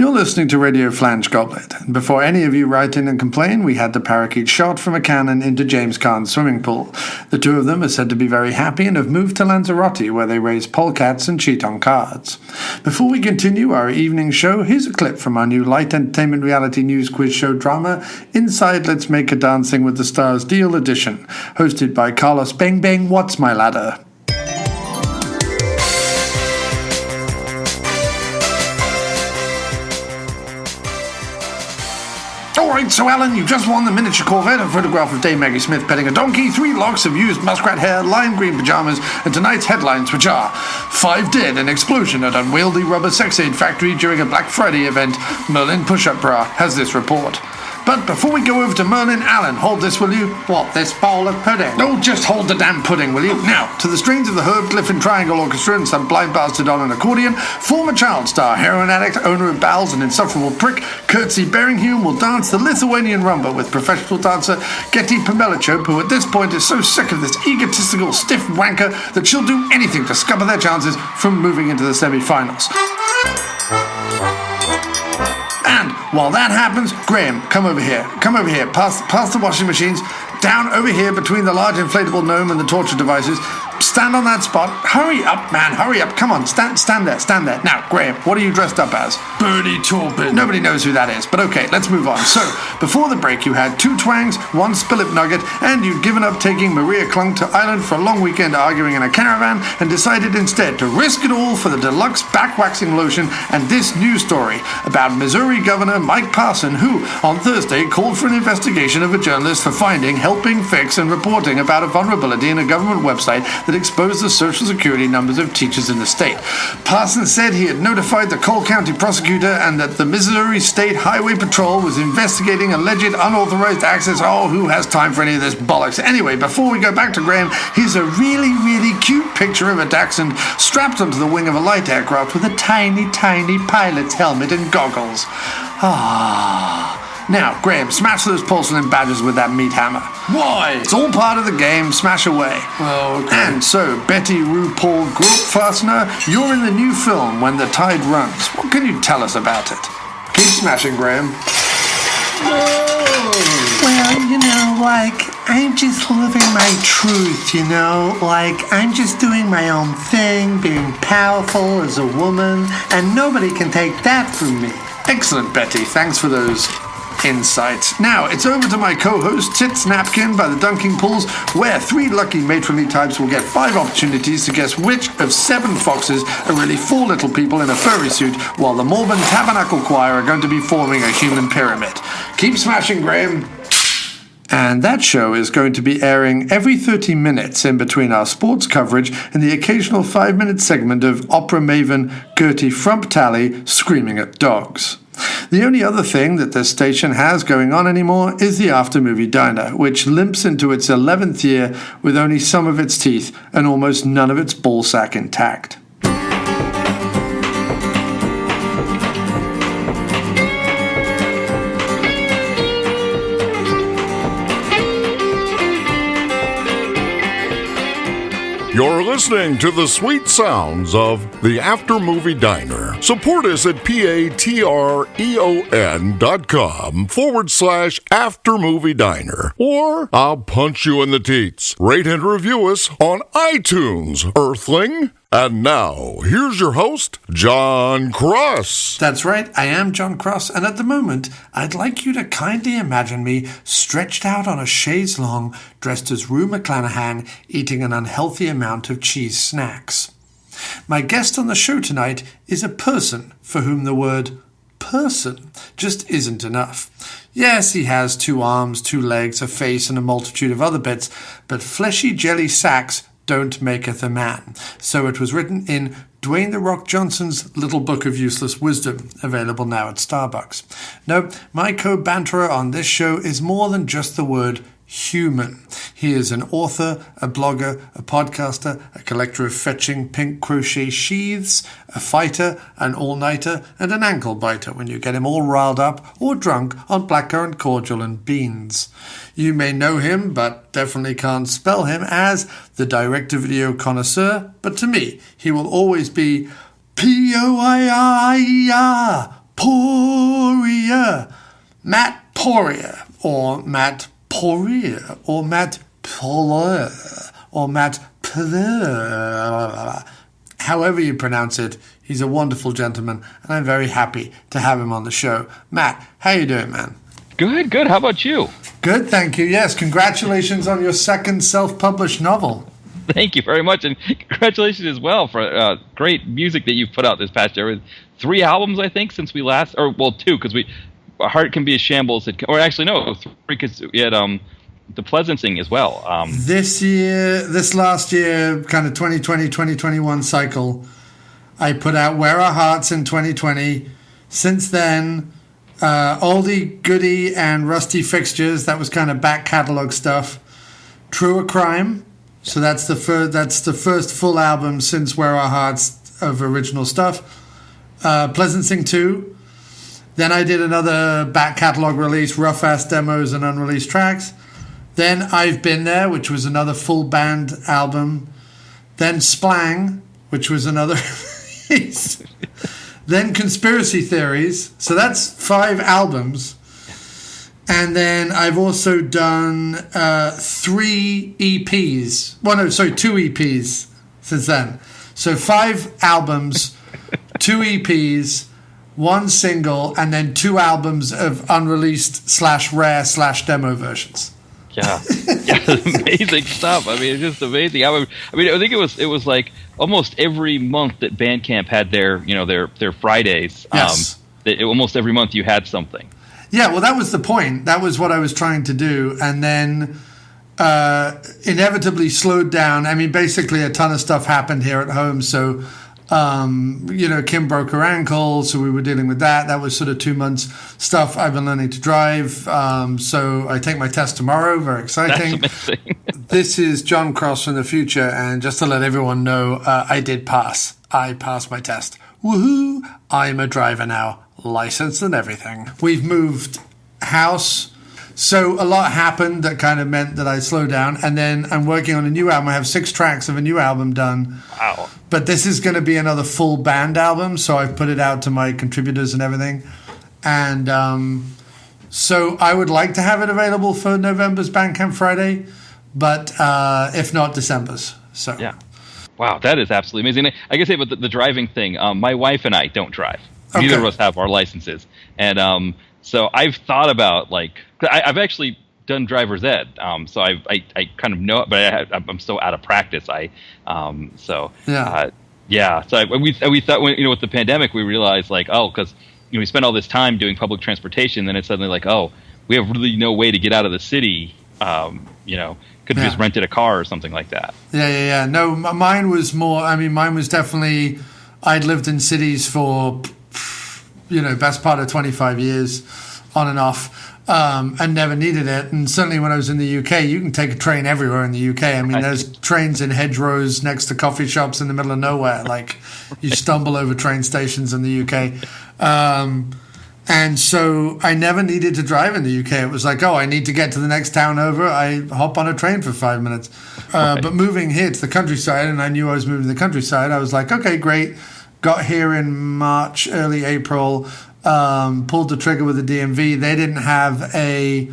You're listening to Radio Flange Goblet. Before any of you write in and complain, we had the parakeet shot from a cannon into James Caan's swimming pool. The two of them are said to be very happy and have moved to Lanzarote, where they raise polecats and cheat on cards. Before we continue our evening show, here's a clip from our new light entertainment reality news quiz show drama, Inside Let's Make a Dancing with the Stars Deal Edition, hosted by Carlos Bang Bang What's My Ladder. Alright, so Alan, you've just won the miniature Corvette, a photograph of Dame Maggie Smith petting a donkey, 3 locks of used muskrat hair, lime green pajamas, and tonight's headlines, which are 5 dead in explosion at unwieldy rubber sex aid factory during a Black Friday event. Merlin push-up bra has this report. But before we go over to Merlin, Alan, hold this, will you? What, this bowl of pudding? No, just hold the damn pudding, will you? Now, to the strains of the Herb Cliffin Triangle Orchestra and some blind bastard on an accordion, former child star, heroin addict, owner of bowels, and insufferable prick, Curtsy Berringhume will dance the Lithuanian rumba with professional dancer Getty Pamelichop, who at this point is so sick of this egotistical, stiff wanker that she'll do anything to scupper their chances from moving into the semi-finals. And while that happens, Graham, come over here, past the washing machines, down over here between the large inflatable gnome and the torture devices. Stand on that spot. Hurry up, man, hurry up. Come on, stand there. Now, Graham, what are you dressed up as? Bernie Taupin. Nobody knows who that is, but okay, let's move on. So, before the break, you had 2 twangs, 1 spillip nugget, and you'd given up taking Maria Klunk to Ireland for a long weekend arguing in a caravan, and decided instead to risk it all for the deluxe back-waxing lotion and this news story about Missouri Governor Mike Parson, who, on Thursday, called for an investigation of a journalist for finding, helping fix, and reporting about a vulnerability in a government website that exposed the social security numbers of teachers in the state. Parsons said he had notified the Cole County prosecutor and that the Missouri State Highway Patrol was investigating alleged unauthorized access. Oh, who has time for any of this bollocks? Anyway, before we go back to Graham, here's a really, really cute picture of a dachshund strapped onto the wing of a light aircraft with a tiny, tiny pilot's helmet and goggles. Now, Graham, smash those porcelain badgers with that meat hammer. Why? It's all part of the game. Smash away. Oh, okay. And so, Betty RuPaul Group Fastener, you're in the new film When the Tide Runs. What can you tell us about it? Keep smashing, Graham. Well, I'm just living my truth, I'm just doing my own thing, being powerful as a woman, and nobody can take that from me. Excellent, Betty. Thanks for those insights. Now, it's over to my co-host, Tits Napkin by the Dunking Pools, where 3 lucky matronly types will get 5 opportunities to guess which of 7 foxes are really 4 little people in a furry suit, while the Mormon Tabernacle Choir are going to be forming a human pyramid. Keep smashing, Graham. And that show is going to be airing every 30 minutes in between our sports coverage and the occasional 5-minute segment of opera maven Gertie Frumptally screaming at dogs. The only other thing that this station has going on anymore is the After-Movie Diner, which limps into its 11th year with only some of its teeth and almost none of its ballsack intact. You're listening to the sweet sounds of the After Movie Diner. Support us at patreon.com/After Movie Diner. Or I'll punch you in the teats. Rate and review us on iTunes, Earthling. And now, here's your host, Jon Cross. That's right, I am Jon Cross, and at the moment, I'd like you to kindly imagine me stretched out on a chaise longue, dressed as Rue McClanahan, eating an unhealthy amount of cheese snacks. My guest on the show tonight is a person for whom the word person just isn't enough. Yes, he has 2 arms, 2 legs, a face, and a multitude of other bits, but fleshy jelly sacks don't maketh a man. So it was written in Dwayne The Rock Johnson's Little Book of Useless Wisdom, available now at Starbucks. No, my co-banterer on this show is more than just the word human. He is an author, a blogger, a podcaster, a collector of fetching pink crochet sheaths, a fighter, an all-nighter, and an ankle biter when you get him all riled up or drunk on blackcurrant cordial and beans. You may know him, but definitely can't spell him, as the direct-to-video connoisseur, but to me, he will always be Poirier. Poirier. Matt Poirier, or Matt Poirier, or Matt Poirier, or Matt Poirier. However you pronounce it, he's a wonderful gentleman, and I'm very happy to have him on the show. Matt, how you doing, man? Good. How about you? Good, thank you. Yes, congratulations on your second self-published novel. Thank you very much, and congratulations as well for great music that you've put out this past year. 3 albums, I think, since we last, or well, 2, because A Heart Can Be a Shambles, or actually no, 3, because we had The Pleasancing as well. This last year, kind of 2020, 2021 cycle, I put out Where Are Hearts in 2020. Since then, Oldie, Goodie, and Rusty Fixtures, that was kind of back catalog stuff. Truer Crime, so that's the first full album since Where Are Hearts of original stuff. Pleasancing 2. Then I did another back catalog release, Rough Ass Demos and Unreleased Tracks. Then I've Been There, which was another full band album. Then Splang, which was another release. Then Conspiracy Theories. So that's 5 albums. And then I've also done 3 EPs. 2 EPs since then. So 5 albums, 2 EPs, 1 single, and then 2 albums of unreleased /rare/demo versions. Yeah, amazing stuff. I mean, it's just amazing. I think it was like almost every month that Bandcamp had their Fridays. Yes. Almost every month you had something. Yeah, well, that was the point. That was what I was trying to do, and then inevitably slowed down. I mean, basically a ton of stuff happened here at home. So, Kim broke her ankle, so we were dealing with that. That was sort of 2 months stuff. I've been learning to drive, so I take my test tomorrow. Very exciting. That's amazing. This is Jon Cross from the future, and just to let everyone know, I did pass. I passed my test. Woohoo! I'm a driver now, licensed and everything. We've moved house. So a lot happened that kind of meant that I slowed down. And then I'm working on a new album. I have 6 tracks of a new album done. Wow. But this is going to be another full band album. So I've put it out to my contributors and everything. And so I would like to have it available for November's Bandcamp Friday. But if not, December's. So yeah. Wow, that is absolutely amazing. I guess about the driving thing. My wife and I don't drive. Okay. Neither of us have our licenses. And so I've thought about, I've actually done driver's ed, so I kind of know it, but I'm still out of practice. So we thought with the pandemic we realized because we spent all this time doing public transportation, then it's suddenly we have really no way to get out of the city. Could have just rented a car or something like that. Yeah. No, mine was more. I mean, mine was definitely. I'd lived in cities for best part of 25 years, on and off. And never needed it. And certainly when I was in the UK, you can take a train everywhere in the UK. I mean, there's trains in hedgerows next to coffee shops in the middle of nowhere. You stumble over train stations in the UK. And so I never needed to drive in the UK. It was I need to get to the next town over. I hop on a train for 5 minutes. But moving here to the countryside, and I knew I was moving to the countryside, I was like, okay, great. Got here in March, early April. Pulled the trigger with the DMV. They didn't have a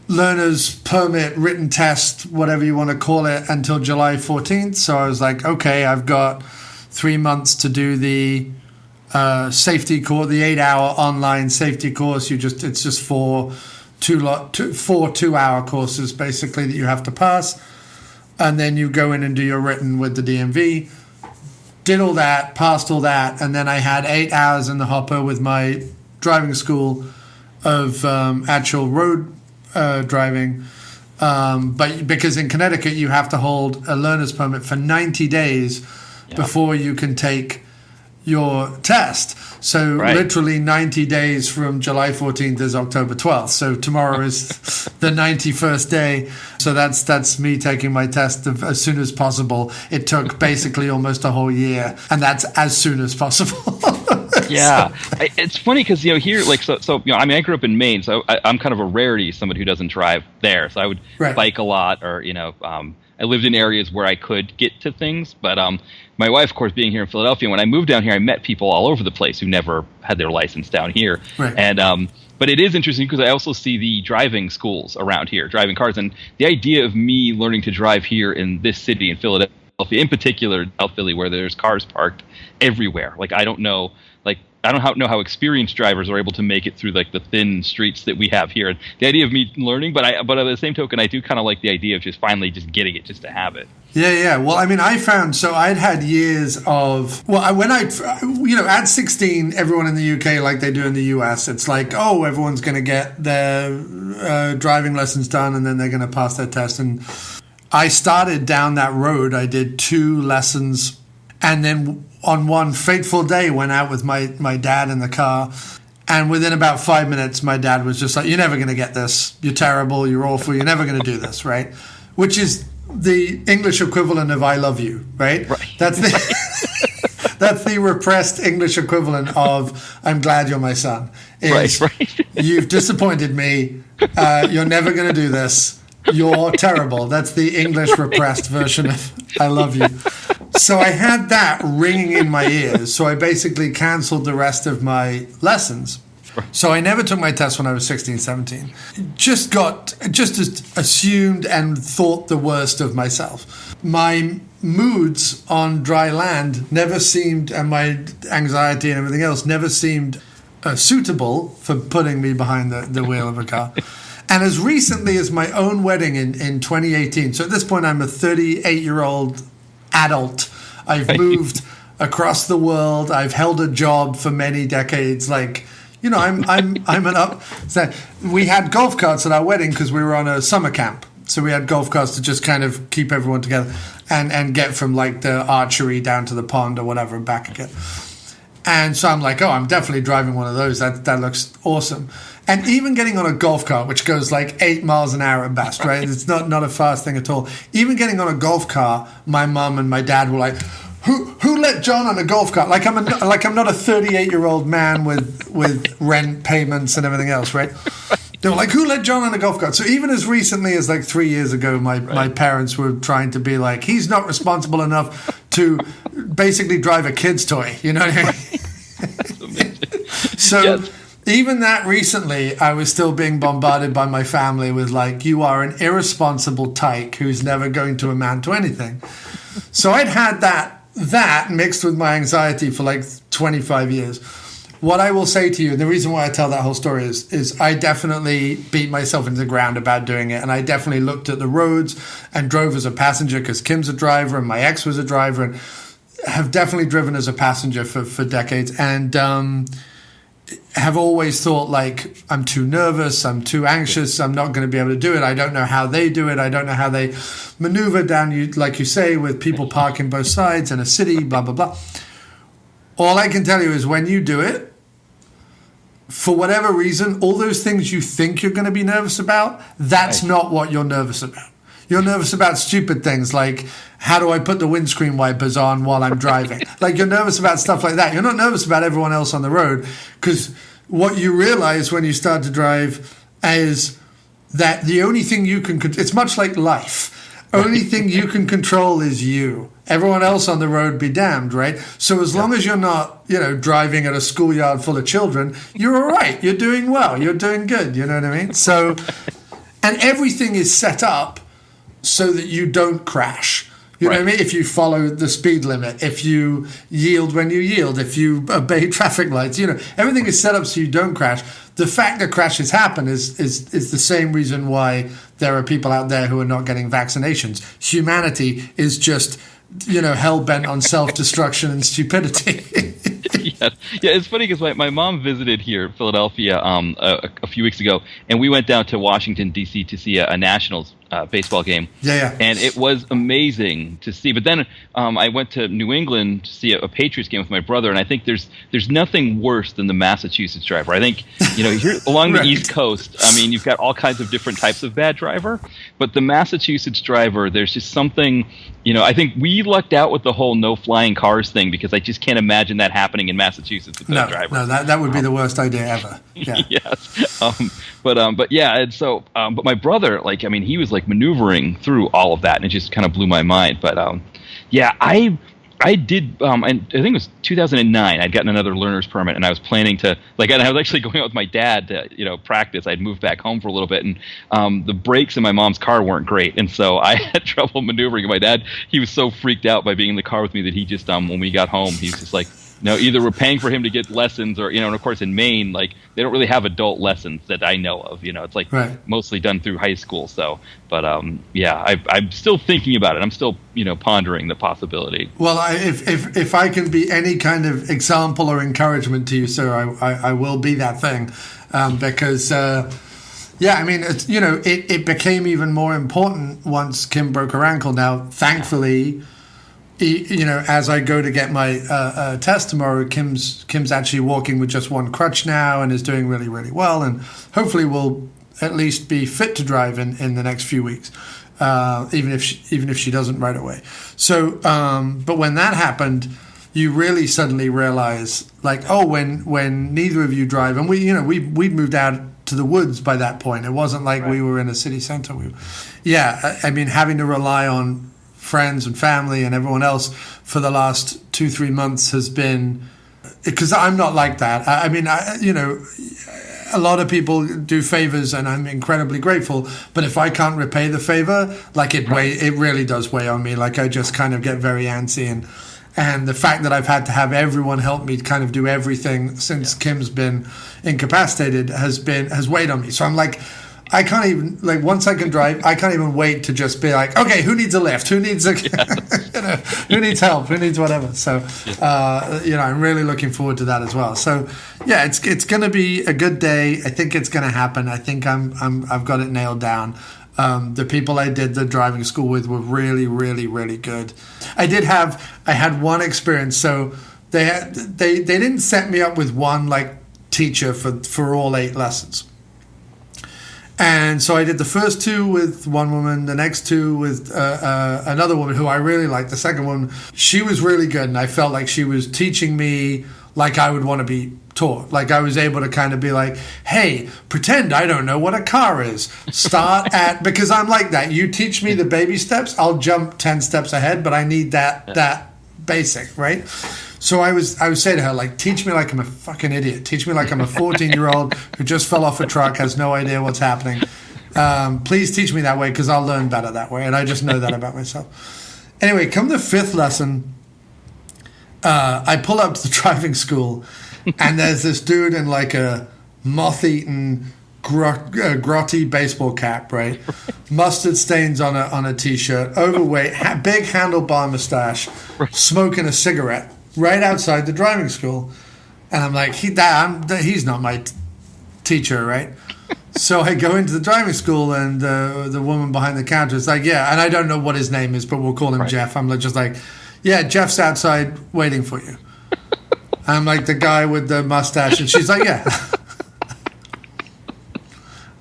learner's permit, written test, whatever you want to call it, until July 14th. So I was like, okay, I've got 3 months to do the safety course, the 8-hour online safety course. It's just 4 2-hour courses basically that you have to pass, and then you go in and do your written with the DMV. Did all that, passed all that, and then I had 8 hours in the hopper with my driving school of actual road driving. But because in Connecticut you have to hold a learner's permit for 90 days before you can take your test. So literally 90 days from July 14th is October 12th. So tomorrow is the 91st day. So that's me taking my test as soon as possible. It took basically almost a whole year, and that's as soon as possible. Yeah, it's funny because here I grew up in Maine, so I'm kind of a rarity, somebody who doesn't drive there. So I would bike a lot, or I lived in areas where I could get to things. But my wife, of course, being here in Philadelphia, when I moved down here, I met people all over the place who never had their license down here. Right. And but it is interesting because I also see the driving schools around here, driving cars, and the idea of me learning to drive here in this city in Philadelphia, in particular South Philly, where there's cars parked everywhere. Like I don't know how experienced drivers are able to make it through like the thin streets that we have here. And the idea of me learning, but at the same token, I do kind of like the idea of just finally just getting it, just to have it. Yeah. Well, I mean, I found, so I'd had years of, at 16, everyone in the UK, like they do in the US, it's like, oh, everyone's going to get their driving lessons done and then they're going to pass their test. And I started down that road. I did 2 lessons, and then on one fateful day went out with my dad in the car, and within about 5 minutes my dad was just like, you're never going to get this, you're terrible, you're awful, you're never going to do this, right? Which is the English equivalent of I love you, right? That's the that's the repressed English equivalent of I'm glad you're my son. Is Right. You've disappointed me, you're never going to do this, you're terrible. That's the English repressed version of I love you. So I had that ringing in my ears. So I basically canceled the rest of my lessons. So I never took my test when I was 16, 17. Just assumed and thought the worst of myself. My moods on dry land never seemed, and my anxiety and everything else never seemed suitable for putting me behind the wheel of a car. And as recently as my own wedding in 2018, so at this point I'm a 38-year-old adult. I've moved across the world. I've held a job for many decades. Like, you know, I'm an up. So we had golf carts at our wedding because we were on a summer camp. So we had golf carts to just kind of keep everyone together and get from like the archery down to the pond or whatever and back again. And so I'm like, oh, I'm definitely driving one of those. That looks awesome. And even getting on a golf cart, which goes like 8 miles an hour at best, right? It's not a fast thing at all. Even getting on a golf cart, my mum and my dad were like, who let John on a golf cart? Like I'm not a 38-year-old man with rent payments and everything else, right? They were like, who let John on a golf cart? So even as recently as like 3 years ago, my parents were trying to be like, he's not responsible enough to basically drive a kid's toy. You know what I mean? So yes. Even that recently, I was still being bombarded by my family with like, you are an irresponsible tyke who's never going to amount to anything. So I'd had that mixed with my anxiety for like 25 years. What I will say to you, and the reason why I tell that whole story is I definitely beat myself into the ground about doing it. And I definitely looked at the roads and drove as a passenger because Kim's a driver and my ex was a driver, and have definitely driven as a passenger for decades. And have always thought like, I'm too nervous, I'm too anxious, I'm not going to be able to do it. I don't know how they do it. I don't know how they maneuver down, like you say, with people parking both sides in a city, blah, blah, blah. All I can tell you is when you do it, for whatever reason, all those things you think you're going to be nervous about, that's not what you're nervous about. You're nervous about stupid things like, how do I put the windscreen wipers on while I'm driving? Like, you're nervous about stuff like that. You're not nervous about everyone else on the road, because what you realize when you start to drive is that the only thing you can... It's much like life. Only thing you can control is you. Everyone else on the road be damned, right? So as long as you're not, driving at a schoolyard full of children, you're all right. You're doing well. You're doing good. You know what I mean? So, and everything is set up so that you don't crash. You know what I mean? If you follow the speed limit, if you yield when you yield, if you obey traffic lights, everything is set up so you don't crash. The fact that crashes happen is the same reason why there are people out there who are not getting vaccinations. Humanity is just, hell-bent on self-destruction and stupidity. Yeah, it's funny because my mom visited here, Philadelphia, a few weeks ago, and we went down to Washington, D.C. to see a Nationals baseball game. Yeah. And it was amazing to see. But then I went to New England to see a Patriots game with my brother, and I think there's nothing worse than the Massachusetts driver. I think, here along the East Coast, you've got all kinds of different types of bad driver, but the Massachusetts driver, there's just something, I think we lucked out with the whole no flying cars thing, because I just can't imagine that happening in Massachusetts with that driver. No, that would be the worst idea ever. Yeah. Yes. But yeah, and so, but my brother, he was like maneuvering through all of that, and it just kind of blew my mind. But yeah, I did, and I think it was 2009. I'd gotten another learner's permit, and I was planning to, like, and I was actually going out with my dad to, practice. I'd moved back home for a little bit, and the brakes in my mom's car weren't great, and so I had trouble maneuvering. And my dad, he was so freaked out by being in the car with me that he just, when we got home, he's just like, either we're paying for him to get lessons, or, and of course in Maine, like, they don't really have adult lessons that I know of. It's like mostly done through high school. So, but yeah, I'm still thinking about it. I'm still, pondering the possibility. Well, if I can be any kind of example or encouragement to you, sir, I will be that thing, because yeah, I mean, it's, it became even more important once Kim broke her ankle. Now, thankfully, as I go to get my test tomorrow, Kim's actually walking with just one crutch now and is doing really, really well, and hopefully will at least be fit to drive in the next few weeks, even if she doesn't right away. So, but when that happened, you really suddenly realize, like, oh, when neither of you drive, and we'd moved out to the woods by that point. It wasn't like we were in a city center. I mean, having to rely on friends and family and everyone else for the last 2-3 months has been, because I'm not like that. I mean, a lot of people do favors, and I'm incredibly grateful. But if I can't repay the favor, like it really does weigh on me. Like I just kind of get very antsy, and the fact that I've had to have everyone help me kind of do everything since Kim's been incapacitated has weighed on me. So I'm like, I can't even, like, once I can drive, I can't even wait to just be like, okay, who needs a lift? Who needs who needs help? Who needs whatever? So, I'm really looking forward to that as well. So, yeah, it's going to be a good day. I think it's going to happen. I think I've got it nailed down. The people I did the driving school with were really, really, really good. I had one experience. So they didn't set me up with one, like, teacher for all 8 lessons. And so I did the first 2 with one woman, the next 2 with another woman who I really liked. The second one, she was really good, and I felt like she was teaching me like I would want to be taught. Like I was able to kind of be like, hey, pretend I don't know what a car is. Start at, because I'm like that. You teach me the baby steps, I'll jump 10 steps ahead, but I need that basic, right? So I would say to her, like, teach me like I'm a fucking idiot. Teach me like I'm a 14-year-old who just fell off a truck, has no idea what's happening. Please teach me that way, because I'll learn better that way. And I just know that about myself. Anyway, come the 5th lesson, I pull up to the driving school, and there's this dude in like a moth-eaten, grotty baseball cap, right? Mustard stains on a t-shirt, overweight, big handlebar mustache, smoking a cigarette right outside the driving school. And I'm like, he's not my teacher, right? So I go into the driving school, and the woman behind the counter is like, yeah, and I don't know what his name is, but we'll call him Jeff. I'm just like, yeah, Jeff's outside waiting for you. I'm like the guy with the mustache, and she's like, yeah.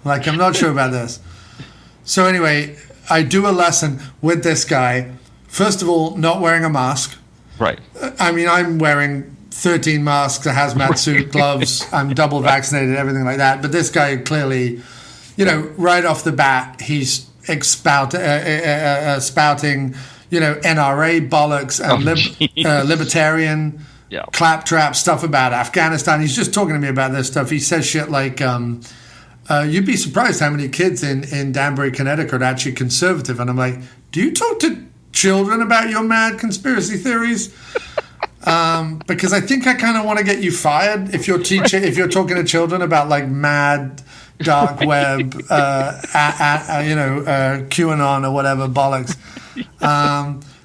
Like, I'm not sure about this. So anyway, I do a lesson with this guy. First of all, not wearing a mask. Right. I mean, I'm wearing 13 masks, a hazmat suit, gloves. I'm double vaccinated, everything like that. But this guy clearly, right off the bat, he's spouting, NRA bollocks and libertarian claptrap stuff about Afghanistan. He's just talking to me about this stuff. He says shit like, you'd be surprised how many kids in Danbury, Connecticut are actually conservative. And I'm like, do you talk to children about your mad conspiracy theories? Because I think I kind of want to get you fired if you're talking to children about like mad dark web, QAnon or whatever bollocks.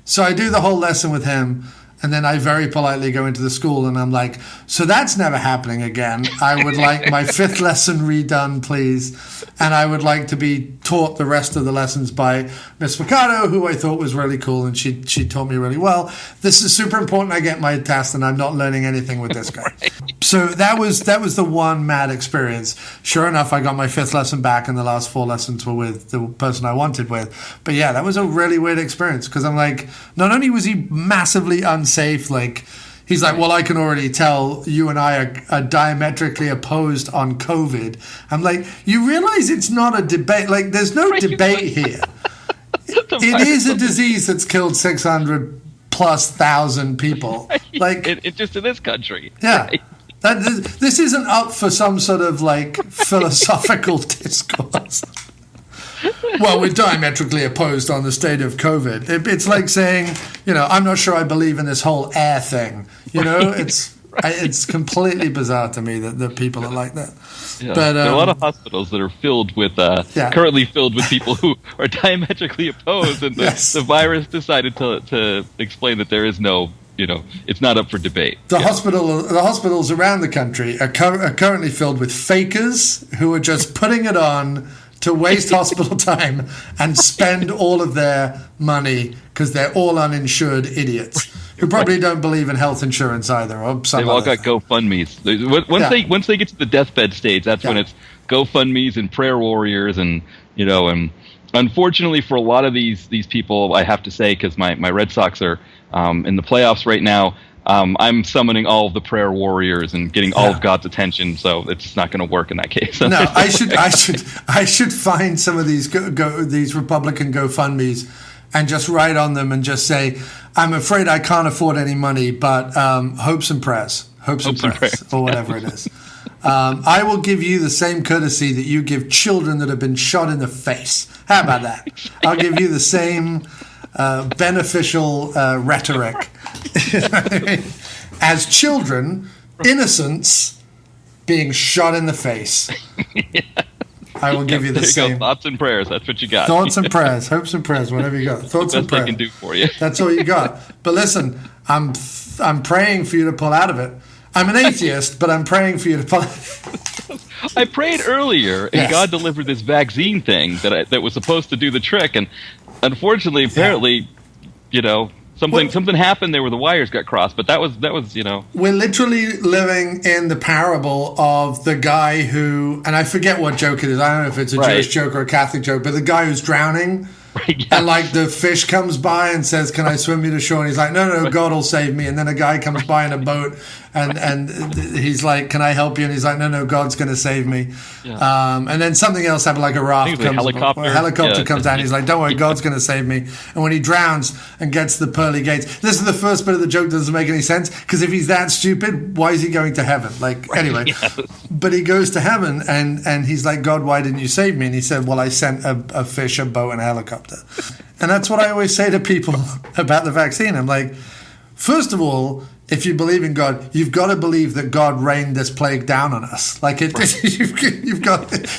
So I do the whole lesson with him, and then I very politely go into the school, and I'm like, so that's never happening again. I would like my 5th lesson redone, please. And I would like to be taught the rest of the lessons by Miss Mercado, who I thought was really cool, and she taught me really well. This is super important. I get my test, and I'm not learning anything with this guy. Right. So that was the one mad experience. Sure enough, I got my 5th lesson back, and the last 4 lessons were with the person I wanted with. But yeah, that was a really weird experience, because I'm like, not only was he massively unsafe, like, He's like, well, I can already tell you and I are diametrically opposed on COVID. I'm like, you realize it's not a debate. Like, there's no debate here. It is a disease that's killed 600,000+ people. Like, it just in this country. Yeah. Right? This isn't up for some sort of, like, philosophical discourse. Well, we're diametrically opposed on the state of COVID. It's like saying, I'm not sure I believe in this whole air thing. It's completely bizarre to me that people are like that. Yeah. But, there are a lot of hospitals that are filled with, currently filled with people who are diametrically opposed, and the virus decided to explain that there is no, it's not up for debate. The hospitals around the country are currently filled with fakers who are just putting it on to waste hospital time and spend all of their money because they're all uninsured idiots who probably don't believe in health insurance either. Or some They've all got GoFundMes. Once they get to the deathbed stage, that's when it's GoFundMes and prayer warriors, and and unfortunately for a lot of these people, I have to say, because my Red Sox are in the playoffs right now. I'm summoning all of the prayer warriors and getting all of God's attention, so it's not going to work in that case. No, I should find some of these these Republican GoFundMes and just write on them and just say, I'm afraid I can't afford any money, but hopes and prayers, or whatever it is. I will give you the same courtesy that you give children that have been shot in the face. How about that? I'll give you the same beneficial rhetoric. As children, innocents being shot in the face. I will give you the same. Thoughts and prayers. That's what you got. Thoughts and prayers, hopes and prayers, whatever you got. Thoughts and prayers. I can do for you. That's all you got. But listen, I'm praying for you to pull out of it. I'm an atheist, but I'm praying for you to pull out of it. I prayed earlier, and God delivered this vaccine thing that was supposed to do the trick, and unfortunately, apparently, something happened there where the wires got crossed, but that was. We're literally living in the parable of the guy who, and I forget what joke it is. I don't know if it's a Jewish joke or a Catholic joke, but the guy who's drowning. Right, yeah. And like the fish comes by and says, "Can I swim you to shore?" And he's like, "No, God will save me." And then a guy comes by in a boat and he's like, "Can I help you?" And he's like, "No, God's going to save me." Yeah. And then something else happened, like a raft comes, helicopter. a helicopter comes down. He's like, "Don't worry, God's going to save me." And when he drowns and gets to the pearly gates, this is the first bit of the joke that doesn't make any sense, because if he's that stupid, why is he going to heaven? Anyway. Yes. But he goes to heaven and he's like, "God, why didn't you save me?" And he said, "Well, I sent a fish, a boat, and a helicopter." And that's what I always say to people about the vaccine. I'm like, first of all, if you believe in God, you've got to believe that God rained this plague down on us.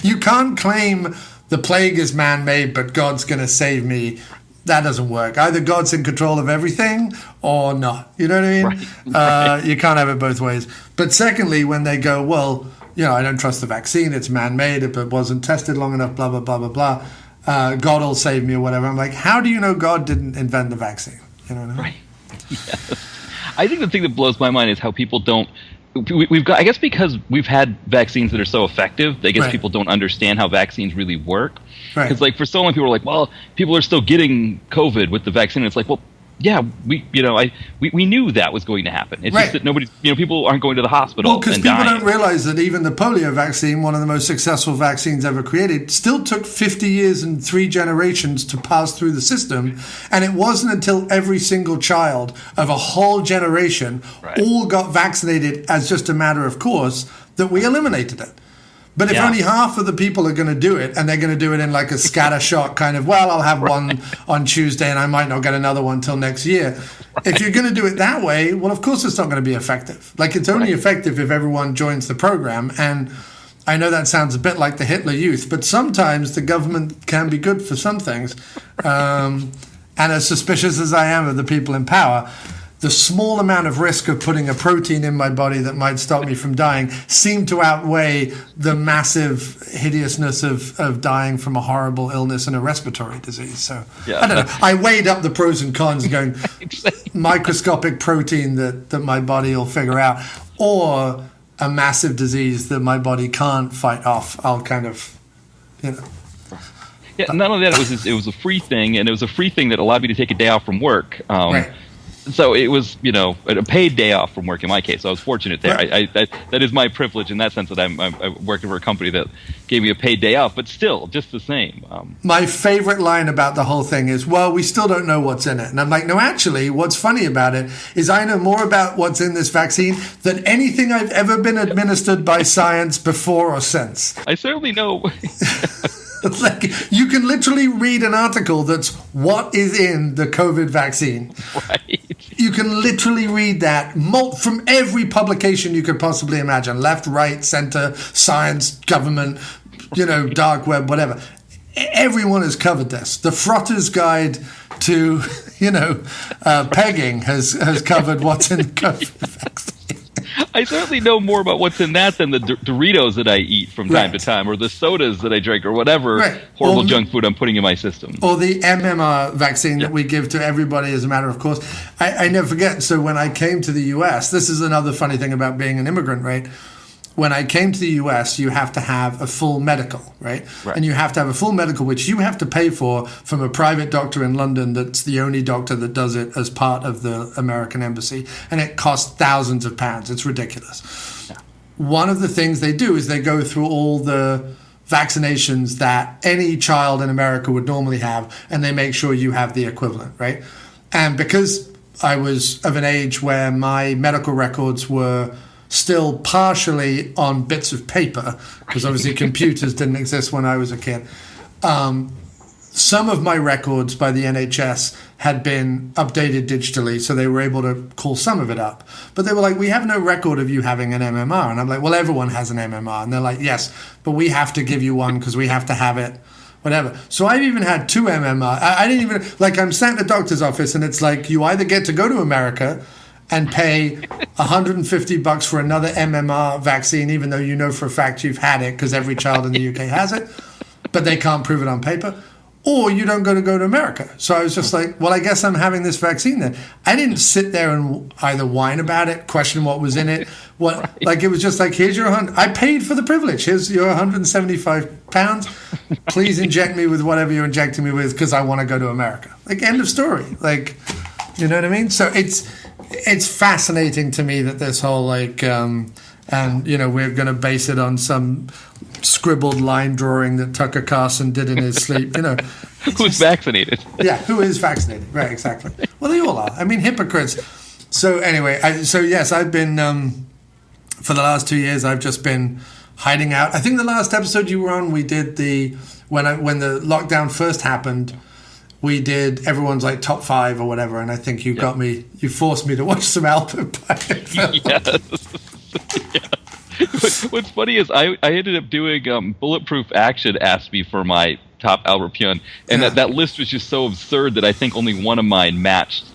You can't claim the plague is man-made, but God's going to save me. That doesn't work. Either God's in control of everything or not. You know what I mean? Right. You can't have it both ways. But secondly, when they go, well, I don't trust the vaccine. It's man-made. It wasn't tested long enough, blah, blah, blah, blah, blah. God will save me or whatever. I'm like, how do you know God didn't invent the vaccine? You know what I mean? Right. Yes. I think the thing that blows my mind is how people don't. We've got. I guess because we've had vaccines that are so effective, I guess people don't understand how vaccines really work. Because for so long, people are like, well, people are still getting COVID with the vaccine. And it's like, well, yeah, we knew that was going to happen. It's just that nobody, people aren't going to the hospital. Well, because people don't realize that even the polio vaccine, one of the most successful vaccines ever created, still took 50 years and 3 generations to pass through the system. And it wasn't until every single child of a whole generation all got vaccinated as just a matter of course that we eliminated it. But if only half of the people are going to do it, and they're going to do it in like a scattershot kind of, well, I'll have one on Tuesday and I might not get another one till next year. If you're going to do it that way, well, of course it's not going to be effective. It's only effective if everyone joins the program. And I know that sounds a bit like the Hitler Youth, but sometimes the government can be good for some things. And as suspicious as I am of the people in power, the small amount of risk of putting a protein in my body that might stop me from dying seemed to outweigh the massive hideousness of dying from a horrible illness and a respiratory disease. So I don't know. I weighed up the pros and cons going microscopic protein that my body will figure out, or a massive disease that my body can't fight off. I'll kind of, Yeah, not only that, it was a free thing, and it was a free thing that allowed me to take a day off from work. So it was, a paid day off from work in my case. So I was fortunate there. Right. That is my privilege in that sense that I'm working for a company that gave me a paid day off, but still, just the same. My favorite line about the whole thing is, well, we still don't know what's in it. And I'm like, no, actually, what's funny about it is I know more about what's in this vaccine than anything I've ever been administered by science before or since. I certainly know. Like, you can literally read an article that's what is in the COVID vaccine. Right. You can literally read that from every publication you could possibly imagine. Left, right, center, science, government, dark web, whatever. Everyone has covered this. The Frotter's Guide to, pegging has covered what's in the COVID vaccine. I certainly know more about what's in that than the Doritos that I eat from time to time, or the sodas that I drink, or whatever horrible junk food I'm putting in my system. Or the MMR vaccine that we give to everybody as a matter of course. I never forget, so when I came to the US, this is another funny thing about being an immigrant, right? When I came to the US, you have to have a full medical, right? And you have to have a full medical, which you have to pay for from a private doctor in London that's the only doctor that does it as part of the American embassy. And it costs thousands of pounds. It's ridiculous. Yeah. One of the things they do is they go through all the vaccinations that any child in America would normally have, and they make sure you have the equivalent, right? And because I was of an age where my medical records were still partially on bits of paper, because obviously computers didn't exist when I was a kid. Some of my records by the NHS had been updated digitally, so they were able to call some of it up. But they were like, we have no record of you having an MMR. And I'm like, well, everyone has an MMR. And they're like, yes, but we have to give you one because we have to have it, whatever. So I've even had 2 MMR. I didn't even, I'm sat in the doctor's office and it's like, you either get to go to America and pay $150 for another MMR vaccine, even though you know for a fact you've had it because every child in the UK has it, but they can't prove it on paper, or you don't go to America. So I was just like, well, I guess I'm having this vaccine then. I didn't sit there and either whine about it, question what was in it, it was just like, here's your I paid for the privilege. Here's your £175. Please inject me with whatever you're injecting me with because I want to go to America. End of story. You know what I mean? So it's fascinating to me that this whole we're going to base it on some scribbled line drawing that Tucker Carlson did in his sleep. Who's vaccinated? Yeah, who is vaccinated? Right, exactly. Well, they all are. I mean, hypocrites. So anyway, yes, I've been for the last 2 years. I've just been hiding out. I think the last episode you were on, we did when the lockdown first happened. We did everyone's top 5 or whatever, and I think you forced me to watch some Albert Pike. Yes. What's funny is I ended up doing Bulletproof Action asked me for my top Albert Pune, and that list was just so absurd that I think only one of mine matched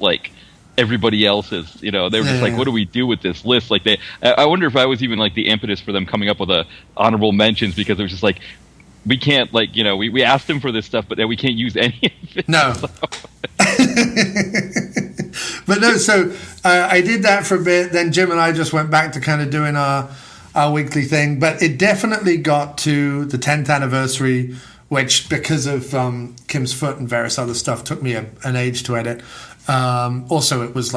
everybody else's. They were just what do we do with this list? I wonder if I was even the impetus for them coming up with a honorable mentions, because it was just we can't, we asked him for this stuff, but then we can't use any of it. No. But no, so I did that for a bit. Then Jim and I just went back to kind of doing our weekly thing. But it definitely got to the 10th anniversary, which, because of Kim's foot and various other stuff, took me an age to edit. Also, it was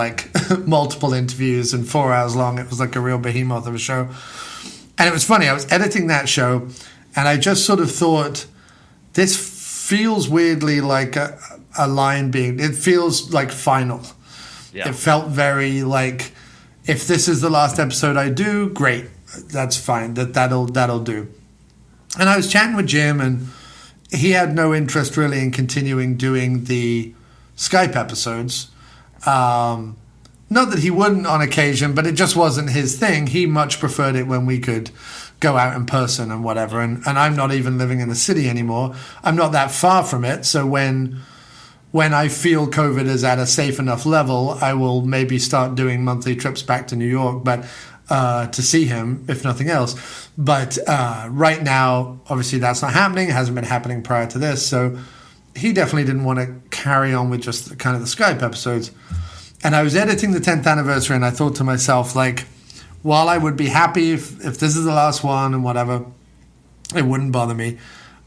multiple interviews and 4 hours long. It was a real behemoth of a show. And it was funny. I was editing that show, and I just sort of thought, this feels weirdly like a line it feels final. Yeah. It felt very if this is the last episode I do, great. That's fine. That'll do. And I was chatting with Jim, and he had no interest really in continuing doing the Skype episodes. Not that he wouldn't on occasion, but it just wasn't his thing. He much preferred it when we could go out in person and whatever. And I'm not even living in the city anymore. I'm not that far from it. So when I feel COVID is at a safe enough level, I will maybe start doing monthly trips back to New York, but to see him, if nothing else. But right now, obviously that's not happening. It hasn't been happening prior to this. So he definitely didn't want to carry on with just kind of the Skype episodes. And I was editing the 10th anniversary, and I thought to myself, while I would be happy if this is the last one and whatever, it wouldn't bother me.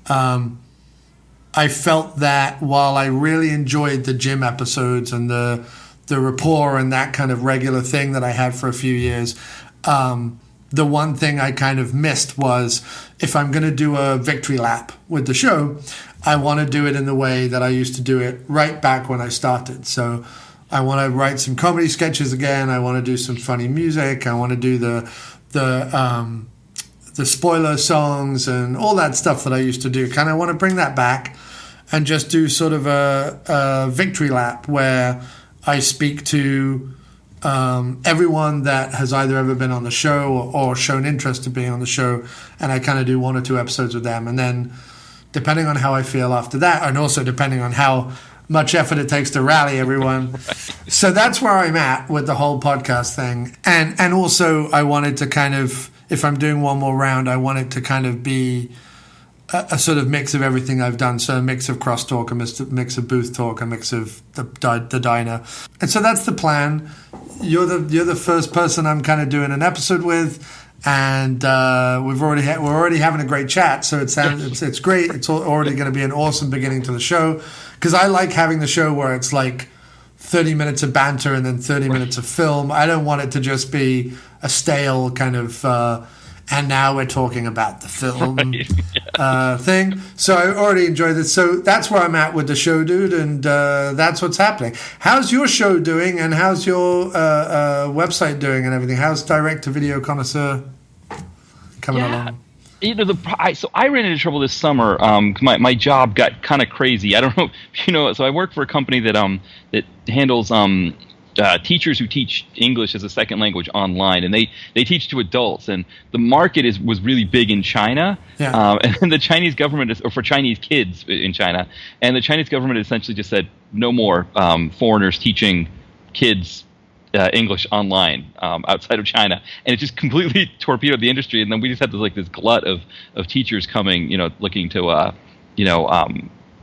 I felt that while I really enjoyed the Jim episodes and the the rapport and that kind of regular thing that I had for a few years. The one thing I kind of missed was, if I'm going to do a victory lap with the show, I want to do it in the way that I used to do it right back when I started. So I want to write some comedy sketches again. I want to do some funny music. I want to do the spoiler songs and all that stuff that I used to do. Kind of want to bring that back and just do sort of a victory lap where I speak to everyone that has either ever been on the show or shown interest in being on the show, and I kind of do 1 or 2 episodes with them. And then depending on how I feel after that, and also depending on how much effort it takes to rally everyone. So that's where I'm at with the whole podcast thing. And also I wanted to kind of, if I'm doing one more round, I want it to kind of be a sort of mix of everything I've done. So a mix of crosstalk, a mix of booth talk, a mix of the diner. And so that's the plan. You're the first person I'm kind of doing an episode with, and we're already having a great chat. So it's great. It's already going to be an awesome beginning to the show, because I like having the show where it's like 30 minutes of banter and then 30 minutes of film. I don't want it to just be a stale kind of and now we're talking about the film thing. So I already enjoyed this. So that's where I'm at with the show, dude, and that's what's happening. How's your show doing, and how's your website doing and everything? How's direct-to-video Connoisseur coming along? So I ran into trouble this summer. My job got kind of crazy. I don't know if you know. So I work for a company that handles teachers who teach English as a second language online, and they teach to adults. And the market was really big in China, and the Chinese government or for Chinese kids in China, and the Chinese government essentially just said no more foreigners teaching kids English online outside of China, and it just completely torpedoed the industry. And then we just had this glut of teachers coming, looking to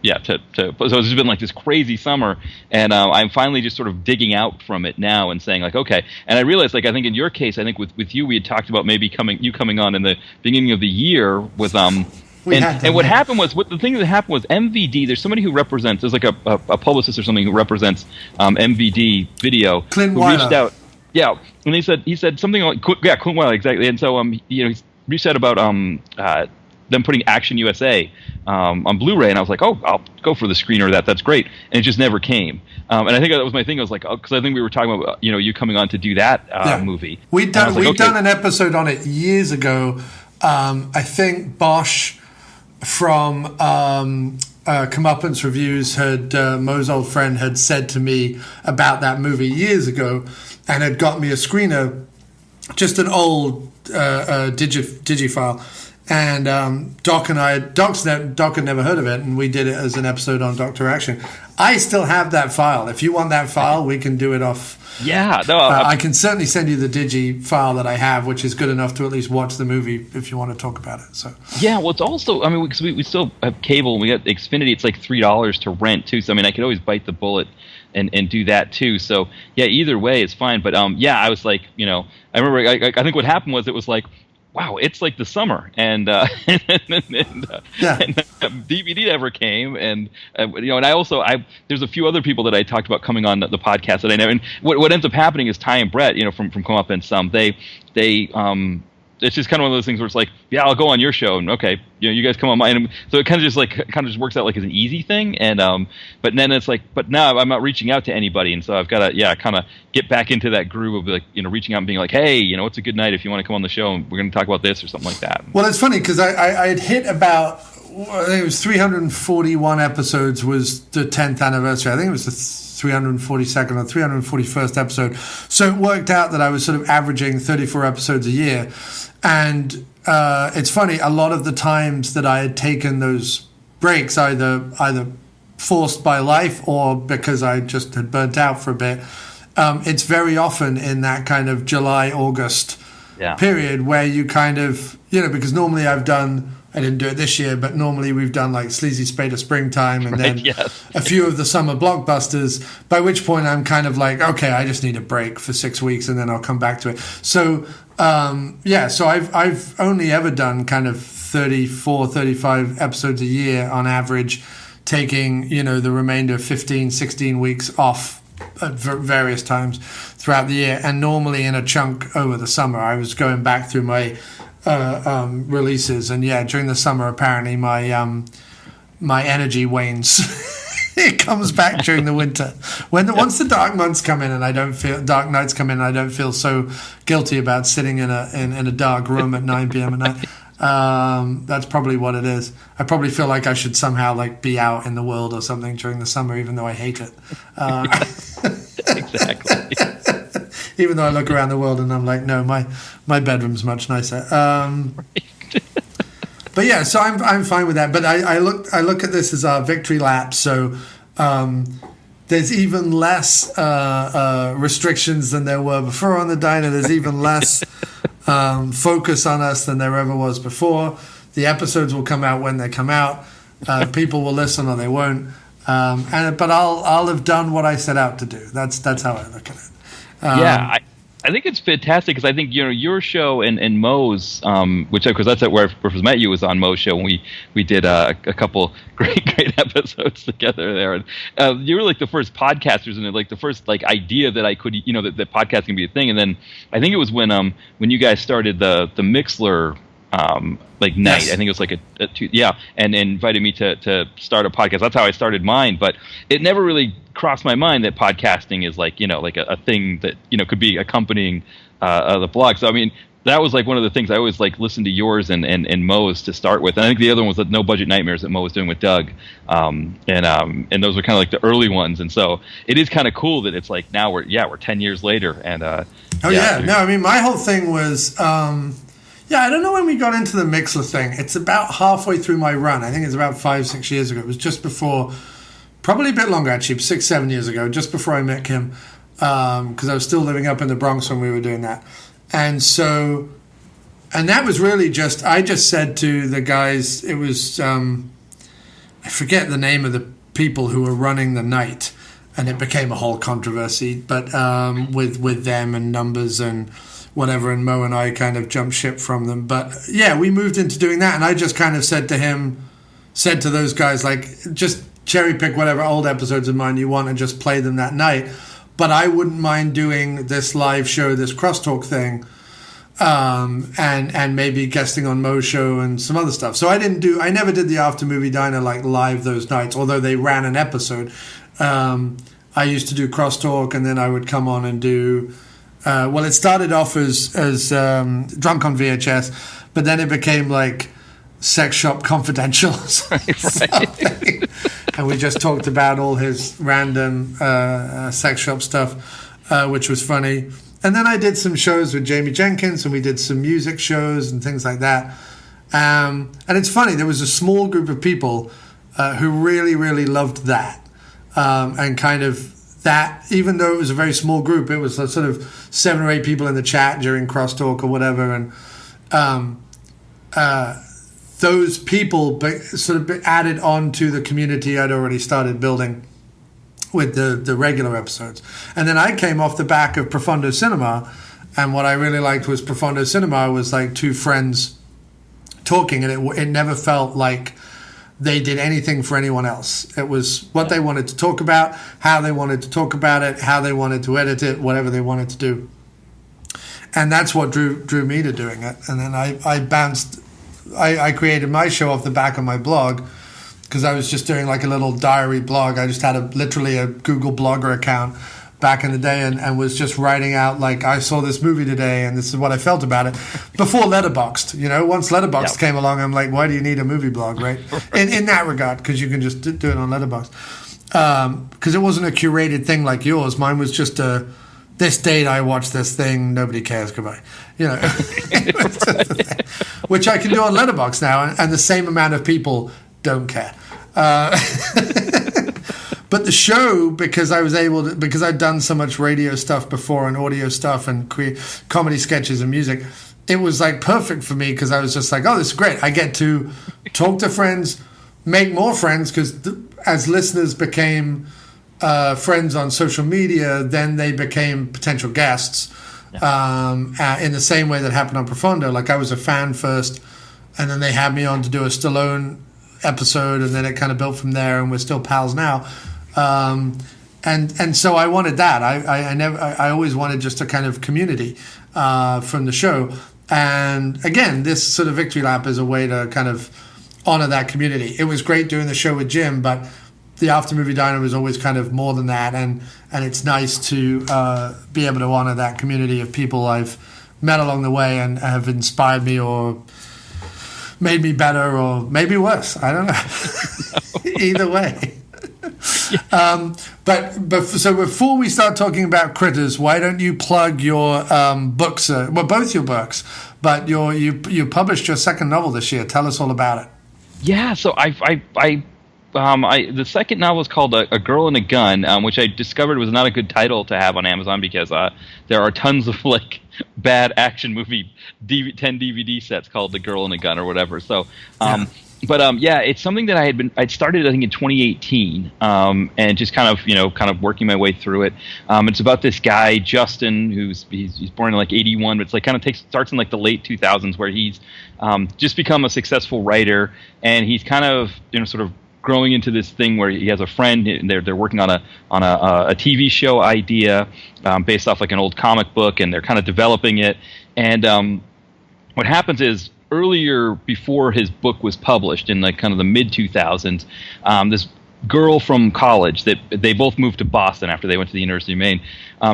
so it's just been like this crazy summer, and I'm finally just sort of digging out from it now and saying like, okay. And I realized, like, I think in your case, I think with you, we had talked about maybe coming on in the beginning of the year with and what happened was, the thing that happened was MVD. There's somebody who represents. There's like a publicist or something who represents MVD Video. Clint who Weiler. reached out. Yeah, and he said something like, Clint Weiler, exactly. And so he reached out about them putting Action USA on Blu-ray, and I was like, oh, I'll go for the screener of that. That's great. And it just never came. And I think that was my thing. I was like, because I think we were talking about you coming on to do that movie. We've done an episode on it years ago. I think Bosch from Comeuppance Reviews Mo's old friend had said to me about that movie years ago, and had got me a screener, just an old digifile. And Doc had never heard of it, and we did it as an episode on Doctor Action. I still have that file. If you want that file, we can do it off. Yeah, no, I can certainly send you the digi file that I have, which is good enough to at least watch the movie if you want to talk about it. So yeah, well, it's also, I mean, because we still have cable, and we got Xfinity. It's like $3 to rent too. So I mean, I could always bite the bullet and do that too. So yeah, either way is fine. But I was like, I remember, I think what happened was, it was like, wow, it's like the summer, and DVD never came, and and there's a few other people that I talked about coming on the podcast that I never. And what ends up happening is Ty and Brett, from Comeuppance, they it's just kind of one of those things where it's like, yeah, I'll go on your show, and okay, you guys come on mine. And so it kind of just works out like as an easy thing. And but then it's like, but now I'm not reaching out to anybody, and so I've got to kind of get back into that groove of like reaching out and being like, hey, it's a good night if you want to come on the show, and we're going to talk about this or something like that. Well, it's funny because I had hit about, I think it was 341 episodes was the 10th anniversary. I think it was the 342nd or 341st episode. So it worked out that I was sort of averaging 34 episodes a year. And it's funny, a lot of the times that I had taken those breaks, either forced by life or because I just had burnt out for a bit, it's very often in that kind of July, August period where you kind of, because normally I didn't do it this year, but normally we've done like Sleazy Spade of Springtime and then a few of the summer blockbusters, by which point I'm kind of like, okay, I just need a break for 6 weeks and then I'll come back to it. So, so I've only ever done kind of 34, 35 episodes a year on average, taking, the remainder 15, 16 weeks off at various times throughout the year, and normally in a chunk over the summer. I was going back through my releases, and during the summer apparently my energy wanes. It comes back during the winter. Once the dark months come in and dark nights come in, I don't feel so guilty about sitting in a dark room at 9 p.m. at night. That's probably what it is. I probably feel like I should somehow like be out in the world or something during the summer, even though I hate it. Exactly. Even though I look around the world and I'm like, no, my bedroom's much nicer. But yeah, so I'm fine with that. But I look at this as our victory lap. So there's even less restrictions than there were before on the diner. There's even less focus on us than there ever was before. The episodes will come out when they come out. People will listen or they won't. But I'll have done what I set out to do. That's how I look at it. I think it's fantastic because I think your show and Mo's, which of course that's where I first met you, was on Mo's show, and we did a couple great episodes together there. And you were like the first podcasters, and like the first like idea that I could that podcasting can be a thing. And then I think it was when you guys started the Mixler night. Yes. I think it was like and invited me to start a podcast. That's how I started mine, but it never really crossed my mind that podcasting is like a thing that could be accompanying the blog. So I mean, that was like one of the things I always like listened to yours and Mo's to start with, and I think the other one was the No Budget Nightmares that Mo was doing with Doug, and those were kind of like the early ones. And so it is kind of cool that it's like now we're 10 years later, and no, I mean my whole thing was. I don't know when we got into the Mixler thing. It's about halfway through my run. I think it's about 5-6 years ago. It was just before, probably a bit longer actually, 6-7 years ago, just before I met Kim, because I was still living up in the Bronx when we were doing that. And that was really I just said to the guys, it was, I forget the name of the people who were running the night, and it became a whole controversy, but with them and numbers and whatever, and Mo and I kind of jumped ship from them. But yeah, we moved into doing that, and I just kind of said to those guys, like, just cherry pick whatever old episodes of mine you want and just play them that night. But I wouldn't mind doing this live show, this crosstalk thing, and maybe guesting on Mo's show and some other stuff. So I never did the After Movie Diner like live those nights, although they ran an episode. I used to do crosstalk, and then I would come on and do. It started off as Drunk on VHS, but then it became like Sex Shop Confidential. Right. And we just talked about all his random sex shop stuff, which was funny. And then I did some shows with Jamie Jenkins, and we did some music shows and things like that. And it's funny, there was a small group of people who really, really loved that. And kind of that, even though it was a very small group, it was sort of 7 or 8 people in the chat during crosstalk or whatever, and those people sort of added on to the community I'd already started building with the regular episodes. And then I came off the back of Profondo Cinema, and what I really liked was Profondo Cinema was like 2 friends talking, and it never felt like they did anything for anyone else. It was what they wanted to talk about, how they wanted to talk about it, how they wanted to edit it, whatever they wanted to do. And that's what drew me to doing it. And then I created my show off the back of my blog, because I was just doing like a little diary blog. I just had literally a Google Blogger account back in the day, and was just writing out like, I saw this movie today and this is what I felt about it, before Letterboxd. Once Letterboxd came along, I'm like, why do you need a movie blog, right? in that regard, because you can just do it on Letterboxd, because it wasn't a curated thing like yours. Mine was just this date I watched this thing, nobody cares, goodbye, which I can do on Letterboxd now, and the same amount of people don't care. But the show, because I'd done so much radio stuff before and audio stuff and comedy sketches and music, it was like perfect for me, because I was just like, oh, this is great. I get to talk to friends, make more friends, because as listeners became friends on social media, then they became potential guests, in the same way that happened on Profondo. Like, I was a fan first, and then they had me on to do a Stallone episode, and then it kind of built from there, and we're still pals now. and so I wanted that. I always wanted just a kind of community from the show. And again, this sort of victory lap is a way to kind of honor that community. It was great doing the show with Jim, but the After Movie Diner was always kind of more than that. And it's nice to be able to honor that community of people I've met along the way and have inspired me or made me better or maybe worse. I don't know. Either way. But so before we start talking about critters, why don't you plug your books? Well, both your books, but you published your second novel this year. Tell us all about it. Yeah, so the second novel is called A Girl and a Gun, which I discovered was not a good title to have on Amazon because there are tons of like bad action movie 10 DVD sets called The Girl and a Gun or whatever. So. Yeah, it's something that I'd started I think in 2018, and just kind of working my way through it. It's about this guy Justin he's born in like 81, but it's like kind of starts in like the late 2000s where he's just become a successful writer, and he's kind of sort of growing into this thing where he has a friend and they're working on a TV show idea based off like an old comic book, and they're kind of developing it, and what happens is, earlier, before his book was published in like kind of the mid 2000s, this girl from college that they both moved to Boston after they went to the University of Maine.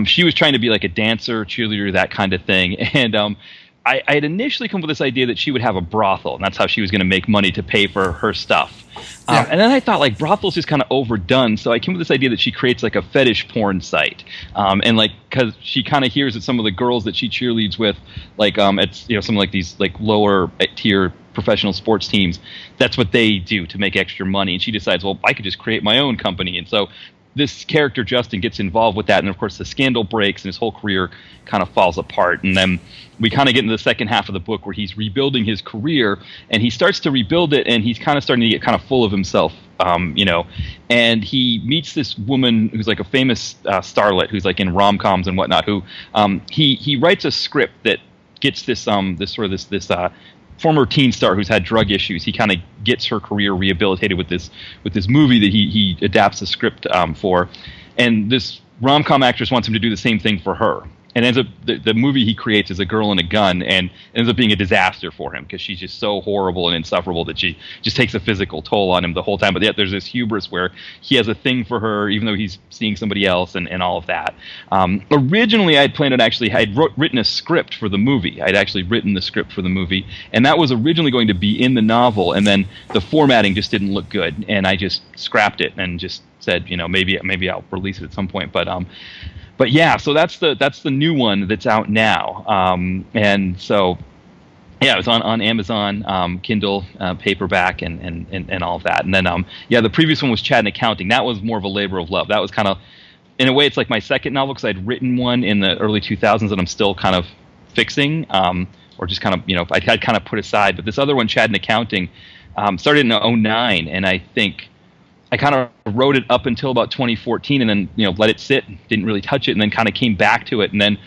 She was trying to be like a dancer, cheerleader, that kind of thing. And I had initially come up with this idea that she would have a brothel, and that's how she was going to make money to pay for her stuff. And then I thought, like, brothel's just kind of overdone, so I came up with this idea that she creates, like, a fetish porn site. And, like, because she kind of hears that some of the girls that she cheerleads with, like, it's, some, like, these, like, lower-tier professional sports teams, that's what they do to make extra money. And she decides, well, I could just create my own company. And so this character, Justin, gets involved with that, and, of course, the scandal breaks, and his whole career kind of falls apart. And then we kind of get into the second half of the book where he's rebuilding his career, and he starts to rebuild it, and he's kind of starting to get kind of full of himself, and he meets this woman who's like a famous starlet who's like in rom-coms and whatnot, who he writes a script that gets this former teen star who's had drug issues. He kind of gets her career rehabilitated with this movie that he adapts the script for, and this rom-com actress wants him to do the same thing for her. And ends up the movie he creates is A Girl and a Gun, and ends up being a disaster for him because she's just so horrible and insufferable that she just takes a physical toll on him the whole time. But yet there's this hubris where he has a thing for her, even though he's seeing somebody else, and all of that. Originally, I had planned on written a script for the movie. I'd actually written the script for the movie, and that was originally going to be in the novel, and then the formatting just didn't look good, and I just scrapped it and just said, maybe I'll release it at some point. But yeah, so that's the new one that's out now, and so yeah, it's on Amazon, Kindle, paperback, and all of that. And then the previous one was Chad and Accounting. That was more of a labor of love. That was kind of, in a way, it's like my second novel because I'd written one in the early 2000s that I'm still kind of fixing, or just kind of I had kind of put aside. But this other one, Chad and Accounting, started in 2009, and I think I kind of wrote it up until about 2014, and then let it sit, didn't really touch it, and then kind of came back to it. And then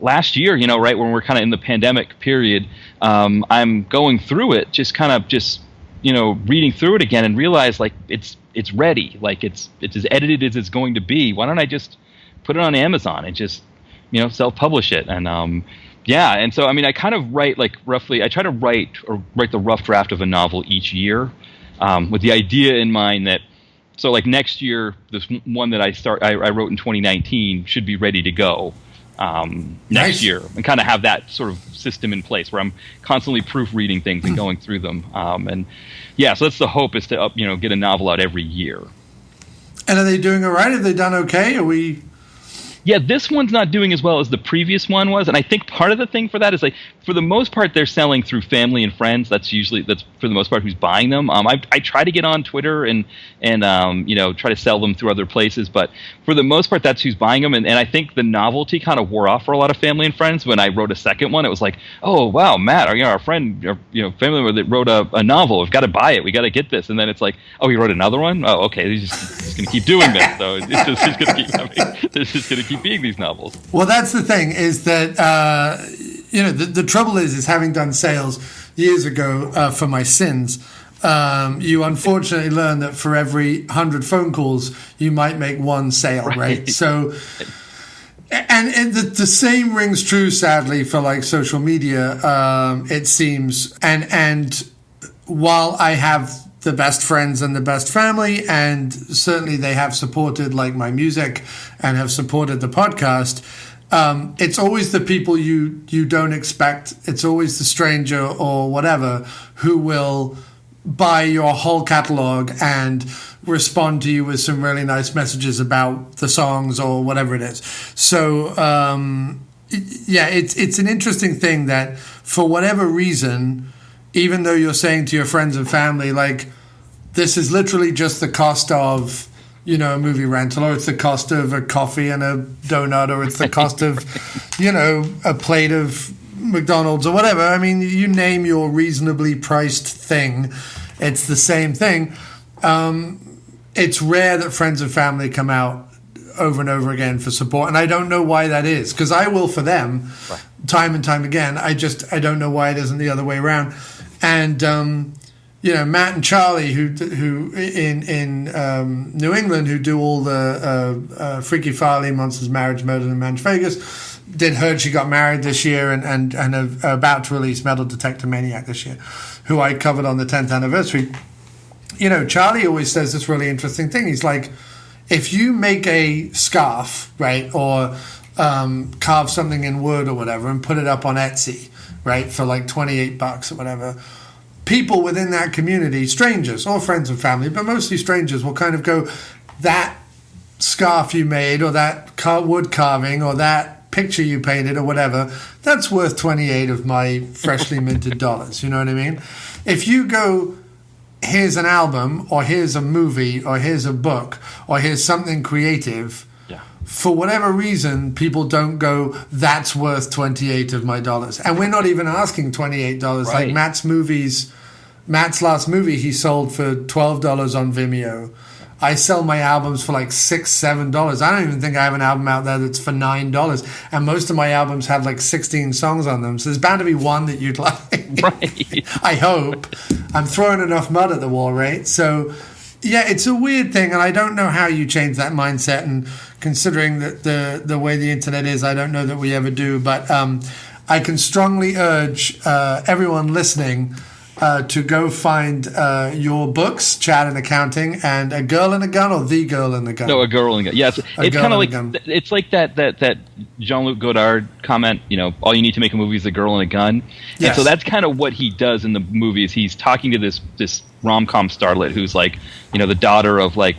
last year, right when we're kind of in the pandemic period, I'm going through it, just reading through it again, and realize like it's ready, like it's as edited as it's going to be. Why don't I just put it on Amazon and just self-publish it? And and so I kind of write like roughly. I try to write the rough draft of a novel each year, with the idea in mind that. So like next year, this one that I wrote in 2019 should be ready to go next year, and kind of have that sort of system in place where I'm constantly proofreading things and going through them. So that's the hope, is to get a novel out every year. And are they doing all right? Have they done okay? Are we? Yeah, this one's not doing as well as the previous one was, and I think part of the thing for that is, like, for the most part, they're selling through family and friends. That's for the most part who's buying them. I try to get on Twitter and try to sell them through other places, but for the most part, that's who's buying them. And I think the novelty kind of wore off for a lot of family and friends. When I wrote a second one, it was like, oh wow, Matt, our friend, family member that wrote a novel. We've got to buy it. We got to get this. And then it's like, oh, he wrote another one. Oh, okay, he's just going to keep doing this. So it's just going to keep having. This is going to keep being these novels. Well, that's the thing, is that the trouble is having done sales years ago for my sins, you unfortunately learn that for every 100 phone calls, you might make one sale, right? So, and the same rings true, sadly, for like social media, it seems. And while I have the best friends and the best family, and certainly they have supported like my music and have supported the podcast, it's always the people you don't expect. It's always the stranger or whatever who will buy your whole catalog and respond to you with some really nice messages about the songs or whatever it is. So it's an interesting thing that for whatever reason, even though you're saying to your friends and family, like, this is literally just the cost of, a movie rental, or it's the cost of a coffee and a donut, or it's the cost of, a plate of McDonald's or whatever. I mean, you name your reasonably priced thing, it's the same thing. It's rare that friends and family come out over and over again for support, and I don't know why that is, because I will for them time and time again. I don't know why it isn't the other way around. And Matt and Charlie, who in New England, who do all the Freaky Farley, Monsters, Marriage, Murder, and Manch Vegas, did Heard She Got Married this year, and are about to release Metal Detector Maniac this year, who I covered on the 10th anniversary. Charlie always says this really interesting thing. He's like, if you make a scarf, right, or carve something in wood or whatever and put it up on Etsy, right, for like $28 or whatever, people within that community, strangers or friends and family, but mostly strangers, will kind of go, that scarf you made, or that wood carving, or that picture you painted or whatever, that's worth 28 of my freshly minted dollars. You know what I mean? If you go, here's an album, or here's a movie, or here's a book, or here's something creative, for whatever reason, people don't go, that's worth 28 of my dollars. And we're not even asking $28. Right. Like Matt's last movie, he sold for $12 on Vimeo. I sell my albums for like $6, $7. I don't even think I have an album out there that's for $9. And most of my albums have like 16 songs on them. So there's bound to be one that you'd like. Right. I hope. I'm throwing enough mud at the wall, right? So, yeah, it's a weird thing. And I don't know how you change that mindset. And considering that the way the internet is, I don't know that we ever do. But I can strongly urge everyone listening to go find your books, Chad and Accounting, and A Girl and a Gun, or The Girl and the Gun? No, A Girl and a Gun. Yes, it's kind of like it's like that Jean-Luc Godard comment. All you need to make a movie is a girl and a gun. Yes. And so that's kind of what he does in the movies. He's talking to this rom-com starlet who's like, the daughter of like,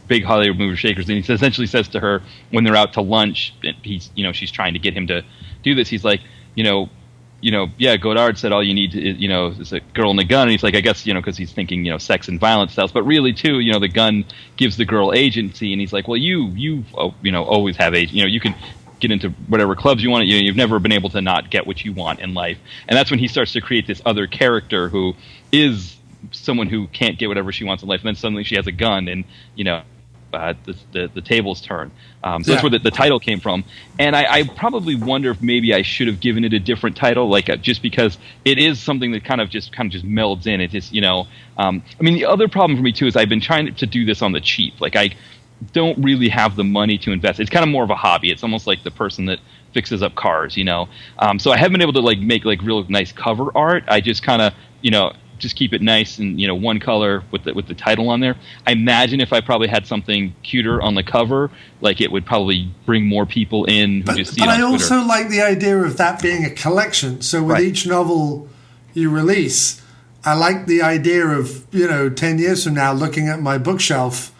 big Hollywood movie shakers, and he essentially says to her when they're out to lunch, she's trying to get him to do this. He's like, Godard said all you need is a girl and a gun. And he's like, I guess, because he's thinking, sex and violence sells. But really, too, the gun gives the girl agency. And he's like, well, you always have agency. You can get into whatever clubs you want. You've never been able to not get what you want in life. And that's when he starts to create this other character who is someone who can't get whatever she wants in life. And then suddenly she has a gun and, the tables turn. That's where the title came from. And I probably wonder if maybe I should have given it a different title, just because it is something that kind of just melds in. It just, the other problem for me too is I've been trying to do this on the cheap. Like I don't really have the money to invest. It's kind of more of a hobby. It's almost like the person that fixes up cars, So I haven't been able to make real nice cover art. I just kind of, just keep it nice and one color with the title on there. I imagine if I probably had something cuter on the cover, it would probably bring more people in who just see it on Twitter. But I also like the idea of that being a collection. So with each novel you release, I like the idea of 10 years from now looking at my bookshelf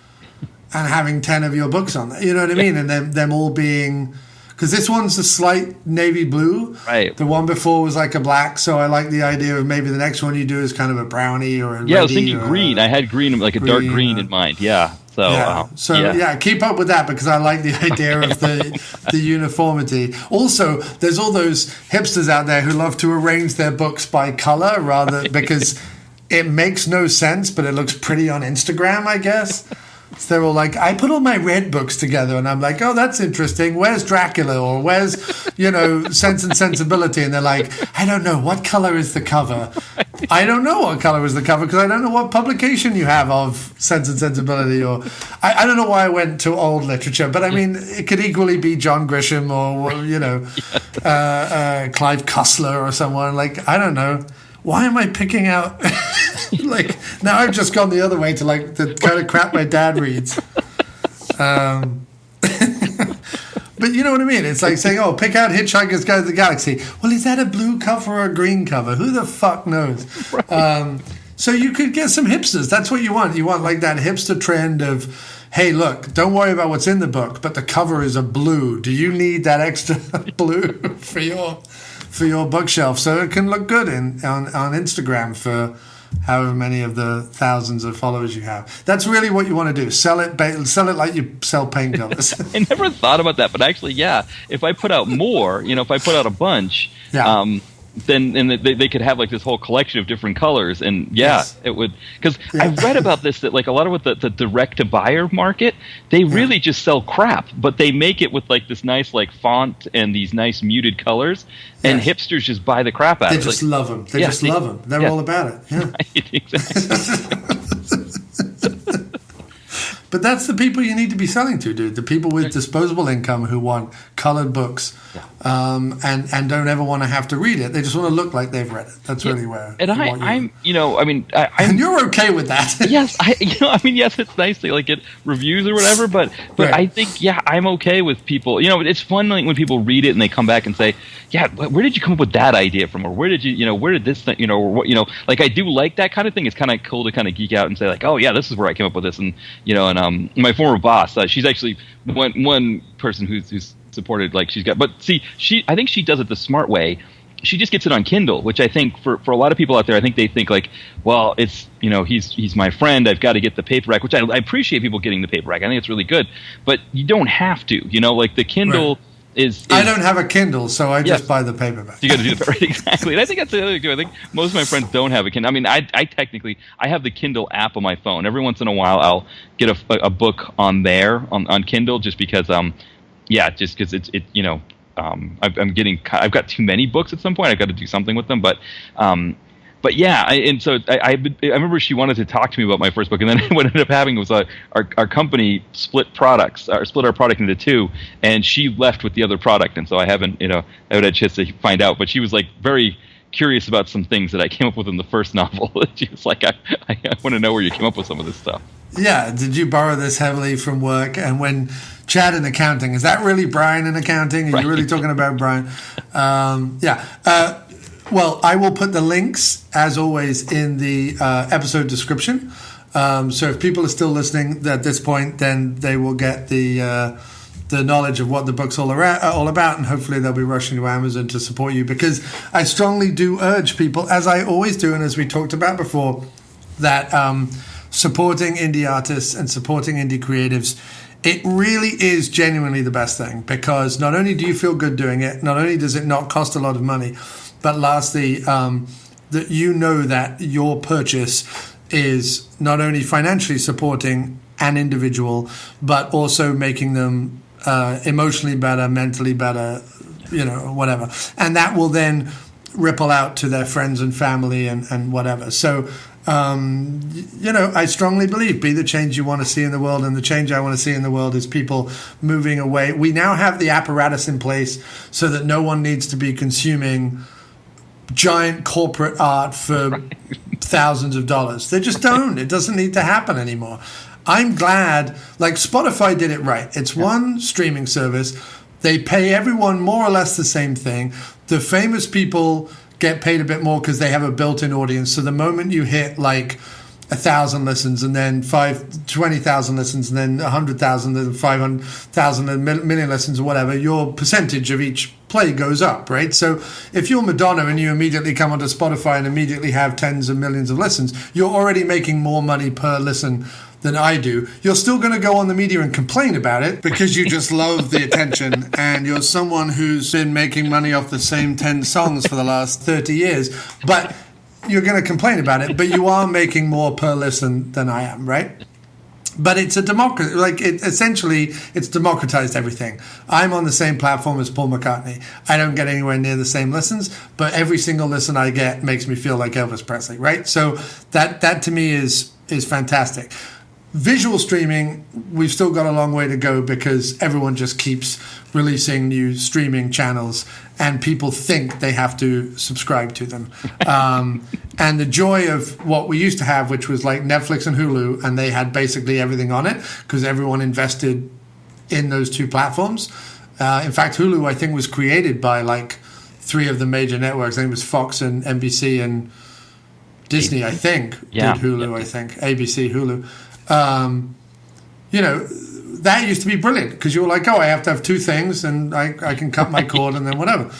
and having 10 of your books on there. You know what I mean? And them all being. Because this one's a slight navy blue. Right. The one before was like a black, so I like the idea of maybe the next one you do is kind of a brownie or a reddy. Yeah, I was thinking green. I had green, like a dark green in mind. Yeah. So, keep up with that because I like the idea of the uniformity. Also, there's all those hipsters out there who love to arrange their books by color because it makes no sense, but it looks pretty on Instagram, I guess. So they're all like, I put all my red books together, and I'm like, oh, that's interesting. Where's Dracula? Or where's, Sense and Sensibility? And they're like, I don't know. What color is the cover? I don't know what color is the cover because I don't know what publication you have of Sense and Sensibility. Or I don't know why I went to old literature, but I mean, it could equally be John Grisham or, Clive Cussler or someone. Like, I don't know. Why am I picking out... like, now I've just gone the other way to, like, the kind of crap my dad reads. But you know what I mean? It's like saying, pick out Hitchhiker's Guide to the Galaxy. Well, is that a blue cover or a green cover? Who the fuck knows? Right. So you could get some hipsters. That's what you want. You want, like, that hipster trend of, hey, look, don't worry about what's in the book, but the cover is a blue. Do you need that extra blue for your bookshelf so it can look good on Instagram for however many of the thousands of followers you have? That's really what you want to do. Sell it like you sell painkillers. I never thought about that, but actually, yeah. If I put out more, if I put out a bunch, then they could have like this whole collection of different colors, and it would. Because I read about this that like a lot of the direct to buyer market, they really just sell crap, but they make it with like this nice like font and these nice muted colors, and hipsters just buy the crap out of it. They just love them. They love them. They're all about it. Yeah. Right, exactly. But that's the people you need to be selling to, dude. The people with disposable income who want colored books and don't ever want to have to read it. They just want to look like they've read it. That's really where. And I'm and you're okay with that. Yes, yes, it's nice to like get reviews or whatever, but I think I'm okay with people. It's fun like, when people read it and they come back and say, yeah, where did you come up with that idea from, or where did you, where did this thing, or what, like I do like that kind of thing. It's kind of cool to kind of geek out and say like, oh yeah, this is where I came up with this, and my former boss, she's actually one person who's supported, like she's got, but see, I think she does it the smart way. She just gets it on Kindle, which I think for a lot of people out there, I think they think like, well, it's, he's my friend, I've got to get the paperback, which I appreciate people getting the paperback. I think it's really good, but you don't have to, like the Kindle is I don't have a Kindle, so I just buy the paperback. You got to do that, right? Exactly. And I think that's the other thing. I think most of my friends don't have a Kindle. I mean, I technically have the Kindle app on my phone. Every once in a while, I'll get a book on there on Kindle, just because just because I've got too many books at some point. I've got to do something with them, but I remember she wanted to talk to me about my first book, and then what ended up happening was our company split our product into two, and she left with the other product, and so I haven't had a chance to find out. But she was like very curious about some things that I came up with in the first novel. She was like, I want to know where you came up with some of this stuff. Yeah, did you borrow this heavily from work? And when Chad in accounting, is that really Brian in accounting? Are you really talking about Brian? Well, I will put the links, as always, in the episode description. So if people are still listening at this point, then they will get the knowledge of what the book's all about, and hopefully they'll be rushing to Amazon to support you, because I strongly do urge people, as I always do and as we talked about before, that supporting indie artists and supporting indie creatives, it really is genuinely the best thing, because not only do you feel good doing it, not only does it not cost a lot of money, but lastly, that that your purchase is not only financially supporting an individual, but also making them emotionally better, mentally better, whatever. And that will then ripple out to their friends and family and whatever. So, I strongly believe, be the change you want to see in the world, and the change I want to see in the world is people moving away. We now have the apparatus in place so that no one needs to be consuming giant corporate art for thousands of dollars. They just don't. It doesn't need to happen anymore. I'm glad, like Spotify did it right. It's one streaming service. They pay everyone more or less the same thing. The famous people get paid a bit more because they have a built-in audience. So the moment you hit like 1,000 listens, and then 20,000 listens, and then 100,000, and 500,000, and million listens, or whatever, your percentage of each play goes up, right? So if you're Madonna and you immediately come onto Spotify and immediately have tens of millions of listens, you're already making more money per listen than I do. You're still going to go on the media and complain about it because you just love the attention, and you're someone who's been making money off the same 10 songs for the last 30 years, but you're going to complain about it, but you are making more per listen than I am, right? But it's a it's democratized everything. I'm on the same platform as Paul McCartney. I don't get anywhere near the same listens, but every single listen I get makes me feel like Elvis Presley, right? So that to me is fantastic. Visual streaming, we've still got a long way to go because everyone just keeps releasing new streaming channels and people think they have to subscribe to them. And the joy of what we used to have, which was like Netflix and Hulu, and they had basically everything on it because everyone invested in those two platforms. In fact, Hulu, I think, was created by like 3 of the major networks. I think it was Fox and NBC and Disney, I think, did Hulu, I think. ABC, Hulu. That used to be brilliant because you were like, oh, I have to have 2 things and I can cut my cord and then whatever.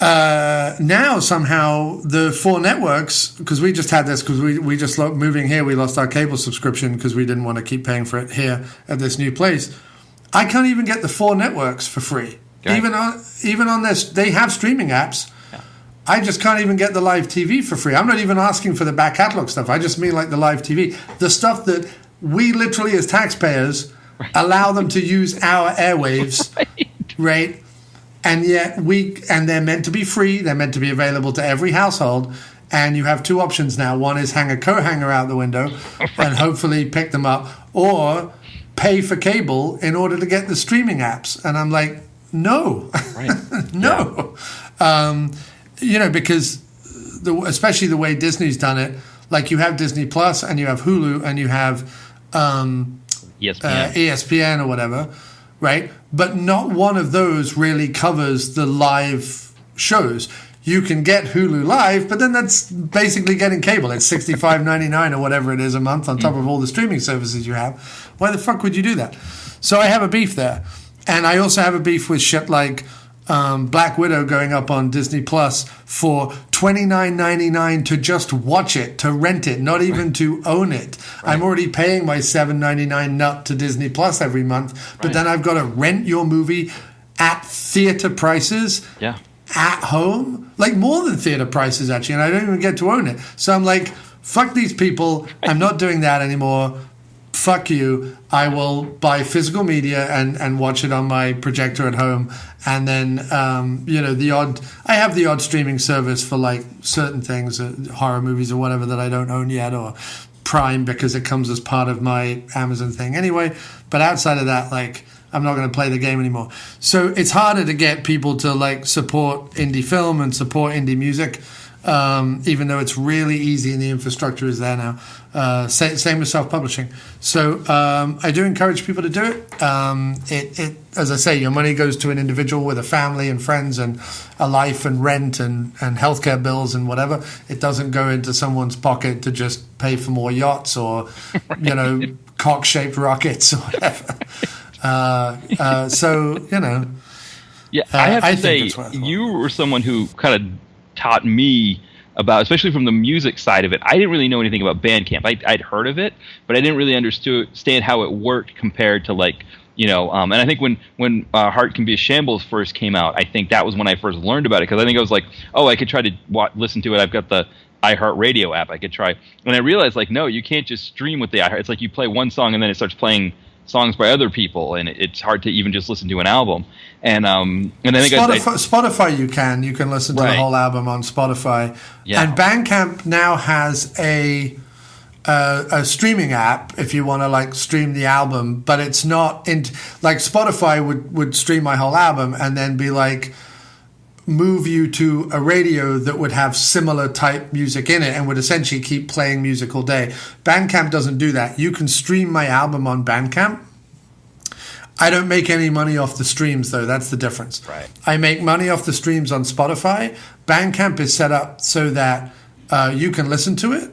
Now somehow the 4 networks, because we just had this because we just moving here, we lost our cable subscription because we didn't want to keep paying for it here at this new place. I can't even get the 4 networks for free. Okay. Even on this, they have streaming apps. Yeah. I just can't even get the live TV for free. I'm not even asking for the back catalog stuff. I just mean like the live TV, the stuff that we literally as taxpayers allow them to use our airwaves, right? And yet they're meant to be free. They're meant to be available to every household. And you have 2 options now. One is hang a coat hanger out the window and hopefully pick them up, or pay for cable in order to get the streaming apps. And I'm like, no, no. Yeah. Because especially the way Disney's done it, like you have Disney Plus and you have Hulu and you have ESPN or whatever, right? But not one of those really covers the live shows. You can get Hulu Live, but then that's basically getting cable. It's $65.99 or whatever it is a month on top of all the streaming services you have. Why the fuck would you do that? So I have a beef there. And I also have a beef with shit like Black Widow going up on Disney Plus for $29.99 to just watch it, to rent it, not even to own it. Right. I'm already paying my $7.99 nut to Disney Plus every month, but then I've got to rent your movie at theater prices at home, like more than theater prices actually, and I don't even get to own it. So I'm like, fuck these people. I'm not doing that anymore. Fuck you. I will buy physical media and watch it on my projector at home. And then, I have the odd streaming service for like certain things, horror movies or whatever that I don't own yet, or Prime because it comes as part of my Amazon thing anyway. But outside of that, like, I'm not going to play the game anymore. So it's harder to get people to like support indie film and support indie music. Even though it's really easy and the infrastructure is there now. Same with self-publishing. So I do encourage people to do it. It, as I say, your money goes to an individual with a family and friends and a life and rent and healthcare bills and whatever. It doesn't go into someone's pocket to just pay for more yachts or, cock-shaped rockets or whatever. Yeah, I have to say, you were someone who kind of taught me about, especially from the music side of it. I didn't really know anything about Bandcamp. I'd heard of it, but I didn't really understand how it worked compared to like, and I think when Heart Can Be a Shambles first came out, I think that was when I first learned about it, because I think I was like, oh, I could try to listen to it. I've got the iHeartRadio app. I could try. And I realized, like, no, you can't just stream with the iHeart. It's like you play one song and then it starts playing songs by other people, and it's hard to even just listen to an album. And I think Spotify you can listen to the whole album on Spotify. Yeah. And Bandcamp now has a streaming app if you want to like stream the album, but it's not like Spotify would stream my whole album and then be like, move you to a radio that would have similar type music in it and would essentially keep playing music all day. Bandcamp doesn't do that. You can stream my album on Bandcamp. I don't make any money off the streams, though. That's the difference. Right. I make money off the streams on Spotify. Bandcamp is set up so that you can listen to it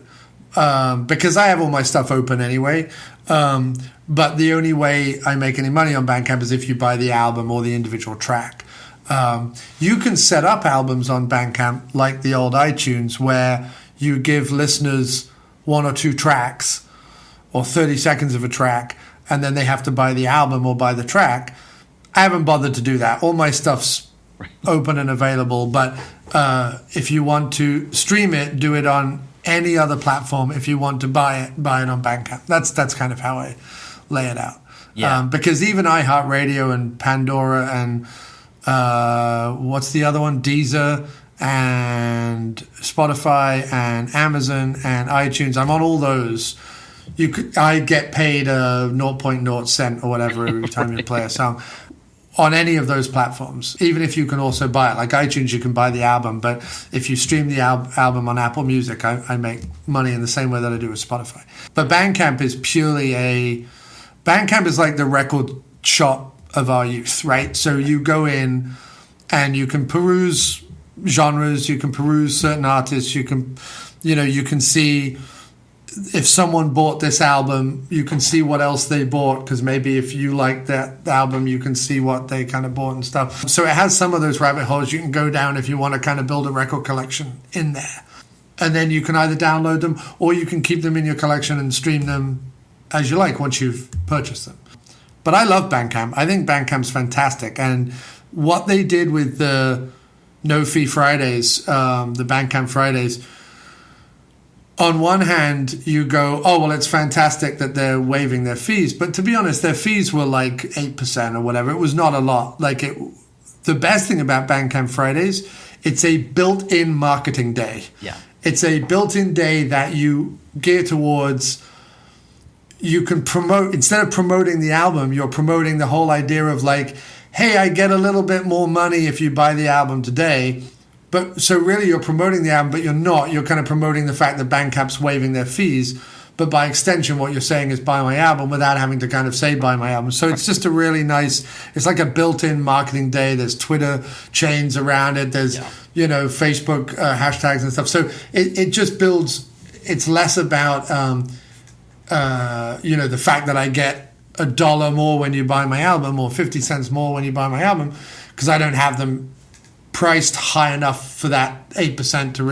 because I have all my stuff open anyway. But the only way I make any money on Bandcamp is if you buy the album or the individual track. You can set up albums on Bandcamp like the old iTunes, where you give listeners 1 or 2 tracks or 30 seconds of a track, and then they have to buy the album or buy the track. I haven't bothered to do that. All my stuff's open and available, but if you want to stream it, do it on any other platform if you want to buy it on Bandcamp. That's kind of how I lay it out. Yeah. Because even iHeartRadio and Pandora and what's the other one? Deezer and Spotify and Amazon and iTunes. I'm on all those. I get paid a 0.0 cent or whatever every time you play a song on any of those platforms, even if you can also buy it. Like iTunes, you can buy the album, but if you stream the album on Apple Music, I make money in the same way that I do with Spotify. But Bandcamp is Bandcamp is like the record shop of our youth, right? So you go in and you can peruse genres, you can peruse certain artists, you can see if someone bought this album, you can see what else they bought, because maybe if you like that album, you can see what they kind of bought and stuff. So it has some of those rabbit holes you can go down if you want to kind of build a record collection in there. And then you can either download them or you can keep them in your collection and stream them as you like once you've purchased them. But I love Bandcamp. I think Bandcamp's fantastic. And what they did with the no-fee Fridays, the Bandcamp Fridays, on one hand, you go, oh, well, it's fantastic that they're waiving their fees. But to be honest, their fees were like 8% or whatever. It was not a lot. The best thing about Bandcamp Fridays, it's a built-in marketing day. Yeah. It's a built-in day that you gear towards. You can promote, instead of promoting the album, you're promoting the whole idea of like, hey, I get a little bit more money if you buy the album today. But so really you're promoting the album, but you're not. You're kind of promoting the fact that Bandcamp's waiving their fees. But by extension, what you're saying is buy my album without having to kind of say buy my album. So it's just a really nice, it's like a built-in marketing day. There's Twitter chains around it. There's, Facebook hashtags and stuff. So it just builds, it's less about, the fact that I get $1 more when you buy my album or 50 cents more when you buy my album, because I don't have them priced high enough for that 8% to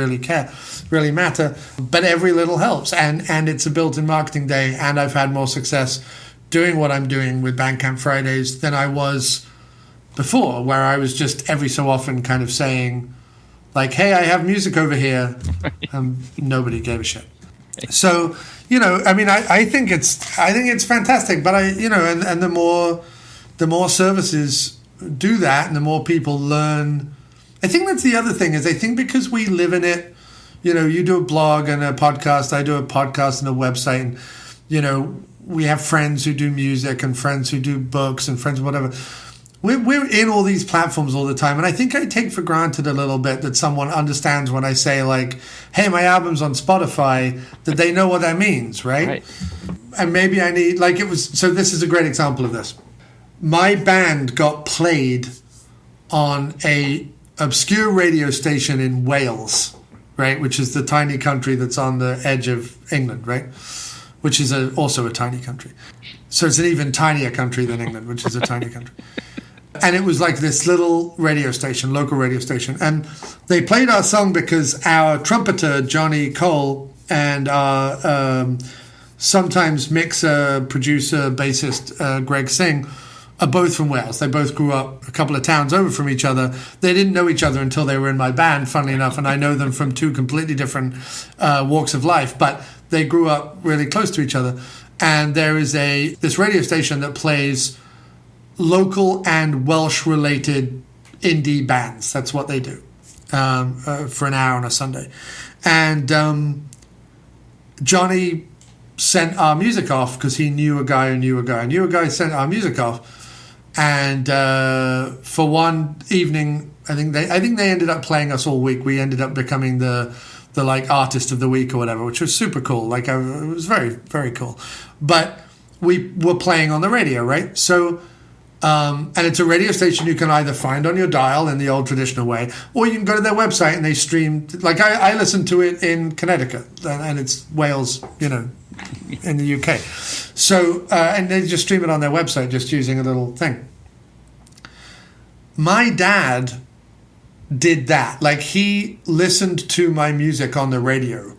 really matter. But every little helps, and it's a built-in marketing day, and I've had more success doing what I'm doing with Bandcamp Fridays than I was before, where I was just every so often kind of saying like, hey, I have music over here, and nobody gave a shit. So, I think it's fantastic, but and the more services do that and the more people learn. I think that's the other thing is I think because we live in it, you do a blog and a podcast, I do a podcast and a website, and, we have friends who do music and friends who do books and friends whatever. We're in all these platforms all the time. And I think I take for granted a little bit that someone understands when I say like, hey, my album's on Spotify, that they know what that means, right? And maybe I need, so this is a great example of this. My band got played on a obscure radio station in Wales, right, which is the tiny country that's on the edge of England, right, which is also a tiny country. So it's an even tinier country than England, which is a tiny country. And it was like this little radio station, local radio station. And they played our song because our trumpeter, Johnny Cole, and our sometimes mixer, producer, bassist, Greg Singh, are both from Wales. They both grew up a couple of towns over from each other. They didn't know each other until they were in my band, funnily enough, and I know them from two completely different walks of life, but they grew up really close to each other. And there is this radio station that plays local and Welsh-related indie bands. That's what they do for an hour on a Sunday. And Johnny sent our music off because he knew a guy who knew a guy. I knew a guy sent our music off. And for one evening, I think they ended up playing us all week. We ended up becoming the artist of the week or whatever, which was super cool. It was very, very cool. But we were playing on the radio, right? So, and it's a radio station you can either find on your dial in the old traditional way, or you can go to their website and they stream. I listened to it in Connecticut, and it's Wales, in the UK. So, and they just stream it on their website, just using a little thing. My dad did that. He listened to my music on the radio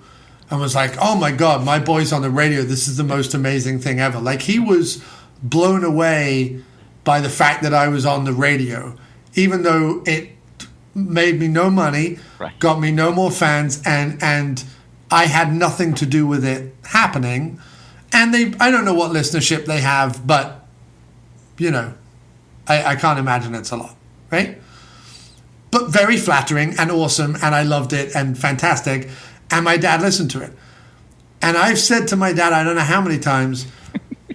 and was like, oh my God, my boy's on the radio. This is the most amazing thing ever. He was blown away by the fact that I was on the radio, even though it made me no money, right, got me no more fans, and I had nothing to do with it happening. And I don't know what listenership they have, but, you know, I can't imagine it's a lot, right? But very flattering and awesome, and I loved it and fantastic. And my dad listened to it. And I've said to my dad, I don't know how many times,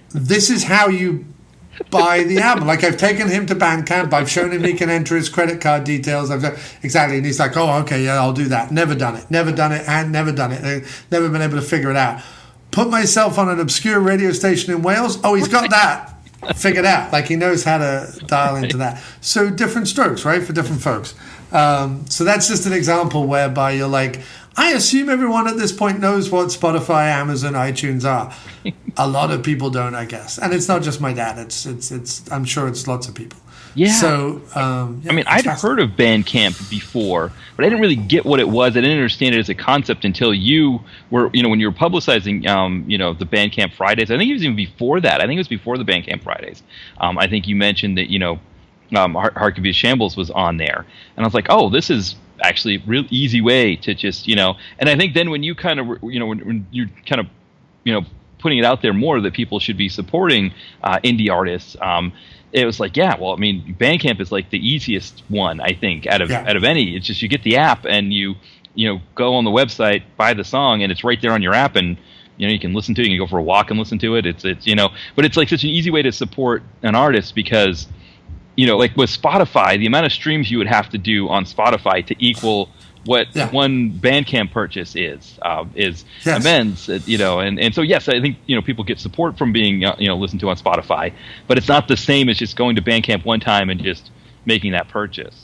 this is how you buy the album. Like, I've taken him to Bandcamp. I've shown him he can enter his credit card details. Exactly. And he's like, oh, okay, yeah, I'll do that. Never done it. Never done it and never done it. Never been able to figure it out. Put myself on an obscure radio station in Wales. Oh, he's got that figured out. Like, he knows how to dial into that. So different strokes, right, for different folks. So that's just an example whereby you're like, I assume everyone at this point knows what Spotify, Amazon, iTunes are. A lot of people don't, I guess. And it's not just my dad. It's I'm sure it's lots of people. Yeah. So, I mean, I'd heard of Bandcamp before, but I didn't really get what it was. I didn't understand it as a concept until you were, when you were publicizing, the Bandcamp Fridays. I think it was even before that. I think it was before the Bandcamp Fridays. I think you mentioned that, Heart Could Be a Shambles was on there. And I was like, oh, this is actually a real easy way to just, and I think then when you kind of, when you're kind of, putting it out there more that people should be supporting indie artists, it was like, yeah, well, I mean, Bandcamp is like the easiest one, I think, out of any. It's just you get the app and you go on the website, buy the song, and it's right there on your app, and you can listen to it. You can go for a walk and listen to it. It's but it's like such an easy way to support an artist because, like with Spotify, the amount of streams you would have to do on Spotify to equal what one Bandcamp purchase is immense, and so yes, I think people get support from being listened to on Spotify, but it's not the same as just going to Bandcamp one time and just making that purchase.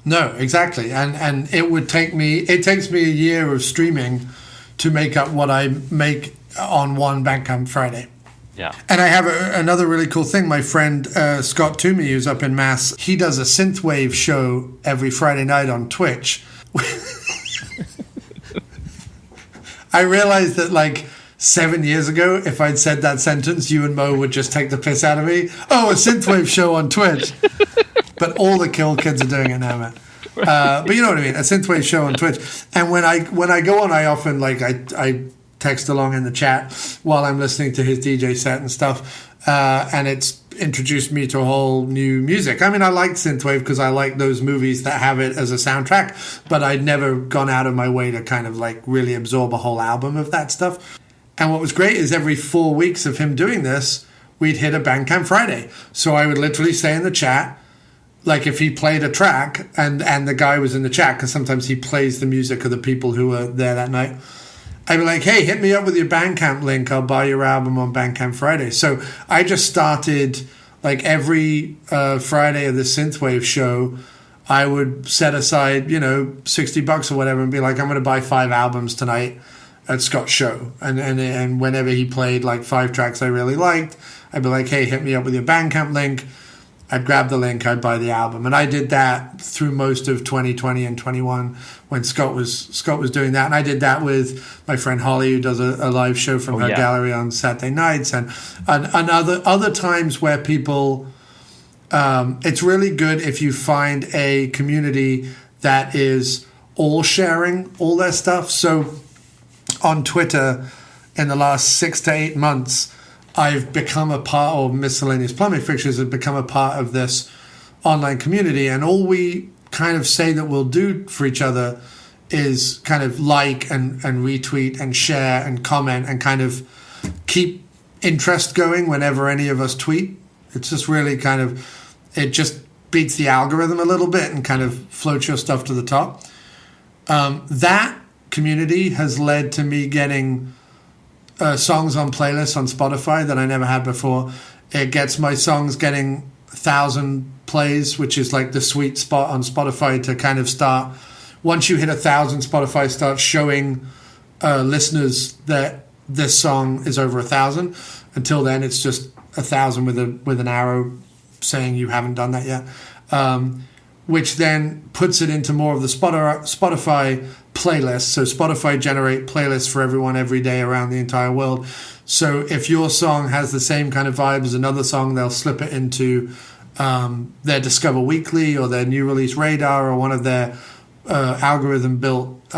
No, exactly, and it takes me a year of streaming to make up what I make on one Bandcamp Friday. Yeah. And I have another really cool thing. My friend Scott Toomey, who's up in Mass, he does a synthwave show every Friday night on Twitch. I realized that like 7 years ago, if I'd said that sentence, you and Mo would just take the piss out of me. Oh, a synthwave show on Twitch. But all the Kill kids are doing it now, man. But you know what I mean, a synthwave show on Twitch. And when I go on, I often I text along in the chat while I'm listening to his DJ set and stuff. And it's introduced me to a whole new music. I mean, I liked synthwave because I like those movies that have it as a soundtrack, but I'd never gone out of my way to kind of like really absorb a whole album of that stuff. And what was great is every 4 weeks of him doing this, we'd hit a Bandcamp Friday. So I would literally say in the chat, like if he played a track and the guy was in the chat, because sometimes he plays the music of the people who were there that night, I'd be like, hey, hit me up with your Bandcamp link. I'll buy your album on Bandcamp Friday. So I just started, like every Friday of the Synthwave show, I would set aside, $60 or whatever and be like, I'm going to buy 5 albums tonight at Scott's show. And whenever he played like 5 tracks I really liked, I'd be like, hey, hit me up with your Bandcamp link. I'd grab the link, I'd buy the album. And I did that through most of 2020 and 21 when Scott was doing that. And I did that with my friend Holly, who does a live show from her gallery on Saturday nights. And other times where people, it's really good if you find a community that is all sharing all their stuff. So on Twitter in the last 6 to 8 months, I've become a part, or Miscellaneous Plumbing Fixtures have become a part of this online community. And all we kind of say that we'll do for each other is kind of like and retweet and share and comment and kind of keep interest going whenever any of us tweet. It's just really kind of, it just beats the algorithm a little bit and kind of floats your stuff to the top. That community has led to me getting songs on playlists on Spotify that I never had before. It gets my songs getting 1,000 plays, which is like the sweet spot on Spotify to kind of start. Once you hit 1,000, Spotify starts showing listeners that this song is over 1,000. Until then, it's just 1,000 with an arrow saying you haven't done that yet, which then puts it into more of the Spotify playlists. So Spotify generate playlists for everyone every day around the entire world. So if your song has the same kind of vibe as another song, they'll slip it into their Discover Weekly or their New Release Radar or one of their algorithm-built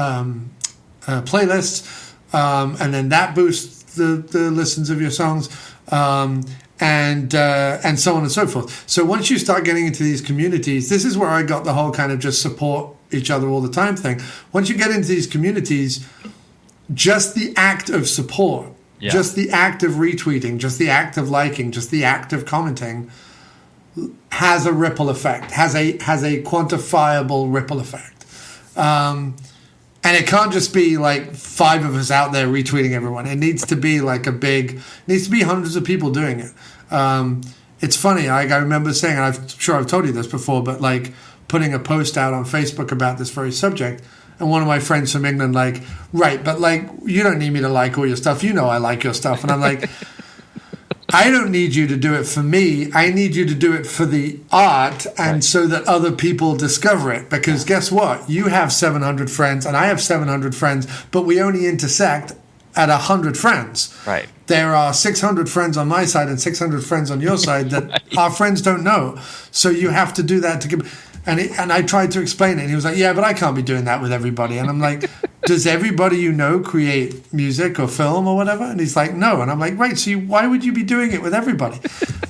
playlists. and then that boosts the listens of your songs, and so on and so forth. So once you start getting into these communities, this is where I got the whole kind of just support each other all the time thing. Once you get into these communities, just the act of support, just the act of retweeting, just the act of liking, just the act of commenting has a ripple effect, has a quantifiable ripple effect. And it can't just be like 5 of us out there retweeting everyone. It needs to be like it needs to be hundreds of people doing it. It's funny, I remember saying, and I'm sure I've told you this before, but like putting a post out on Facebook about this very subject, and one of my friends from England like, right, but like, you don't need me to like all your stuff. You know I like your stuff. And I'm like, I don't need you to do it for me. I need you to do it for the art and so that other people discover it. Because guess what? You have 700 friends and I have 700 friends, but we only intersect at 100 friends. Right. There are 600 friends on my side and 600 friends on your side that our friends don't know. So you have to do that to give... And I tried to explain it, and he was like, yeah, but I can't be doing that with everybody. And I'm like, does everybody you know create music or film or whatever? And he's like, no. And I'm like, right, so why would you be doing it with everybody?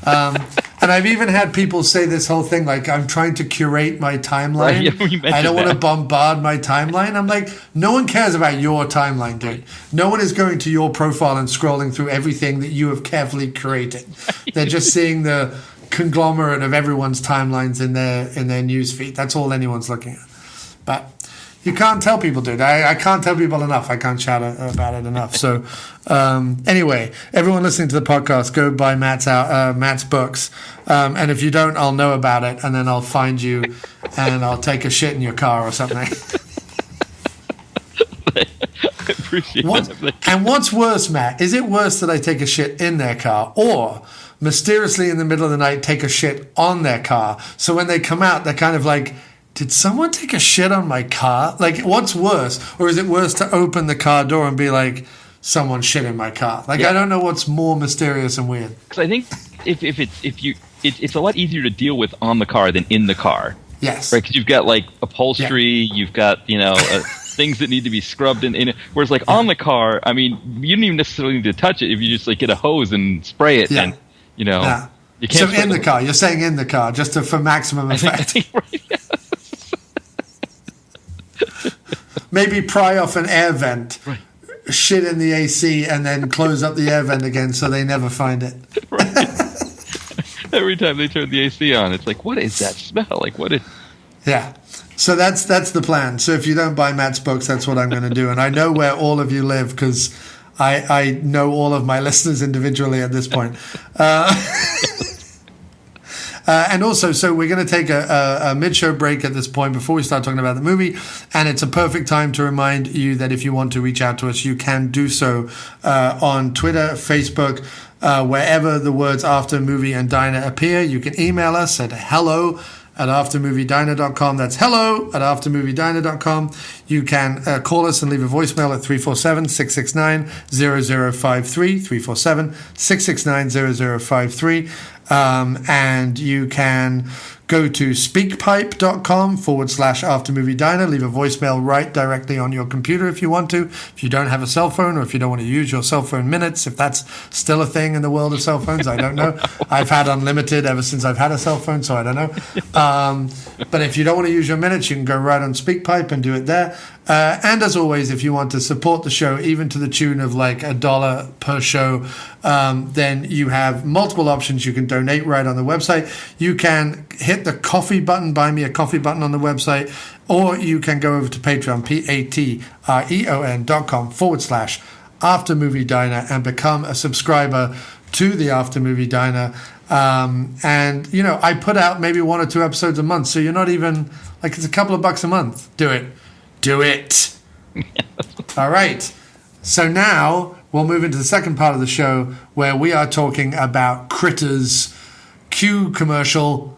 And I've even had people say this whole thing, like, I'm trying to curate my timeline. Right, I don't want to bombard my timeline. I'm like, no one cares about your timeline, dude. No one is going to your profile and scrolling through everything that you have carefully curated. They're just seeing the conglomerate of everyone's timelines in their news feed. That's all anyone's looking at. But you can't tell people, dude. I can't tell people enough. I can't shout about it enough. So anyway, everyone listening to the podcast, go buy Matt's books. And if you don't, I'll know about it, and then I'll find you, and I'll take a shit in your car or something. I appreciate that. And what's worse, Matt? Is it worse that I take a shit in their car, or mysteriously in the middle of the night take a shit on their car? So when they come out, they're kind of like, did someone take a shit on my car? Like, what's worse? Or is it worse to open the car door and be like, someone shit in my car? Like, I don't know what's more mysterious and weird. Because I think it's a lot easier to deal with on the car than in the car. Yes. Right, because you've got like upholstery, you've got things that need to be scrubbed in it. Whereas like on the car, I mean, you don't even necessarily need to touch it if you just like get a hose and spray it, and you can't. So in the car, you're saying in the car just for maximum effect. I think right, yeah. Maybe pry off an air vent, shit in the AC, and then close up the air vent again so they never find it. Right. Every time they turn the AC on, it's like, what is that smell? Like, what is... Yeah. So that's the plan. So if you don't buy Matt's books, that's what I'm going to do. And I know where all of you live because I know all of my listeners individually at this point. And also, so we're going to take a mid-show break at this point before we start talking about the movie. And it's a perfect time to remind you that if you want to reach out to us, you can do so on Twitter, Facebook, wherever the words After Movie and Diner appear. You can email us at hello@aftermoviediner.com. That's hello@aftermoviediner.com. You can call us and leave a voicemail at 347-669-0053, 347-669-0053. And you can go to speakpipe.com/aftermoviediner. Leave a voicemail right directly on your computer if you want to. If you don't have a cell phone, or if you don't want to use your cell phone minutes, if that's still a thing in the world of cell phones, I don't know. I've had unlimited ever since I've had a cell phone, so I don't know. But if you don't want to use your minutes, you can go right on SpeakPipe and do it there. And as always, if you want to support the show, even to the tune of like $1 per show, then you have multiple options. You can donate right on the website. You can hit the coffee button, buy me a coffee button on the website, or you can go over to Patreon, patreon.com/After Movie Diner, and become a subscriber to the After Movie Diner. And, I put out maybe 1 or 2 episodes a month, so you're not even, like, it's a couple of bucks a month. Do it. Do it. All right. So now we'll move into the second part of the show where we are talking about Critters. Cue commercial.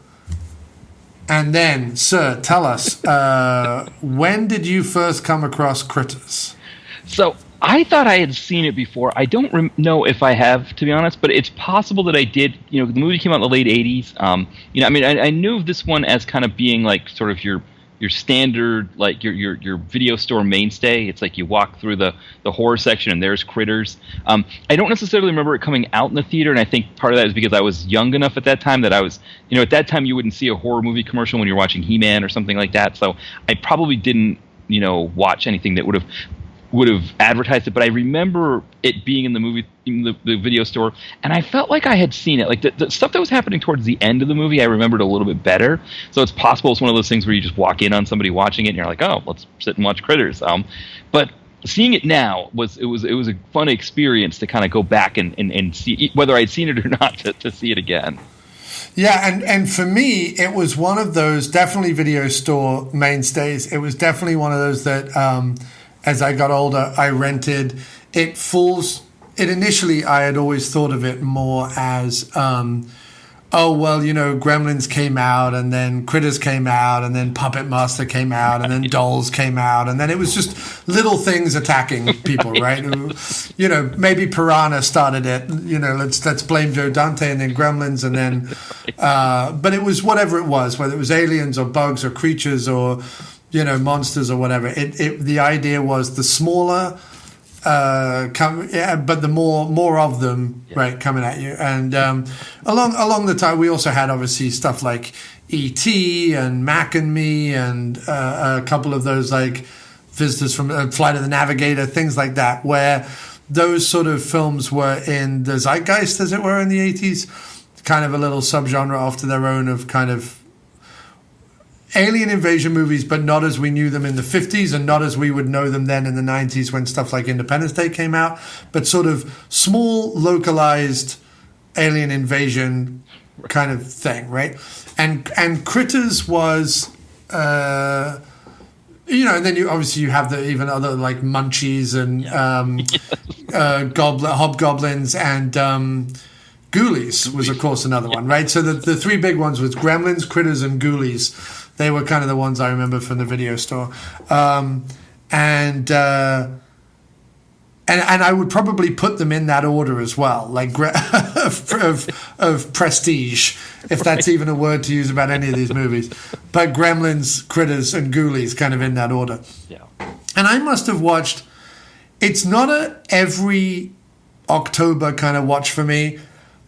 And then, sir, tell us, when did you first come across Critters? So I thought I had seen it before. I don't know if I have, to be honest, but it's possible that I did. The movie came out in the late 80s. I knew of this one as kind of being like sort of your standard, like your video store mainstay. It's like you walk through the horror section and there's Critters. I don't necessarily remember it coming out in the theater, and I think part of that is because I was young enough at that time that I was, at that time you wouldn't see a horror movie commercial when you're watching He-Man or something like that. So I probably didn't, watch anything that would have advertised it, but I remember it being in the video store, and I felt like I had seen it. Like the stuff that was happening towards the end of the movie, I remembered a little bit better. So it's possible it's one of those things where you just walk in on somebody watching it, and you're like, oh, let's sit and watch Critters. But seeing it now was a fun experience to kind of go back and see whether I'd seen it or not to see it again. Yeah, and for me, it was one of those definitely video store mainstays. It was definitely one of those that, as I got older, I rented. It initially, I had always thought of it more as, Gremlins came out, and then Critters came out, and then Puppet Master came out, and then Dolls came out, and then it was just little things attacking people, right? Maybe Piranha started it. Let's blame Joe Dante, and then Gremlins, and then, but it was whatever it was, whether it was aliens or bugs or creatures or monsters or whatever. The idea was the smaller. But the more of them, right, coming at you, and along the time we also had obviously stuff like E.T. and Mac and Me, and a couple of those like Visitors from Flight of the Navigator, things like that, where those sort of films were in the zeitgeist, as it were, in the 80s, kind of a little subgenre off to their own of kind of alien invasion movies, but not as we knew them in the 50s and not as we would know them then in the 90s when stuff like Independence Day came out, but sort of small, localized alien invasion kind of thing, right? And Critters was, and then you have the even other like Munchies and Hobgoblins and Ghoulies was, of course, another one, right? So the three big ones was Gremlins, Critters, and Ghoulies. They were kind of the ones I remember from the video store. And I would probably put them in that order as well, like of prestige, if that's even a word to use about any of these movies. But Gremlins, Critters, and Ghoulies kind of in that order. Yeah. And I must have watched, it's not a every October kind of watch for me,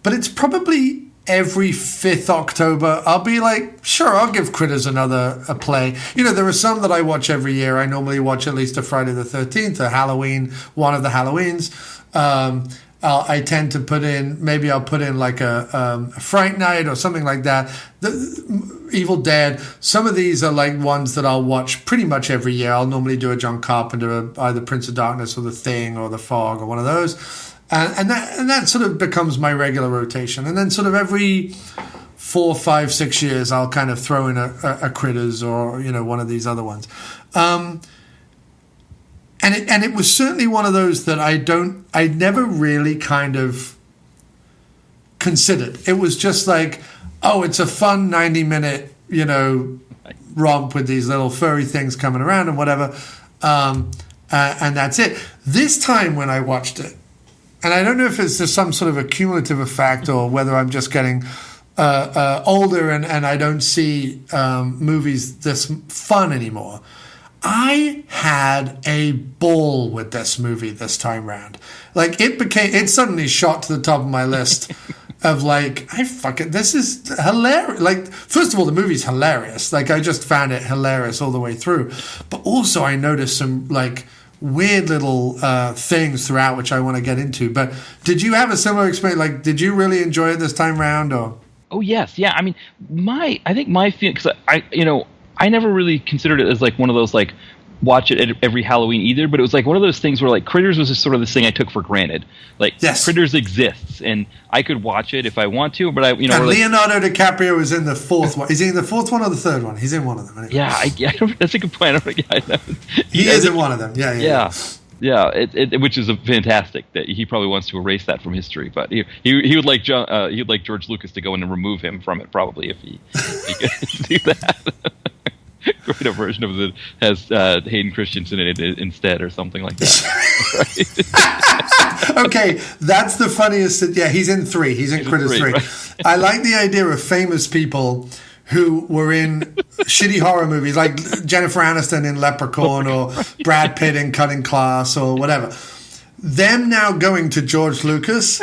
but it's probably every 5th October, I'll be like, sure, I'll give Critters a play. There are some that I watch every year. I normally watch at least a Friday the 13th, a Halloween, one of the Halloweens. I tend to I'll put in like a Fright Night or something like that. The Evil Dead. Some of these are like ones that I'll watch pretty much every year. I'll normally do a John Carpenter, either Prince of Darkness or The Thing or The Fog or one of those. And that sort of becomes my regular rotation. And then sort of every 4, 5, 6 years, I'll kind of throw in a Critters or, one of these other ones. And it was certainly one of those that I never really kind of considered. It was just like, oh, it's a fun 90-minute, romp with these little furry things coming around and whatever. And that's it. This time when I watched it, and I don't know if it's just some sort of a cumulative effect or whether I'm just getting older and I don't see movies this fun anymore. I had a ball with this movie this time round. Like it suddenly shot to the top of my list of like, this is hilarious. Like, first of all, the movie's hilarious. Like, I just found it hilarious all the way through. But also I noticed some like weird little things throughout, which I want to get into. But did you have a similar experience? Like, did you really enjoy it this time round, or? Oh yes, yeah. I mean, I think my feeling, because I never really considered it as like one of those like watch it at every Halloween either, but it was like one of those things where like Critters was just sort of this thing I took for granted. Like, yes, Critters exists and I could watch it if I want to, but and Leonardo DiCaprio was in the 4th one. Is he in the 4th one or the 3rd one? He's in one of them. Anyway. Yeah, I don't, that's a good point. He is in one of them. Yeah. Yeah, which is fantastic that he probably wants to erase that from history, but he would like George Lucas to go in and remove him from it probably if he could do that. Create a version of it has Hayden Christensen in it instead or something like that. Okay, that's the funniest. Yeah, he's in 3. He's in Critters 3. Right? I like the idea of famous people who were in shitty horror movies like Jennifer Aniston in Leprechaun or Brad Pitt in Cutting Class or whatever. Them now going to George Lucas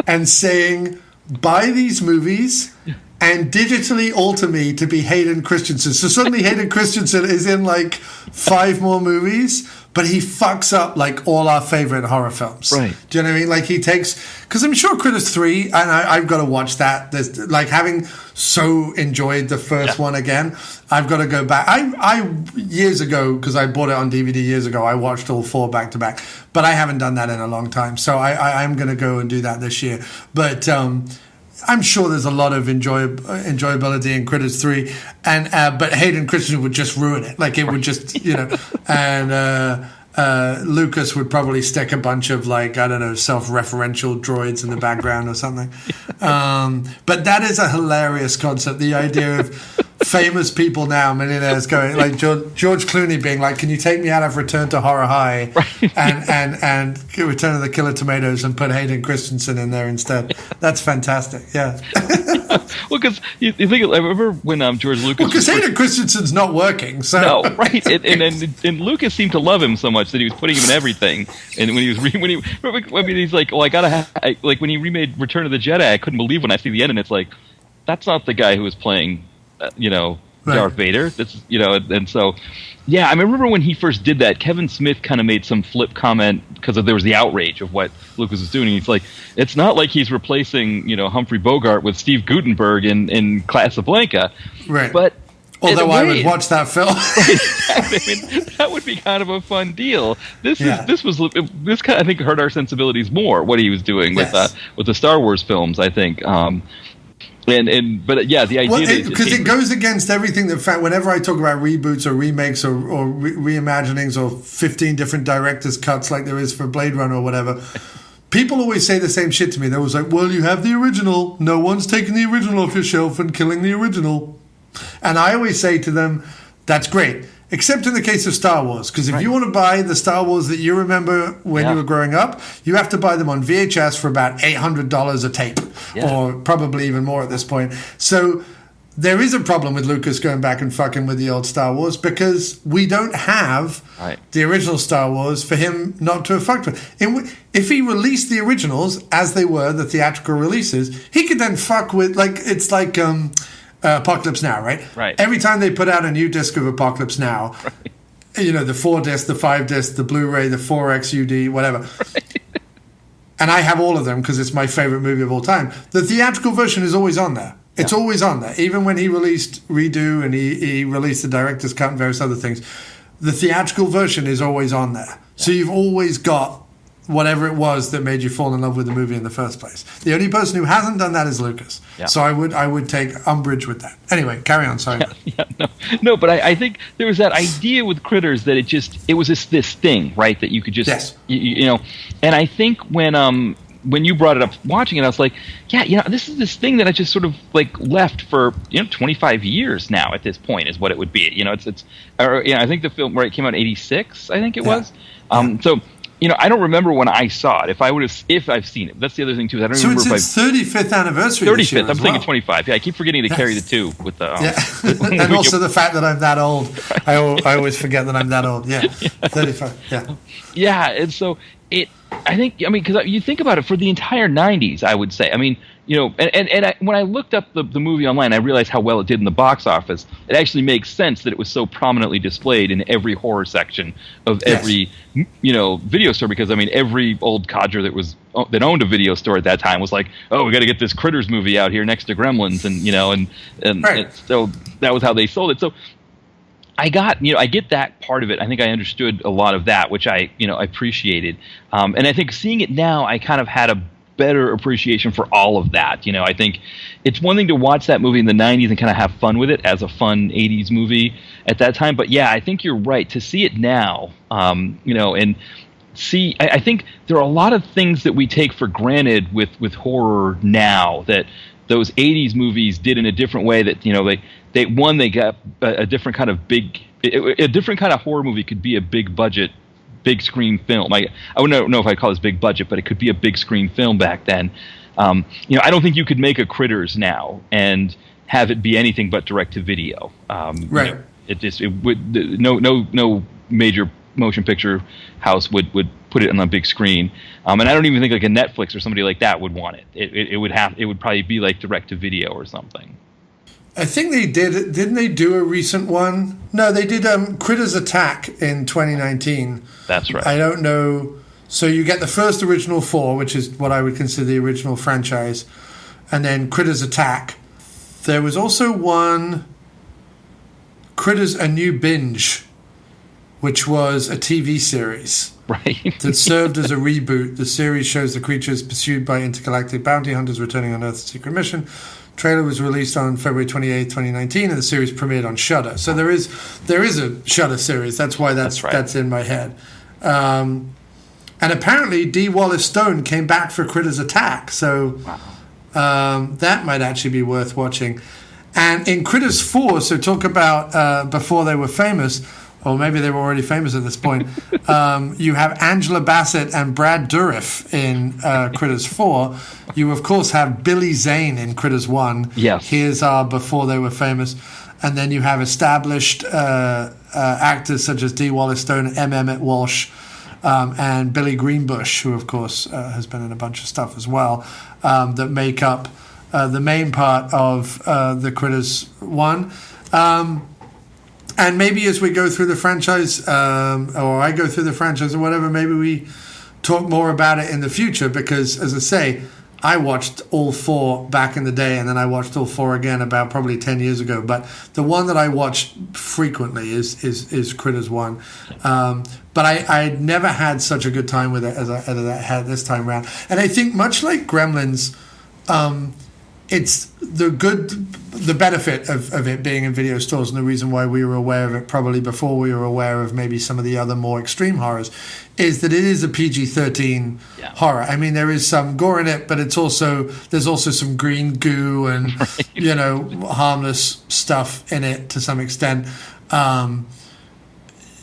and saying, buy these movies and digitally alter me to be Hayden Christensen. So suddenly Hayden Christensen is in like 5 more movies, but he fucks up like all our favorite horror films. Right. Do you know what I mean? Like he takes, because I'm sure Critters 3, and I've got to watch that. There's like having so enjoyed the first one again, I've got to go back. I years ago, because I bought it on DVD years ago, I watched all 4 back to back, but I haven't done that in a long time. So I'm going to go and do that this year. But I'm sure there's a lot of enjoyability in Critters 3, and but Hayden Christensen would just ruin it. Like it would just, and Lucas would probably stick a bunch of like, I don't know, self-referential droids in the background or something. But that is a hilarious concept. The idea of famous people now, millionaires going like George Clooney being like, "Can you take me out of Return to Horror High and Return of the Killer Tomatoes and put Hayden Christensen in there instead?" That's fantastic. Yeah. Well, because you think, I remember when George Lucas. Well, because Hayden Christensen's not working. So no, right, and Lucas seemed to love him so much that he was putting him in everything. And when he he's like, well, I gotta like when he remade Return of the Jedi, I couldn't believe when I see the end, and it's like, that's not the guy who was playing. Darth Vader. That's and so, yeah, I remember when he first did that. Kevin Smith kind of made some flip comment because there was the outrage of what Lucas was doing. He's like, it's not like he's replacing Humphrey Bogart with Steve Guttenberg in Casablanca, right? But although I would watch that film, I mean, that would be kind of a fun deal. This kind of, I think, hurt our sensibilities more. What he was doing with the Star Wars films, I think. But yeah, the idea because it goes against everything that whenever I talk about reboots or remakes or reimaginings or 15 different director's cuts like there is for Blade Runner or whatever, people always say the same shit to me. They was like, well, you have the original. No one's taking the original off your shelf and killing the original. And I always say to them, that's great. Except in the case of Star Wars, because if you want to buy the Star Wars that you remember when you were growing up, you have to buy them on VHS for about $800 a tape, or probably even more at this point. So there is a problem with Lucas going back and fucking with the old Star Wars, because we don't have the original Star Wars for him not to have fucked with. If he released the originals as they were, the theatrical releases, he could then fuck with, like, it's like... Apocalypse Now, right? Right. Every time they put out a new disc of Apocalypse Now, the 4 disc, the 5 disc, the Blu-ray, the 4X UD, whatever. Right. And I have all of them because it's my favorite movie of all time. The theatrical version is always on there. It's always on there. Even when he released Redo and he released the director's cut and various other things, the theatrical version is always on there. Yeah. So you've always got whatever it was that made you fall in love with the movie in the first place. The only person who hasn't done that is Lucas. Yeah. So I would take umbrage with that. Anyway, carry on. Sorry. No, but I think there was that idea with Critters that it was this thing, right? That you could just, and I think when you brought it up watching it, I was like, this is this thing that I just sort of like left for 25 years now at this point is what it would be. I think the film it came out in '86, I think it was. So. I don't remember when I saw it. If I've seen it, that's the other thing too. I don't remember. So it's its 35th anniversry. 35th. I'm thinking 25. Yeah, I keep forgetting to carry the 2 with the. And also the fact that I'm that old. I always forget that I'm that old. Yeah, 35. Yeah. Yeah, and so I think because you think about it for the entire '90s, I would say. When I looked up the movie online, I realized how well it did in the box office. It actually makes sense that it was so prominently displayed in every horror section of every video store, because every old codger that owned a video store at that time was like, oh, we got to get this Critters movie out here next to Gremlins, and so that was how they sold it. So I get that part of it. I think I understood a lot of that, which I appreciated. And I think seeing it now, I kind of had a better appreciation for all of that. I think it's one thing to watch that movie in the 90s and kind of have fun with it as a fun 80s movie at that time. But yeah, I think you're right. To see it now, and see, I think there are a lot of things that we take for granted with horror now that those 80s movies did in a different way, that, they got a different kind of a different kind of horror movie could be a big budget, big screen film. I wouldn't know if I'd call this big budget, but it could be a big screen film back then. I don't think you could make a Critters now and have it be anything but direct to video. Right. It would no major motion picture house would put it on a big screen. And I don't even think like a Netflix or somebody like that would want it. It would probably be like direct to video or something. I think they did. Didn't they do a recent one? No, they did Critters Attack in 2019. That's right. I don't know. So you get the first original 4, which is what I would consider the original franchise, and then Critters Attack. There was also one, Critters A New Binge, which was a TV series. Right. That served as a reboot. The series shows the creatures pursued by intergalactic bounty hunters returning on Earth's secret mission. Trailer was released on February 28, 2019, and the series premiered on Shudder. So there is a Shudder series. That's why that's in my head. And apparently D. Wallace Stone came back for Critters Attack. So that might actually be worth watching. And in Critters 4, so talk about before they were famous, or maybe they were already famous at this point, you have Angela Bassett and Brad Dourif in Critters 4. You, of course, have Billy Zane in Critters 1. Yes. Here's before they were famous. And then you have established actors such as D. Wallace Stone, M. Emmett Walsh, and Billy Greenbush, who, of course, has been in a bunch of stuff as well, that make up the main part of the Critters 1. And maybe as we go through the franchise, or I go through the franchise or whatever, maybe we talk more about it in the future because, as I say, I watched all 4 back in the day, and then I watched all 4 again about probably 10 years ago. But the one that I watched frequently is Critters 1. But I never had such a good time with it as I had this time around. And I think much like Gremlins, it's the benefit of it being in video stores, and the reason why we were aware of it probably before we were aware of maybe some of the other more extreme horrors, is that it is a PG-13 horror. I mean, there is some gore in it, but there's also some green goo and harmless stuff in it to some extent.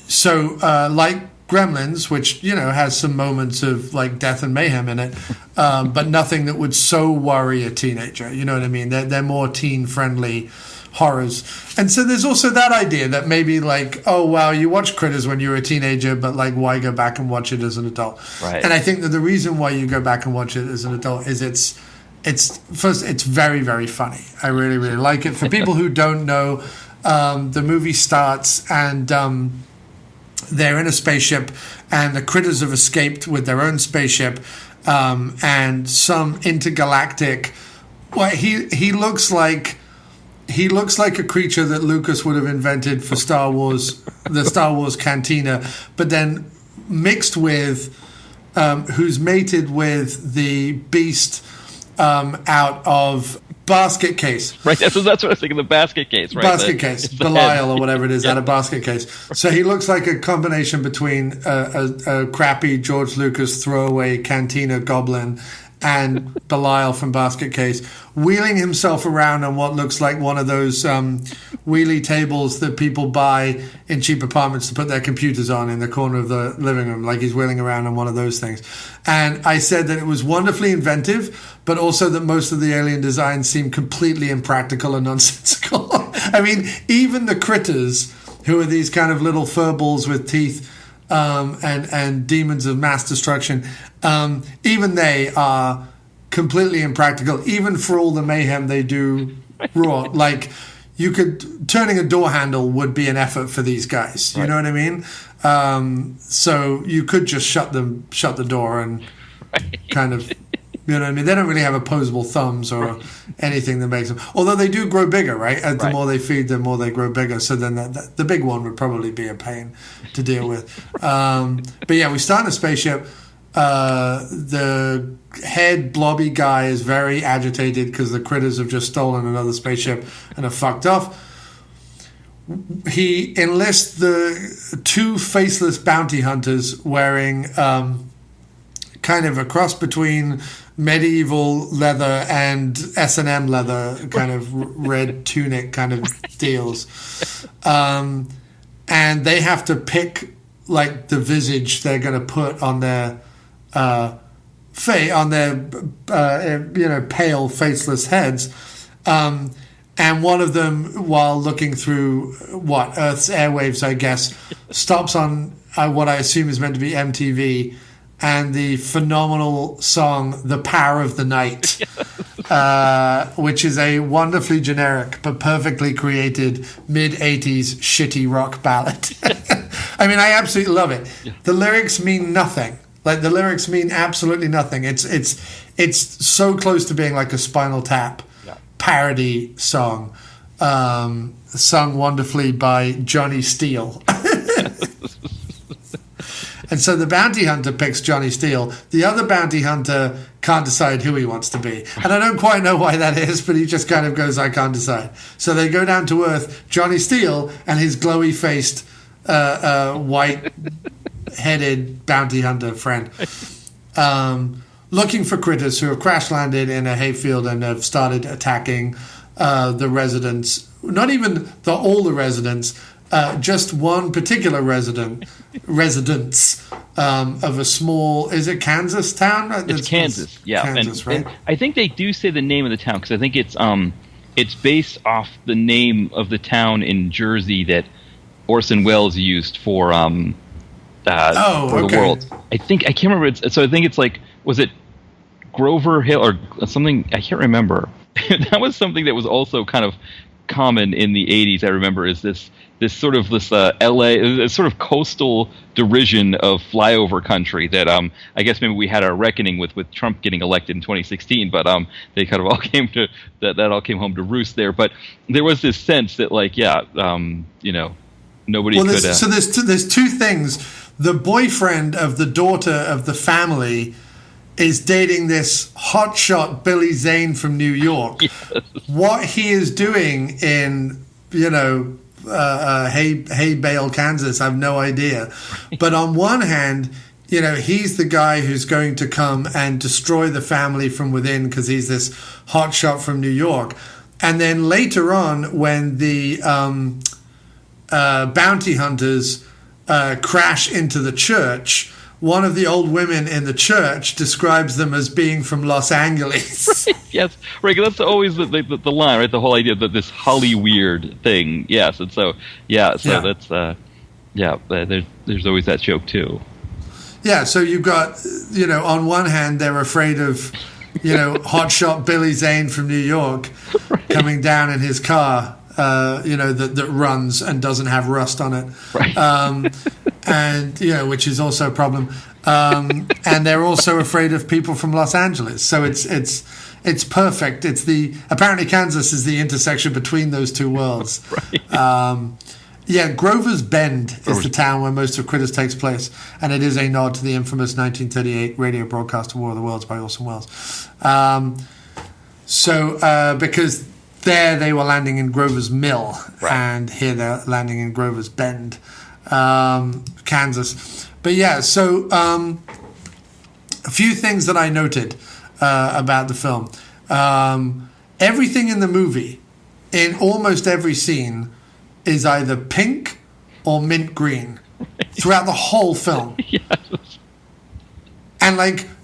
So like Gremlins, which has some moments of like death and mayhem in it, but nothing that would so worry a teenager. You know what I mean? They're more teen-friendly horrors, and so there's also that idea that maybe like, oh wow, you watched Critters when you were a teenager, but like why go back and watch it as an adult? Right. And I think that the reason why you go back and watch it as an adult is it's very, very funny. I really, really like it. For people who don't know, the movie starts and they're in a spaceship, and the critters have escaped with their own spaceship, and some intergalactic. Well, he looks like a creature that Lucas would have invented for Star Wars, the Star Wars cantina, but then mixed with, who's mated with the beast out of Basket Case. Right, that's what I was thinking, the Basket Case, right? Basket Case, Belial or whatever it is, out of Basket Case. So he looks like a combination between a crappy George Lucas throwaway cantina goblin and Belial from Basket Case, wheeling himself around on what looks like one of those wheelie tables that people buy in cheap apartments to put their computers on in the corner of the living room, like he's wheeling around on one of those things. And I said that it was wonderfully inventive, but also that most of the alien designs seemed completely impractical and nonsensical. I mean, even the critters, who are these kind of little furballs with teeth, and demons of mass destruction, even they are completely impractical, even for all the mayhem they do raw. Like, turning a door handle would be an effort for these guys. You know what I mean? So you could just shut the door and kind of, you know what I mean? They don't really have opposable thumbs or anything that makes them. Although they do grow bigger, right? The more they feed, the more they grow bigger. So then the big one would probably be a pain to deal with. But yeah, we start in a spaceship. The head blobby guy is very agitated because the critters have just stolen another spaceship and are fucked off. He enlists the 2 faceless bounty hunters wearing kind of a cross between medieval leather and S&M leather, kind of red tunic kind of deals. And they have to pick like the visage they're going to put on their pale, faceless heads. And one of them, while looking through Earth's airwaves, I guess, stops on what I assume is meant to be MTV, and the phenomenal song "The Power of the Night," which is a wonderfully generic but perfectly created mid-'80s shitty rock ballad. I mean, I absolutely love it. Yeah. The lyrics mean nothing. Like, the lyrics mean absolutely nothing. It's so close to being like a Spinal Tap parody song, sung wonderfully by Johnny Steele. And so the bounty hunter picks Johnny Steele. The other bounty hunter can't decide who he wants to be. And I don't quite know why that is, but he just kind of goes, I can't decide. So they go down to Earth, Johnny Steele and his glowy-faced, white-headed bounty hunter friend, looking for critters who have crash-landed in a hayfield and have started attacking the residents. Not even all the residents, just one particular residents of a small, is it Kansas town? It's Kansas, yeah. Kansas, right? And I think they do say the name of the town, because I think it's based off the name of the town in Jersey that Orson Welles used for the world. I can't remember. So I think it's like, was it Grover Hill or something? I can't remember. That was something that was also kind of common in the 80s. I remember is this sort of LA, sort of coastal derision of flyover country that I guess maybe we had our reckoning with Trump getting elected in 2016, but they kind of all came to that all came home to roost there. But there was this sense that nobody could. So there's two things. The boyfriend of the daughter of the family is dating this hotshot Billy Zane from New York. Yes. What he is doing in Hay Bale, Kansas, I have no idea. But on one hand, he's the guy who's going to come and destroy the family from within because he's this hotshot from New York. And then later on, when the bounty hunters crash into the church, one of the old women in the church describes them as being from Los Angeles. Right, yes, right. That's always the line, right? The whole idea that this Holly weird thing. Yes, and so that's there's always that joke too. Yeah, so you've got on one hand they're afraid of hotshot Billy Zane from New York coming down in his car. That runs and doesn't have rust on it, right. And which is also a problem. And they're also afraid of people from Los Angeles. So it's perfect. Apparently Kansas is the intersection between those two worlds. Right. Grover's Bend is the town where most of Critters takes place, and it is a nod to the infamous 1938 radio broadcast of War of the Worlds by Orson Welles. Because there they were landing in Grover's Mill, right. And here they're landing in Grover's Bend, Kansas. But a few things that I noted about the film. Everything in the movie, in almost every scene, is either pink or mint green throughout the whole film. Yes. And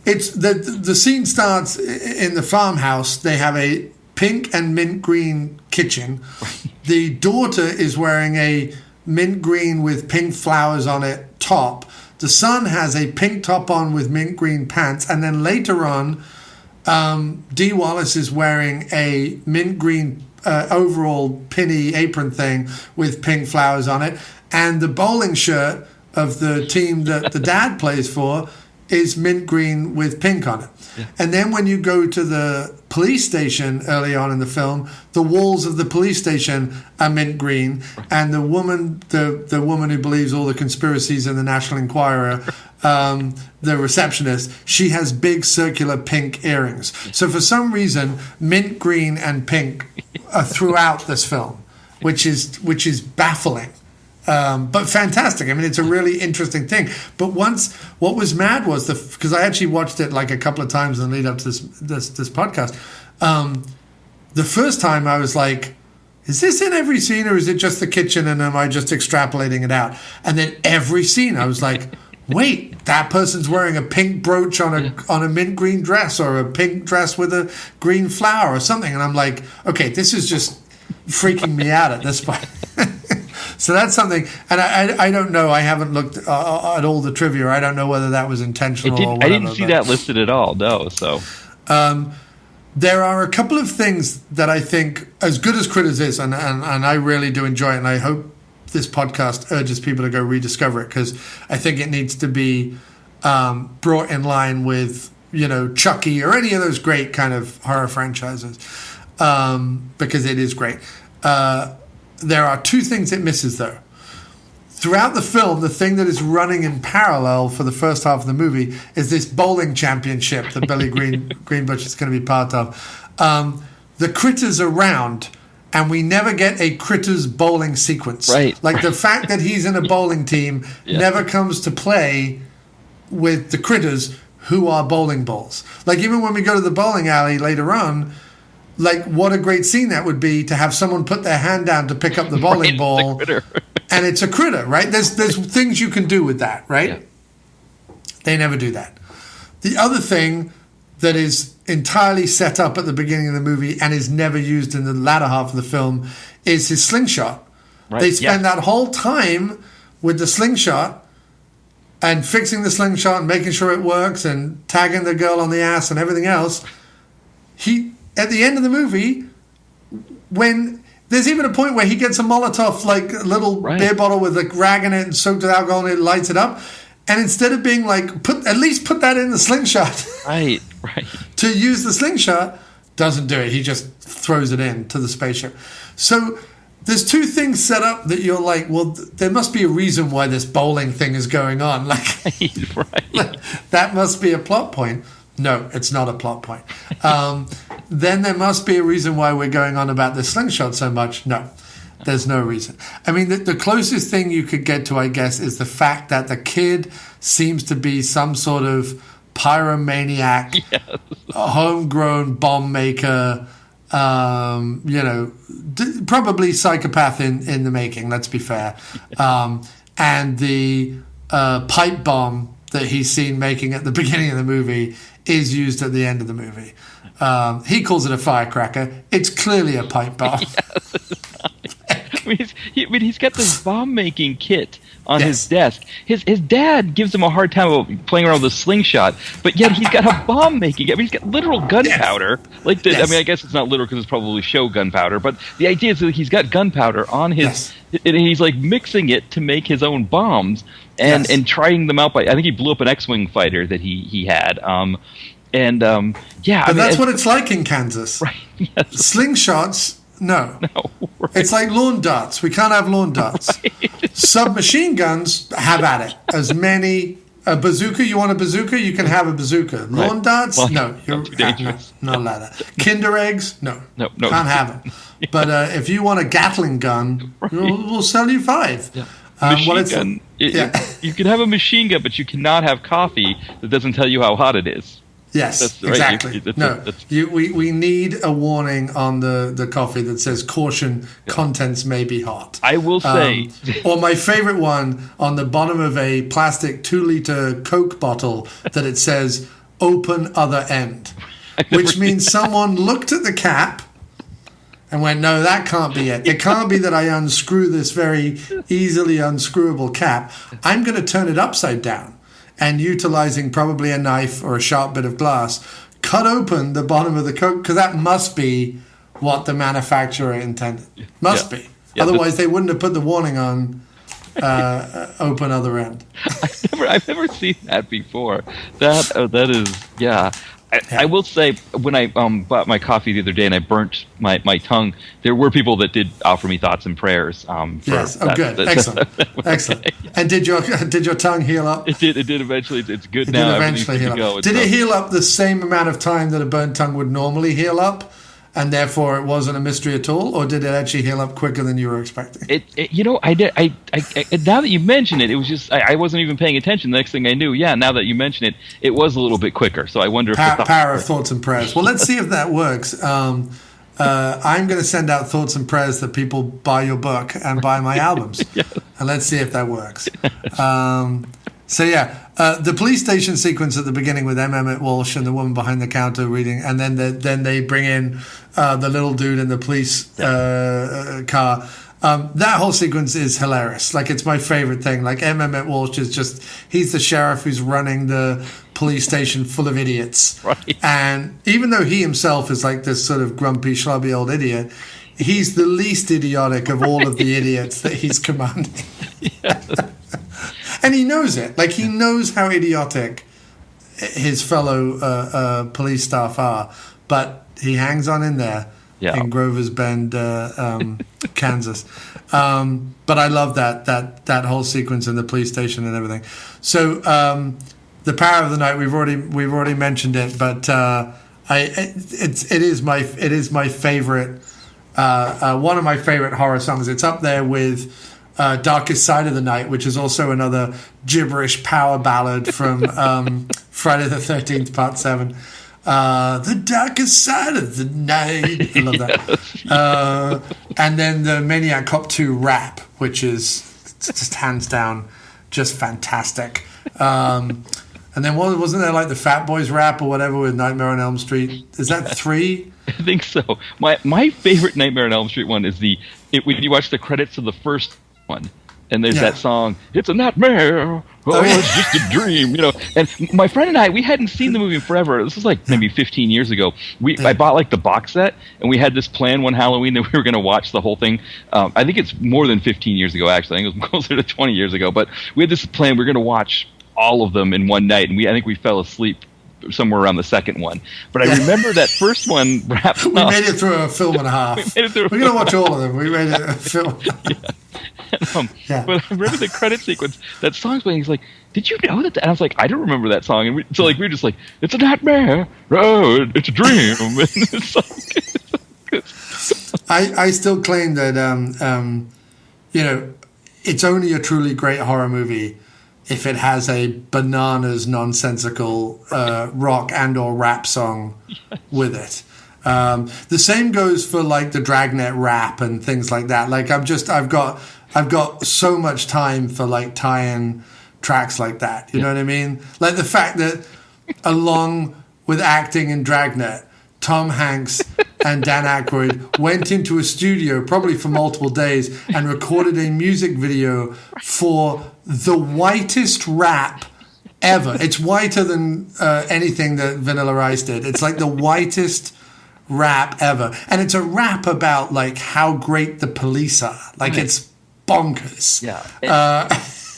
it's the scene starts in the farmhouse. They have a pink and mint green kitchen. The daughter is wearing a mint green with pink flowers on it top. The son has a pink top on with mint green pants. And then later on, Dee Wallace is wearing a mint green overall pinny apron thing with pink flowers on it. And the bowling shirt of the team that the dad plays for is mint green with pink on it. Yeah. And then when you go to the police station early on in the film, the walls of the police station are mint green, and the woman who believes all the conspiracies in the National Enquirer, the receptionist, she has big circular pink earrings. So for some reason, mint green and pink are throughout this film, which is baffling. But fantastic. I mean, it's a really interesting thing. But what was mad was because I actually watched it a couple of times in the lead up to this podcast. The first time I was like, is this in every scene or is it just the kitchen and am I just extrapolating it out? And then every scene I was like, wait, that person's wearing a pink brooch on a mint green dress or a pink dress with a green flower or something. And I'm like, okay, this is just freaking me out at this point. So that's something, and I don't know. I haven't looked at all the trivia. I don't know whether that was intentional or whatever. I didn't see that listed at all, no. So there are a couple of things that I think, as good as Critters is, and I really do enjoy it, and I hope this podcast urges people to go rediscover it, because I think it needs to be brought in line with, Chucky or any of those great kind of horror franchises, because it is great. There are two things it misses, though. Throughout the film, the thing that is running in parallel for the first half of the movie is this bowling championship that Billy Greenbush is going to be part of. The Critters are around, and we never get a Critters bowling sequence. Right. Like the fact that he's in a bowling team never comes to play with the Critters, who are bowling balls. Like even when we go to the bowling alley later on, like what a great scene that would be to have someone put their hand down to pick up the bowling ball, and it's a critter, right? There's things you can do with that, right? Yeah. They never do that. The other thing that is entirely set up at the beginning of the movie and is never used in the latter half of the film is his slingshot. Right. They spend that whole time with the slingshot and fixing the slingshot and making sure it works and tagging the girl on the ass and everything else. At the end of the movie, when there's even a point where he gets a Molotov, like a little beer bottle with a rag in it and soaked with alcohol, and it lights it up. And instead of being like, at least put that in the slingshot. Right. To use the slingshot, doesn't do it. He just throws it in to the spaceship. So there's two things set up that you're like, well, there must be a reason why this bowling thing is going on. Like, that must be a plot point. No, it's not a plot point. Then there must be a reason why we're going on about the slingshot so much. No, there's no reason. I mean, the closest thing you could get to, I guess, is the fact that the kid seems to be some sort of pyromaniac, homegrown bomb maker, probably psychopath in the making, let's be fair. And the pipe bomb that he's seen making at the beginning of the movie is used at the end of the movie. He calls it a firecracker. It's clearly a pipe bomb. He's got this bomb-making kit on his desk. His dad gives him a hard time about playing around with a slingshot, but yet he's got a bomb-making. I mean, he's got literal gunpowder. I mean, I guess it's not literal because it's probably show gunpowder, but the idea is that he's got gunpowder on his, and he's like mixing it to make his own bombs and trying them out by. I think he blew up an X-wing fighter that he had. But that's what it's like in Kansas. Right. Yes. Slingshots. No. Right. It's like lawn darts. We can't have lawn darts. Right. Submachine guns, have at it. As many. A bazooka, you want a bazooka? You can have a bazooka. Lawn darts? Well, no. You're dangerous. No, not allowed that. Kinder eggs? No. Can't have them. But if you want a Gatling gun, we'll sell you 5. Yeah. Machine gun. You can have a machine gun, but you cannot have coffee that doesn't tell you how hot it is. Yes, exactly. We need a warning on the coffee that says caution, contents may be hot. I will say. Or my favorite one on the bottom of a plastic 2-liter Coke bottle that it says open other end, which means someone looked at the cap and went, no, that can't be it. It can't be that I unscrew this very easily unscrewable cap. I'm going to turn it upside down. And utilizing probably a knife or a sharp bit of glass, cut open the bottom of the Coke, because that must be what the manufacturer intended. Must be. Yeah, otherwise, they wouldn't have put the warning on open other end. I've never seen that before. That is. I will say, when I bought my coffee the other day and I burnt my tongue, there were people that did offer me thoughts and prayers. Yes. Oh, good. Excellent. Excellent. And did your tongue heal up? It did eventually. It's good now. It did eventually heal up. Did it heal up the same amount of time that a burnt tongue would normally heal up? And therefore, it wasn't a mystery at all, or did it actually heal up quicker than you were expecting? I did. I now that you mention it, it was just I wasn't even paying attention. The next thing I knew, now that you mention it, it was a little bit quicker. So I wonder if power of thoughts and prayers. Well, let's see if that works. I'm going to send out thoughts and prayers that people buy your book and buy my albums, and let's see if that works. So yeah, the police station sequence at the beginning with M. Emmett Walsh and the woman behind the counter reading, and then they bring in the little dude in the police car. That whole sequence is hilarious. Like, it's my favorite thing. Like, M. Emmett Walsh is just, he's the sheriff who's running the police station full of idiots. Right. And even though he himself is like this sort of grumpy, schlubby old idiot, he's the least idiotic of all of the idiots that he's commanding. And he knows it. Like, he knows how idiotic his fellow police staff are. But he hangs on in there. Yeah. In Grover's Bend, Kansas. But I love that whole sequence in the police station and everything. So the Power of the Night, we've already mentioned it, but it is my favorite, one of my favorite horror songs. It's up there with Darkest Side of the Night, which is also another gibberish power ballad from Friday the 13th, Part 7. The darkest side of the night. I love that. And then the Maniac Cop 2 rap, which is just hands down just fantastic. And then wasn't there like the Fat Boys rap or whatever with Nightmare on Elm Street? Is that 3? I think so. My favorite Nightmare on Elm Street one is when you watch the credits of the first one. And there's that song, "It's a nightmare, it's just a dream," you know. And my friend and I, we hadn't seen the movie in forever. This was like maybe 15 years ago. I bought like the box set, and we had this plan one Halloween that we were going to watch the whole thing. I think it's more than 15 years ago, actually. I think it was closer to 20 years ago. But we had this plan. We were going to watch all of them in one night, and I think we fell asleep somewhere around the second one. But I remember that first one wrapped up. We made it through a film and a half. We're going to watch all of them. We made it a film. But I remember the credit sequence. That song's playing. He's like, "Did you know that?" And I was like, "I don't remember that song." And we were just like, "It's a nightmare. Oh, it's a dream." I still claim that it's only a truly great horror movie if it has a bananas nonsensical rock and or rap song with it. The same goes for like the Dragnet rap and things like that. Like I've got so much time for like tie-in tracks like that. You know what I mean? Like the fact that along with acting in Dragnet, Tom Hanks and Dan Aykroyd went into a studio probably for multiple days and recorded a music video for the whitest rap ever. It's whiter than anything that Vanilla Ice did. It's like the whitest rap ever. And it's a rap about like how great the police are. Like it's bonkers. Yeah.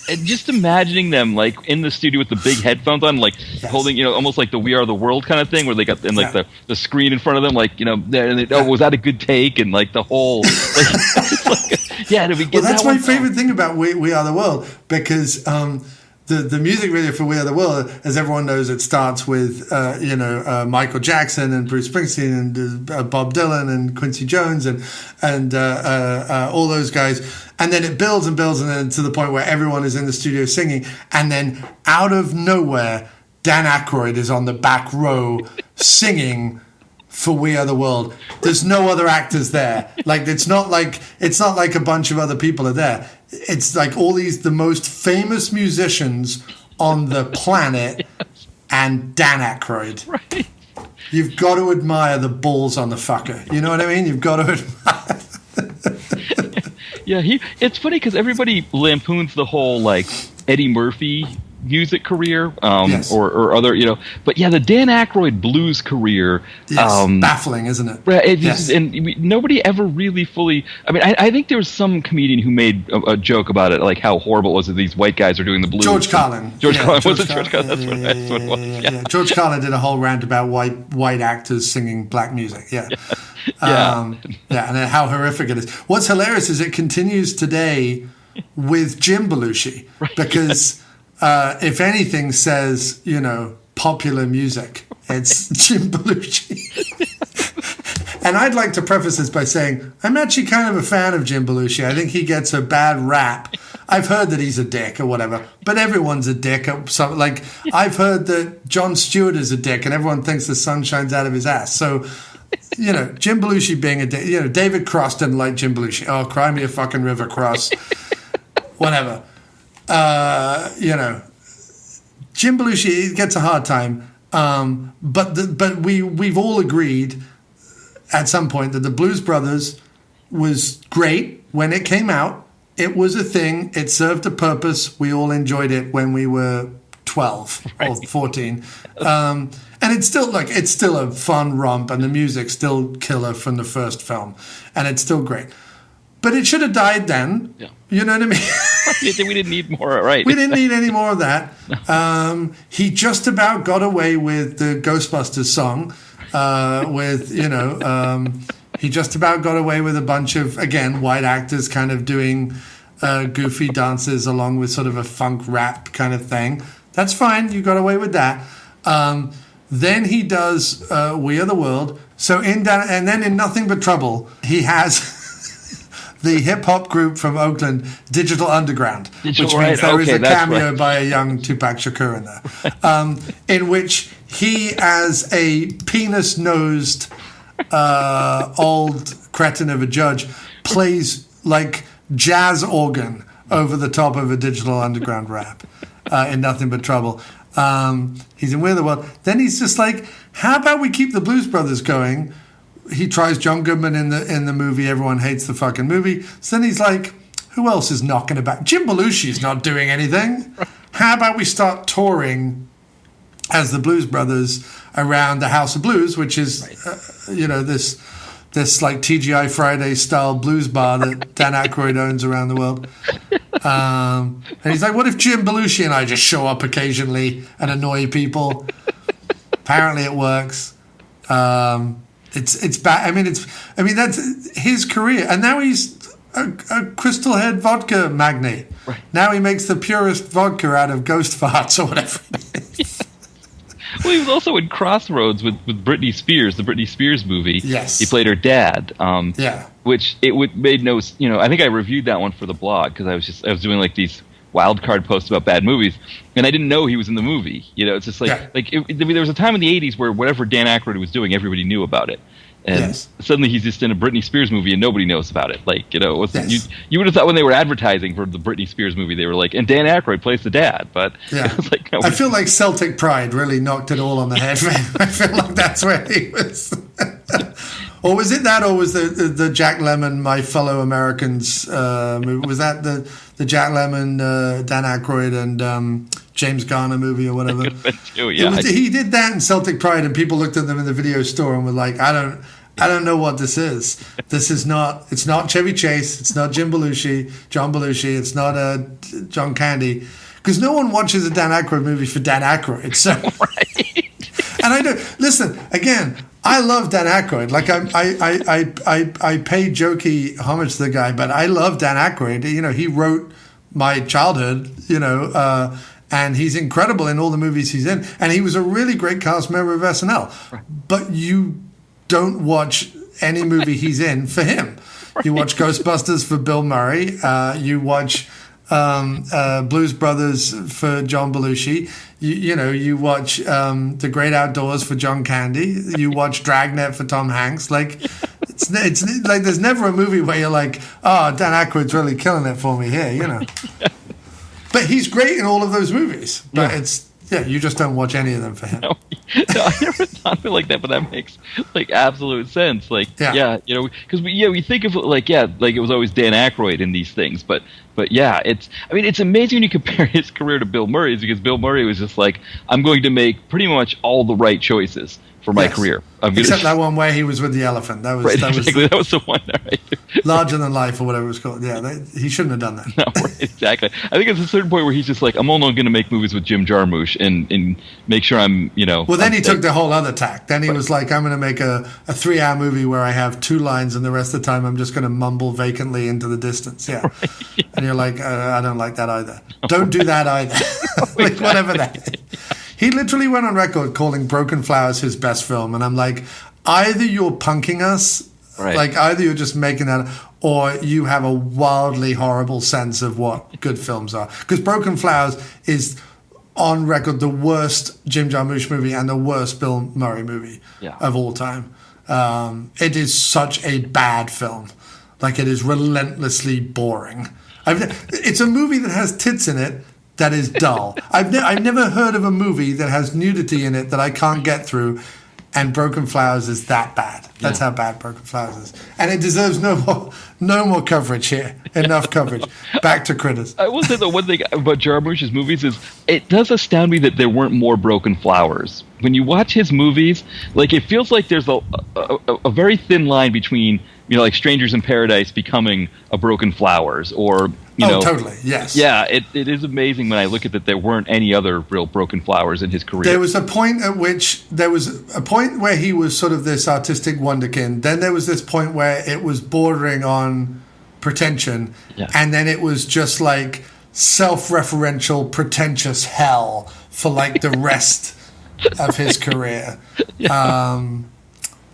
And just imagining them like in the studio with the big headphones on, like holding, almost like the "We Are the World" kind of thing, where they got the screen in front of them, like was that a good take? And like the whole, did we get? Well, that's that my favorite thing about We Are the World, because the music video for We Are the World, as everyone knows, it starts with Michael Jackson and Bruce Springsteen and Bob Dylan and Quincy Jones and all those guys, and then it builds and builds, and then to the point where everyone is in the studio singing, and then out of nowhere, Dan Aykroyd is on the back row singing for We Are the World. There's no other actors there. Like it's not like a bunch of other people are there. It's like all the most famous musicians on the planet and Dan Aykroyd. Right. You've got to admire the balls on the fucker. You know what I mean? You've got to admire. Yeah, it's funny because everybody lampoons the whole like Eddie Murphy music career, or other, but the Dan Aykroyd blues career, baffling, isn't it? Right, and nobody ever really fully. I mean, I think there was some comedian who made a joke about it, like how horrible it was that these white guys are doing the blues. George Carlin. George Carlin. That's what it was. Yeah. George Carlin did a whole rant about white actors singing black music. Yeah. And how horrific it is. What's hilarious is it continues today with Jim Belushi, because if anything says, popular music, it's Jim Belushi. And I'd like to preface this by saying I'm actually kind of a fan of Jim Belushi. I think he gets a bad rap. I've heard that he's a dick or whatever, but everyone's a dick. I've heard that Jon Stewart is a dick, and everyone thinks the sun shines out of his ass. So, Jim Belushi being a dick. David Cross didn't like Jim Belushi. Oh, cry me a fucking river, Cross. Whatever. Jim Belushi gets a hard time, but we've all agreed at some point that the Blues Brothers was great when it came out. It was a thing. It served a purpose. We all enjoyed it when we were 12 or 14. And it's still a fun romp, and the music's still killer from the first film, and it's still great. But it should have died then. Yeah. You know what I mean? We didn't need more, right? We didn't need any more of that. He just about got away with the Ghostbusters song. He just about got away with a bunch of, again, white actors kind of doing goofy dances along with sort of a funk rap kind of thing. That's fine. You got away with that. Then he does We Are the World. And then in Nothing But Trouble, he has the hip-hop group from Oakland, Digital Underground, which means there is a cameo by a young Tupac Shakur in there, in which he, as a penis-nosed old cretin of a judge, plays like jazz organ over the top of a Digital Underground rap in Nothing But Trouble. He's in We Are the World. Then he's just like, how about we keep the Blues Brothers going? He tries John Goodman in the movie. Everyone hates the fucking movie. So then he's like, who else is knocking about? Jim Belushi's not doing anything. How about we start touring as the Blues Brothers around the House of Blues, which is, this like TGI Friday style blues bar that Dan Aykroyd owns around the world. And he's like, what if Jim Belushi and I just show up occasionally and annoy people? Apparently it works. It's bad. That's his career, and now he's a Crystal Head vodka magnate. Right. Now he makes the purest vodka out of ghost farts or whatever it is. Well, he was also in Crossroads with Britney Spears, the Britney Spears movie. Yes, he played her dad. Which made no. I think I reviewed that one for the blog because I was doing like these wild card posts about bad movies, and I didn't know he was in the movie. It's just like there was a time in the '80s where whatever Dan Aykroyd was doing, everybody knew about it, and suddenly he's just in a Britney Spears movie and nobody knows about it. You would have thought when they were advertising for the Britney Spears movie, they were like, and Dan Aykroyd plays the dad, but it was like, no, I feel like Celtic Pride really knocked it all on the head. I feel like that's where he was. Or was it that, or was the Jack Lemmon, My Fellow Americans movie? Was that the Jack Lemmon, Dan Aykroyd, and James Garner movie or whatever? He did that in Celtic Pride, and people looked at them in the video store and were like, I don't know what this is. It's not Chevy Chase. It's not John Belushi. It's not John Candy. Because no one watches a Dan Aykroyd movie for Dan Aykroyd. So, right. And I do. Listen, again, I love Dan Aykroyd. Like I pay jokey homage to the guy, but I love Dan Aykroyd. He wrote my childhood. And he's incredible in all the movies he's in. And he was a really great cast member of SNL. Right. But you don't watch any movie he's in for him. Right. You watch Ghostbusters for Bill Murray. You watch Blues Brothers for John Belushi. You watch The Great Outdoors for John Candy. You watch Dragnet for Tom Hanks. Like, it's like there's never a movie where you're like, oh, Dan Aykroyd's really killing it for me here, But he's great in all of those movies. But you just don't watch any of them for him. No, I never thought of it like that, but that makes like absolute sense. Like, because we think of it like it was always Dan Aykroyd in these things, but it's amazing when you compare his career to Bill Murray's, because Bill Murray was just like, I'm going to make pretty much all the right choices for my career. Except that one where he was with the elephant. That was that was the one. Right? Larger Than Life or whatever it was called. Yeah, he shouldn't have done that. No, right, exactly. I think it's a certain point where he's just like, I'm only going to make movies with Jim Jarmusch and make sure I'm, Well, then he took the whole other tack. Then he was like, I'm going to make a 3-hour movie where I have 2 lines and the rest of the time I'm just going to mumble vacantly into the distance. Yeah. Right, yeah. And you're like, I don't like that either. Don't do that either. Like, whatever that is. He literally went on record calling Broken Flowers his best film. And I'm like, either you're punking us, like either you're just making that, or you have a wildly horrible sense of what good films are. Because Broken Flowers is on record the worst Jim Jarmusch movie and the worst Bill Murray movie of all time. It is such a bad film. Like, it is relentlessly boring. It's a movie that has tits in it, that is dull. I've never heard of a movie that has nudity in it that I can't get through, and Broken Flowers is that bad. That's how bad Broken Flowers is. And it deserves no more coverage here. Enough coverage. Back to Critters. I will say the one thing about Jarmusch's movies is it does astound me that there weren't more Broken Flowers. When you watch his movies, like it feels like there's a very thin line between, like Strangers in Paradise becoming a Broken Flowers, or totally, yes. Yeah, it is amazing when I look at that there weren't any other real Broken Flowers in his career. There was a point where he was sort of this artistic wonderkind. Then there was this point where it was bordering on pretension, and then it was just like self-referential, pretentious hell for like the rest of his career.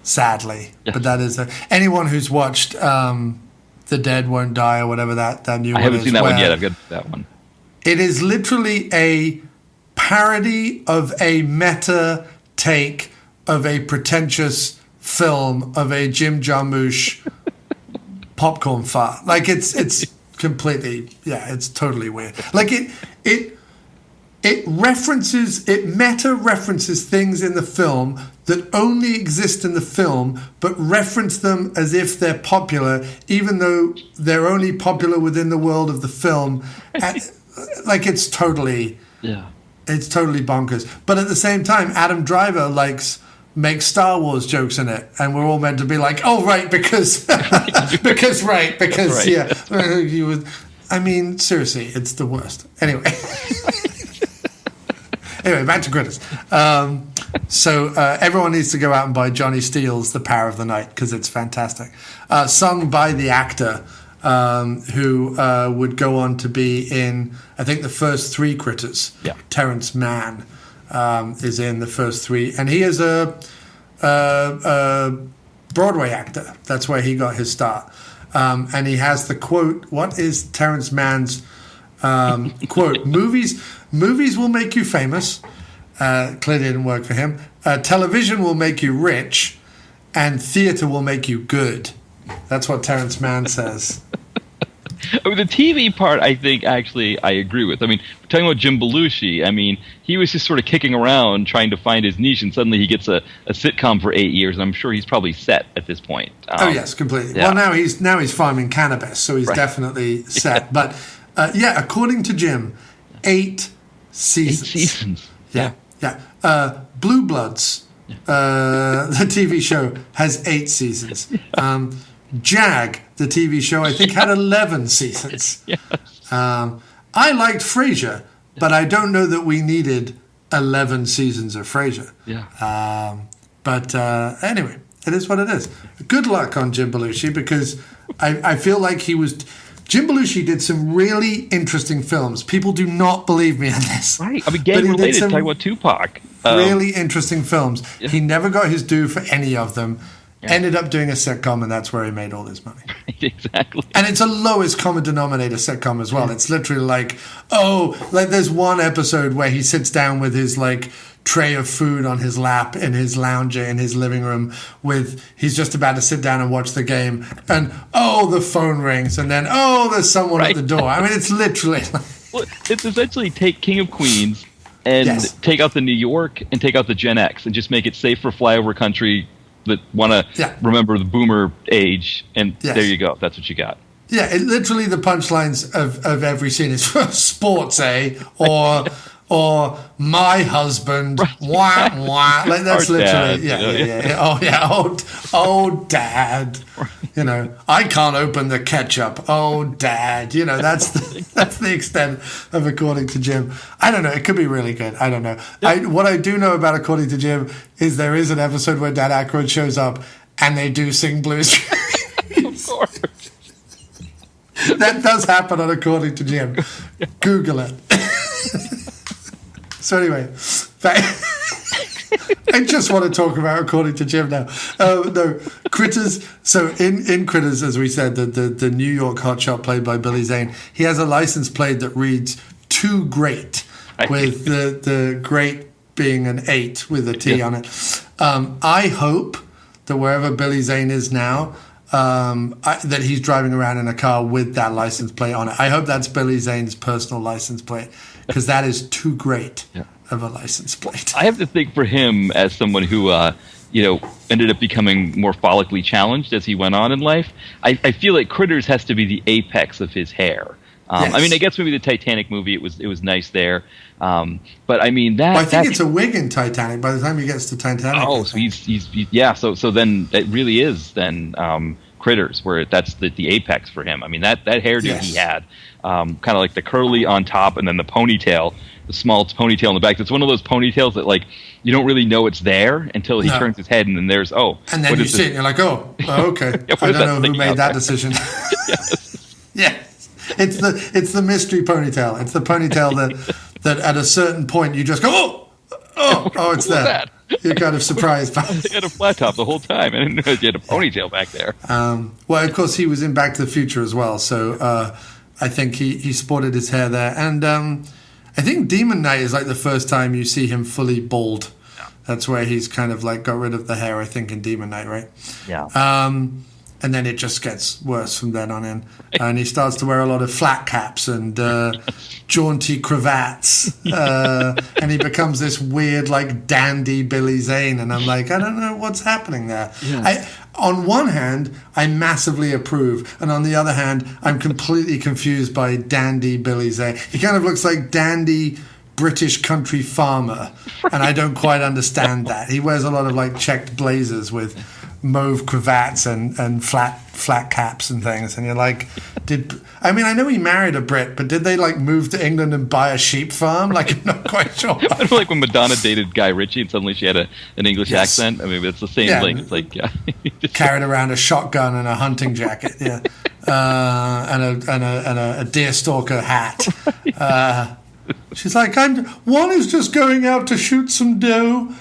Sadly, but that is anyone who's watched The Dead Won't Die or whatever that new one is. I haven't seen that one yet. I've got that one. It is literally a parody of a meta take of a pretentious film of a Jim Jarmusch popcorn fart. Like it's completely, it's totally weird. Like it meta references things in the film that only exist in the film, but reference them as if they're popular, even though they're only popular within the world of the film. Like it's totally bonkers. But at the same time, Adam Driver makes Star Wars jokes in it, and we're all meant to be like, oh right, because you would. I mean, seriously, it's the worst. Anyway. Anyway, back to Critters. So everyone needs to go out and buy Johnny Steele's The Power of the Night, because it's fantastic. Sung by the actor who would go on to be in, I think, the first 3 Critters. Yeah. Terrence Mann is in the first 3. And he is a Broadway actor. That's where he got his start. And he has the quote, what is Terrence Mann's quote? Movies will make you famous. Clearly didn't work for him. Television will make you rich, and theater will make you good. That's what Terrence Mann says. The TV part, I think, actually, I agree with. I mean, talking about Jim Belushi, I mean, he was just sort of kicking around trying to find his niche, and suddenly he gets a sitcom for 8 years, and I'm sure he's probably set at this point. Yes, completely. Yeah. Well, now he's farming cannabis, so he's definitely set. Yeah. But according to Jim, 8 seasons. 8 seasons. Yeah. Blue Bloods, the TV show, has 8 seasons. Jag, the TV show, I think had 11 seasons. Yes. I liked Frasier, but I don't know that we needed 11 seasons of Frasier. Yeah. But anyway, it is what it is. Good luck on Jim Belushi, because I feel like Jim Belushi did some really interesting films. People do not believe me on this. Right. I mean, gang-related, talking about Tupac. Really interesting films. Yeah. He never got his due for any of them. Yeah. Ended up doing a sitcom, and that's where he made all his money. Right, exactly. And it's a lowest common denominator sitcom as well. Yeah. It's literally like there's one episode where he sits down with his tray of food on his lap in his lounger in his living room he's just about to sit down and watch the game, and the phone rings, and then there's someone at the door. I mean, it's literally well, it's essentially take King of Queens and take out the New York and take out the Gen X and just make it safe for flyover country that want to remember the boomer age, and there you go. That's what you got. Yeah, literally the punchlines of every scene is sports, or my husband, wah, wah. Like that's literally, oh, dad. I can't open the ketchup. Oh, dad. That's the extent of According to Jim. I don't know. It could be really good. I don't know. What I do know about According to Jim is there is an episode where Dan Aykroyd shows up and they do sing blues. Of course. That does happen on According to Jim. Google it. So anyway, I just want to talk about According to Jim now. No, Critters. So in Critters, as we said, the New York hotshot played by Billy Zane, he has a license plate that reads "Too Great," with the great being an 8 with a T on it. I hope that wherever Billy Zane is now, that he's driving around in a car with that license plate on it. I hope that's Billy Zane's personal license plate, because that is too great of a license plate. I have to think for him as someone who, ended up becoming more follically challenged as he went on in life. I feel like Critters has to be the apex of his hair. Yes. I mean, I guess maybe the Titanic movie, it was nice there. But I mean that. Well, I think it's a wig in Titanic. By the time he gets to Titanic. Oh, so he's So then it really is then Critters, where that's the apex for him. I mean that hairdo he had, kind of like the curly on top and then the ponytail, the small ponytail in the back. It's one of those ponytails that like you don't really know it's there until he turns his head and then there's and then you see it and you're like, oh okay. I don't know who made that decision. Yeah. It's the mystery ponytail. It's the ponytail that at a certain point you just go, oh, it's there. That? You're kind of surprised. They had a flat top the whole time. I didn't know you had a ponytail back there. Well, of course, he was in Back to the Future as well, so I think he sported his hair there. And I think Demon Knight is like the first time you see him fully bald. Yeah. That's where he's kind of like got rid of the hair, I think, in Demon Knight, right? Yeah. And then it just gets worse from then on in. And he starts to wear a lot of flat caps and jaunty cravats. And he becomes this weird, like, dandy Billy Zane. And I'm like, I don't know what's happening there. Yeah. On one hand, I massively approve. And on the other hand, I'm completely confused by dandy Billy Zane. He kind of looks like dandy British country farmer. And I don't quite understand that. He wears a lot of, like, checked blazers with mauve cravats and flat caps and things, and you're like, I know he married a Brit, but did they like move to England and buy a sheep farm? Like, I'm not quite sure. I feel like when Madonna dated Guy Ritchie and suddenly she had an English accent. I mean, it's the same thing. It's like carried around a shotgun and a hunting jacket, and a deerstalker hat. She's like, one is just going out to shoot some doe.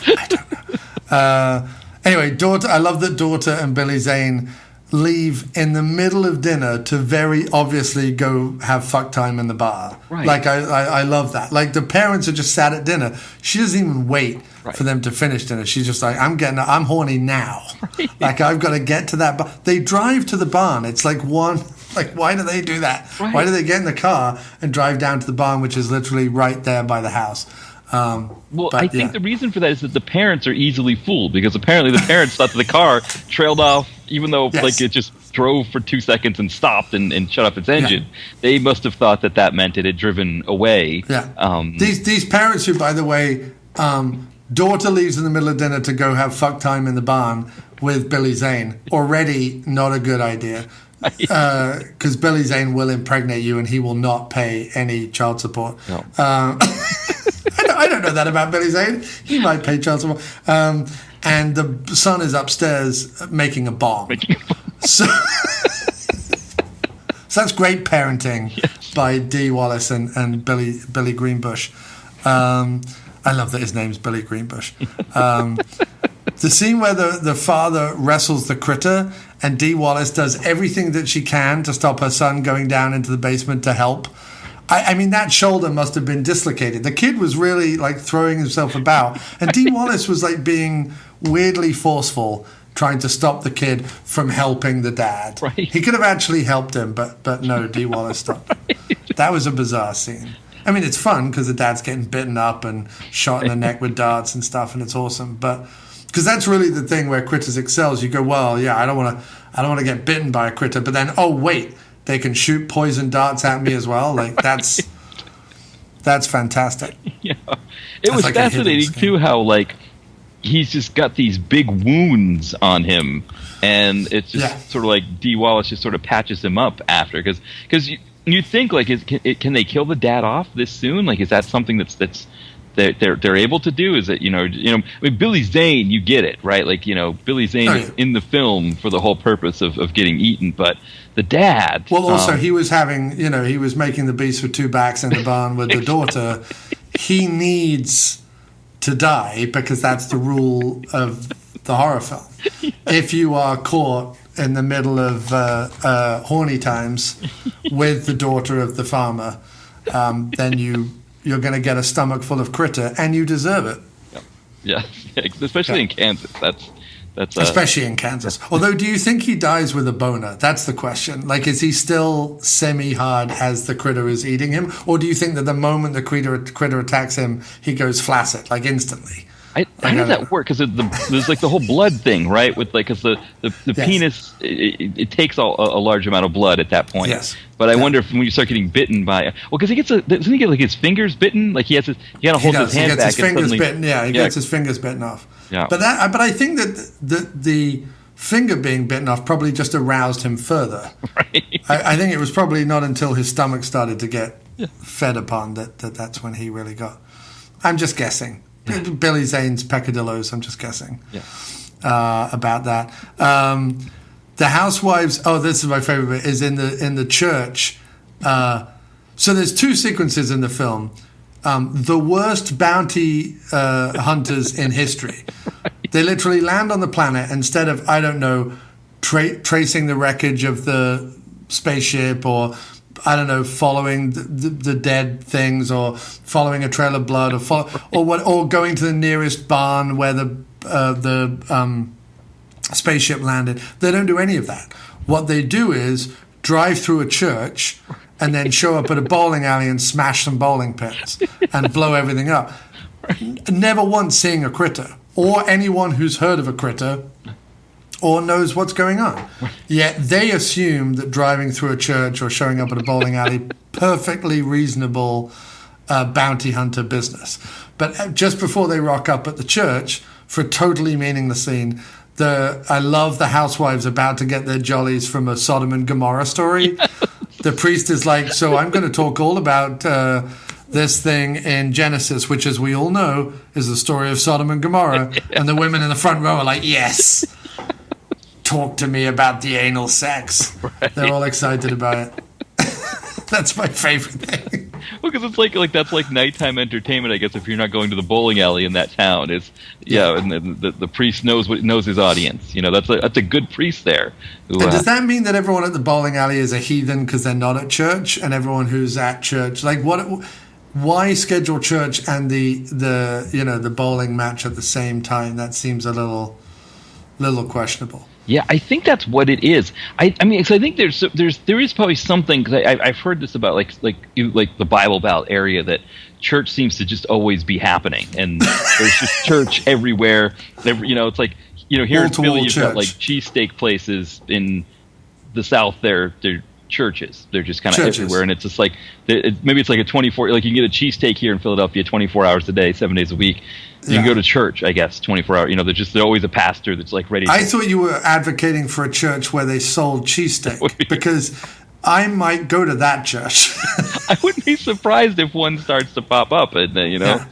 I don't know. Anyway, I love that Daughter and Billy Zane leave in the middle of dinner to very obviously go have fuck time in the bar. Right. Like, I love that. Like, the parents are just sat at dinner. She doesn't even wait for them to finish dinner. She's just like, I'm horny now. Right. Like, I've got to get to that bar. They drive to the barn. It's like why do they do that? Right. Why do they get in the car and drive down to the barn, which is literally right there by the house? I think the reason for that is that the parents are easily fooled, because apparently the parents thought that the car trailed off, even though like it just drove for 2 seconds and stopped and shut off its engine. Yeah. They must have thought that meant it had driven away. Yeah. These parents who, by the way, Daughter leaves in the middle of dinner to go have fuck time in the barn with Billy Zane. Already not a good idea. Because Billy Zane will impregnate you and he will not pay any child support. No. I don't know that about Billy Zane. He might pay child support. And the son is upstairs making a bomb. So that's great parenting by Dee Wallace and Billy Greenbush. I love that his name's Billy Greenbush. The scene where the father wrestles the critter and Dee Wallace does everything that she can to stop her son going down into the basement to help. I mean, that shoulder must have been dislocated. The kid was really, like, throwing himself about. And Dee Wallace was, like, being weirdly forceful, trying to stop the kid from helping the dad. Right. He could have actually helped him, but no, Dee Wallace stopped. Right. That was a bizarre scene. I mean, it's fun because the dad's getting bitten up and shot in the neck with darts and stuff, and it's awesome. But because that's really the thing where Critters excels. You go, well, yeah, I don't want to get bitten by a critter, but then, oh wait, they can shoot poison darts at me as well. Like, that's fantastic. Yeah, it was like fascinating too how, like, he's just got these big wounds on him, and it's just sort of like Dee Wallace just sort of patches him up after, because you think, like, can they kill the dad off this soon? Like, is that something that's they're able to do? Is it, I mean, Billy Zane, you get it, right? Like, Billy Zane is in the film for the whole purpose of getting eaten, but the dad. Well, also he was having, he was making the beast with two backs in the barn with the daughter. He needs to die because that's the rule of the horror film. If you are caught in the middle of horny times with the daughter of the farmer, then you're going to get a stomach full of critter, and you deserve it. Yeah, especially in Kansas. That's especially in Kansas. Although, do you think he dies with a boner? That's the question. Like, is he still semi-hard as the critter is eating him? Or do you think that the moment the critter attacks him, he goes flaccid, like instantly? How does that work? Because there's like the whole blood thing, right? With like, because the Yes. penis, it takes a large amount of blood at that point. Yes. But I wonder if when you start getting bitten by, because doesn't he get like his fingers bitten? Like you got to hold his hand He gets back. his fingers suddenly, bitten. Yeah, he gets his fingers bitten off. Yeah. But I think that the finger being bitten off probably just aroused him further. Right. I think it was probably not until his stomach started to get fed upon that's when he really got. I'm just guessing. Billy Zane's peccadillos. I'm just guessing about that. The housewives. Oh, this is my favorite bit. Is in the church. So there's two sequences in the film. The worst bounty hunters in history. They literally land on the planet instead of, I don't know, tracing the wreckage of the spaceship, or I don't know, following the dead things, or following a trail of blood, or going to the nearest barn where the spaceship landed. They don't do any of that. What they do is drive through a church and then show up at a bowling alley and smash some bowling pins and blow everything up. Never once seeing a critter, or anyone who's heard of a critter or knows what's going on. Yet they assume that driving through a church or showing up at a bowling alley, perfectly reasonable bounty hunter business. But just before they rock up at the church for a totally meaningless scene, I love the housewives about to get their jollies from a Sodom and Gomorrah story. The priest is like, so I'm going to talk all about this thing in Genesis, which, as we all know, is the story of Sodom and Gomorrah. And the women in the front row are like, yes, talk to me about the anal sex. Right. They're all excited about it. That's my favorite thing. Well, because it's like that's like nighttime entertainment, I guess, if you're not going to the bowling alley in that town. And the priest knows his audience. You know, that's a good priest there. And does that mean that everyone at the bowling alley is a heathen because they're not at church, and everyone who's at church, like what? Why schedule church and the bowling match at the same time? That seems a little questionable. Yeah, I think that's what it is. I mean, because I think there is probably something. Because I've heard this about like the Bible Belt area, that church seems to just always be happening, and there's just church everywhere. It's like here in Philly you've got like cheesesteak places in the South. They're churches. They're just kind of everywhere, and it's just like maybe it's like a 24. Like you can get a cheesesteak here in Philadelphia 24 hours a day, 7 days a week. You can go to church, I guess, 24 hours. There's always a pastor that's like ready. I thought you were advocating for a church where they sold cheesesteak, because I might go to that church. I wouldn't be surprised if one starts to pop up, and the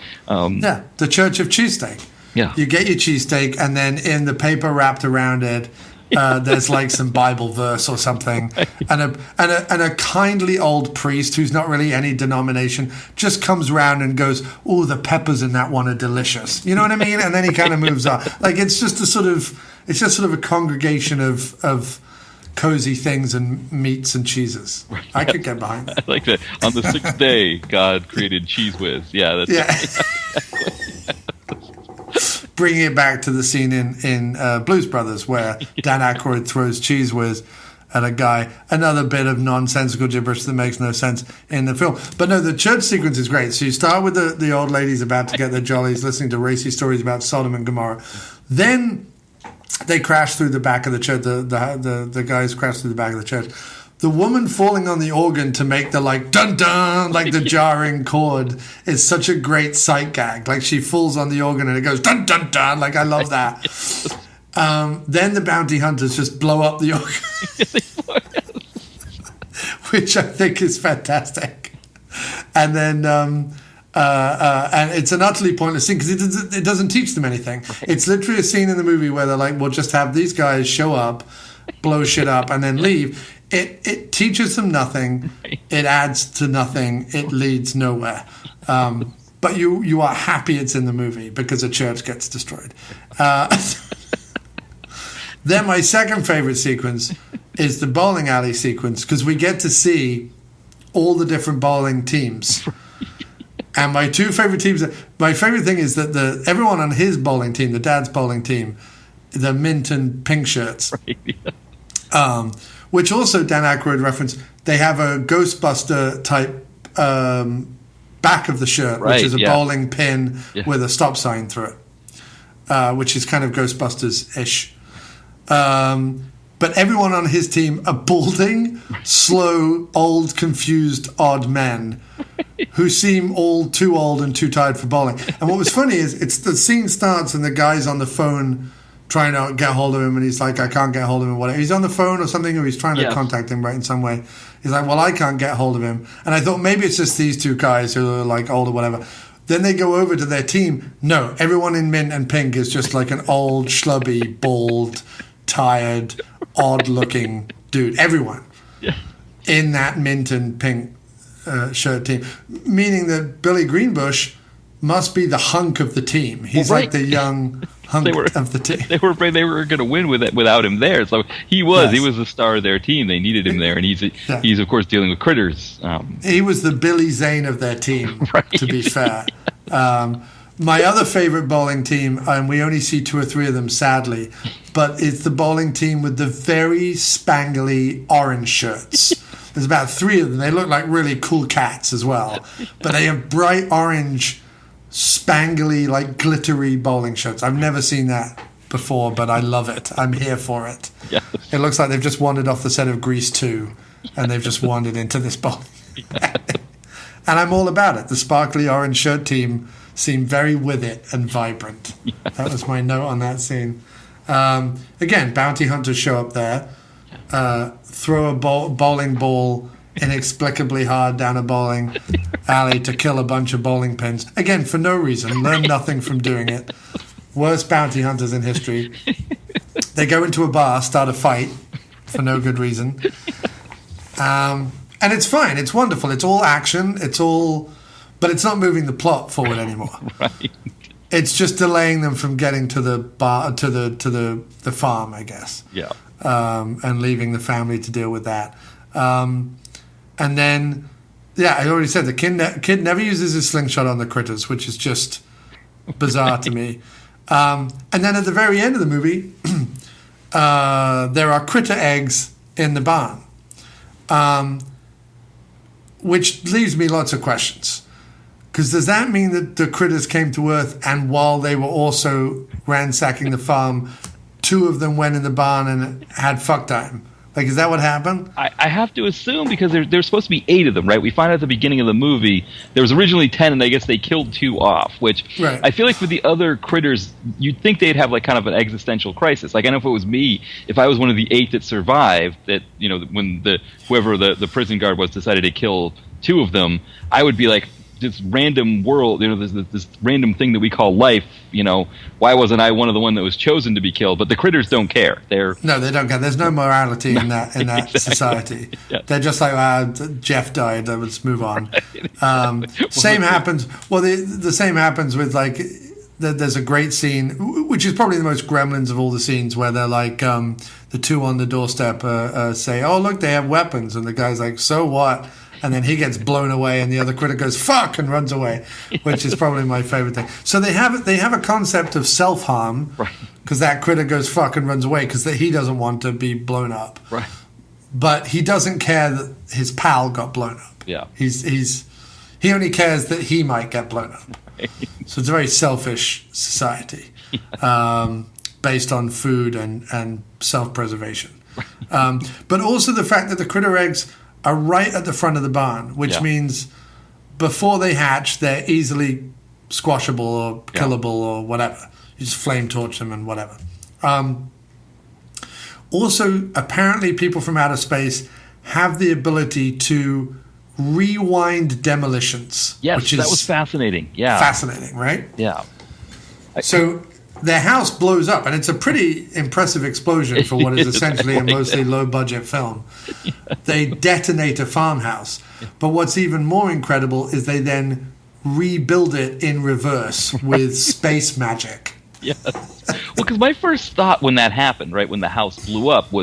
Church of Cheesesteak. Yeah, you get your cheesesteak, and then in the paper wrapped around it, there's like some Bible verse or something, and a kindly old priest who's not really any denomination just comes around and goes, "Oh, the peppers in that one are delicious." You know what I mean? And then he kind of moves on. Like it's just sort of a congregation of cozy things and meats and cheeses. Right. I could get behind that. I like that. On the sixth day, God created Cheese Whiz. Yeah, that's Bringing it back to the scene in Blues Brothers where Dan Aykroyd throws Cheese Whiz at a guy. Another bit of nonsensical gibberish that makes no sense in the film. But no, the church sequence is great. So you start with the old ladies about to get their jollies, listening to racy stories about Sodom and Gomorrah. Then they crash through the back of the church. The guys crash through the back of the church. The woman falling on the organ to make the like dun dun, like the jarring chord, is such a great sight gag. Like she falls on the organ and it goes dun dun dun. Like I love that. Then the bounty hunters just blow up the organ, which I think is fantastic. And then and it's an utterly pointless scene because it doesn't teach them anything. It's literally a scene in the movie where they're like, we'll just have these guys show up, blow shit up, and then leave. It teaches them nothing. It adds to nothing. It leads nowhere. But you are happy it's in the movie because a church gets destroyed. Then my second favorite sequence is the bowling alley sequence because we get to see all the different bowling teams. And my two favorite teams. My favorite thing is that everyone on his bowling team, the dad's bowling team, the mint and pink shirts, Right, yeah. which also Dan Aykroyd referenced. They have a Ghostbuster type back of the shirt, Right, which is a yeah. bowling pin Yeah. with a stop sign through it, which is kind of Ghostbusters-ish. But everyone on his team are balding, slow, old, confused, odd men who seem all too old and too tired for bowling. And what was funny is the scene starts and the guy's on the phone trying to get hold of him, and he's like, I can't get hold of him, whatever. He's on the phone or something, or he's trying to Yes. contact him right in some way. He's like, well, I can't get hold of him. And I thought maybe it's just these two guys who are like old or whatever. Then they go over to their team. No, everyone in mint and pink is just like an old, schlubby, bald, tired, odd-looking dude. Everyone Yeah. in that mint and pink shirt team, meaning that Billy Greenbush must be the hunk of the team. He's Well, right. like the young hunk of the team. They were afraid they were going to win without him there. So he was Yes. the star of their team. They needed him there, and he's of course dealing with critters. He was the Billy Zane of their team, Right. to be fair. My other favorite bowling team, and we only see two or three of them, sadly, but it's the bowling team with the very spangly orange shirts. There's about three of them. They look like really cool cats as well. But they have bright orange, spangly, like glittery bowling shirts. I've never seen that before, but I love it. I'm here for it. Yes. It looks like they've just wandered off the set of Grease 2, and they've just wandered into this bowling. And I'm all about it. The sparkly orange shirt team seemed very with it and vibrant. That was my note on that scene. Again, bounty hunters show up there, throw a bowling ball inexplicably hard down a bowling alley to kill a bunch of bowling pins. Again, for no reason. Learn nothing from doing it. Worst bounty hunters in history. They go into a bar, start a fight for no good reason. And it's fine. It's wonderful. It's all action. But it's not moving the plot forward anymore. Right. It's just delaying them from getting to the bar, to the farm, I guess. Yeah. And leaving the family to deal with that. And then, yeah, I already said the kid never uses his slingshot on the critters, which is just bizarre to me. And then at the very end of the movie, there are critter eggs in the barn, which leaves me lots of questions. Because does that mean that the critters came to Earth, and while they were also ransacking the farm, two of them went in the barn and had fuck time? Like, is that what happened? I have to assume, because there's supposed to be 8 of them, right? We find out at the beginning of the movie there was originally 10, and I guess they killed 2 off. Which Right. I feel like for the other critters, you'd think they'd have like kind of an existential crisis. Like, I know if it was me, if I was one of the 8 that survived, that when whoever the prison guard was decided to kill 2 of them, I would be like, this random world, this random thing that we call life, why wasn't I one of the one that was chosen to be killed? But the critters don't care. No, they don't care. There's no morality in that Exactly. society. Yeah. They're just like, Jeff died, let's move on. Same happens. Well, the same happens with like, there's a great scene, which is probably the most Gremlins of all the scenes, where they're like, the 2 on the doorstep say, oh, look, they have weapons. And the guy's like, so what? And then he gets blown away, and the other critter goes "fuck" and runs away, which is probably my favorite thing. So they have a concept of self harm, because that critter goes "fuck" and runs away because he doesn't want to be blown up, Right. but he doesn't care that his pal got blown up. Yeah. He only cares that he might get blown up. Right. So it's a very selfish society, based on food and self preservation, but also the fact that the critter eggs are right at the front of the barn, which means before they hatch, they're easily squashable or killable or whatever. You just flame torch them and whatever. Also, apparently people from outer space have the ability to rewind demolitions. Yes, which is that was fascinating. Yeah. fascinating, right? Yeah. So their house blows up, and it's a pretty impressive explosion for what is essentially a mostly low-budget film. They detonate a farmhouse. But what's even more incredible is they then rebuild it in reverse with space magic. Yes. Well, because my first thought when that happened, right, when the house blew up,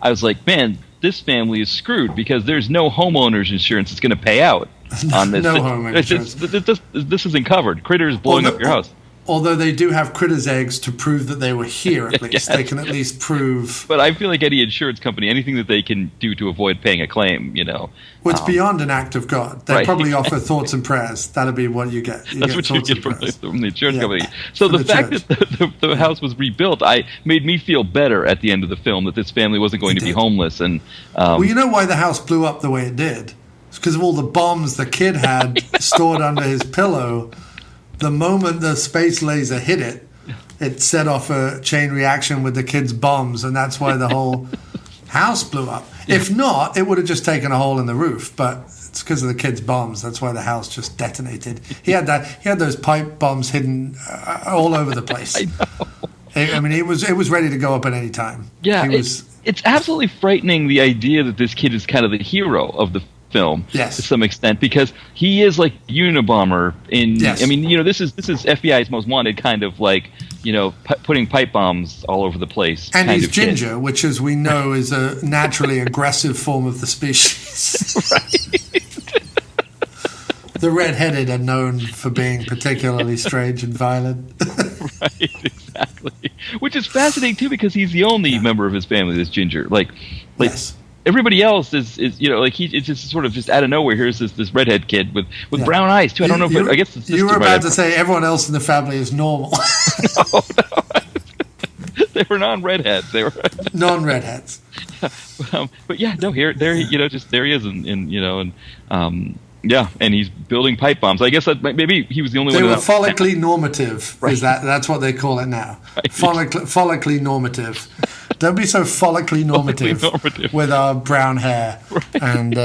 I was like, man, this family is screwed because there's no homeowner's insurance that's going to pay out. on this. No home insurance. This isn't covered. Critters blowing up your house. Although they do have critters' eggs to prove that they were here, at least. They can at least prove... But I feel like any insurance company, anything that they can do to avoid paying a claim, Well, it's beyond an act of God. They probably offer thoughts and prayers. That'll be what you get. That's what you get from the insurance company. So the fact that the house was rebuilt made me feel better at the end of the film that this family wasn't going to be homeless. And well, you know why the house blew up the way it did? It's because of all the bombs the kid had stored under his pillow. The moment the space laser hit it, it set off a chain reaction with the kid's bombs, and that's why the whole house blew up. If not, it would have just taken a hole in the roof, but it's because of the kid's bombs. That's why the house just detonated. He had those pipe bombs hidden all over the place. I know. I mean, it was ready to go up at any time. Yeah, it's absolutely frightening, the idea that this kid is kind of the hero of the film to some extent, because he is like Unabomber in I mean, this is FBI's most wanted kind of like, putting pipe bombs all over the place. And he's ginger, kid. Which as we know is a naturally aggressive form of the species. Right. The red-headed are known for being particularly strange and violent. Right, exactly. Which is fascinating too, because he's the only member of his family that's ginger. Like everybody else is it's just sort of just out of nowhere. Here's this redhead kid with brown eyes too. I don't know if I guess it's you were about to say everyone else in the family is normal. No. They were non-redheads. They were non-redheads. But yeah, no. There he is, and he's building pipe bombs. I guess that maybe he was the only one. They were follically normative. Right. That's what they call it now? Right. Follically normative. Don't be so follically normative with our brown hair. Right. And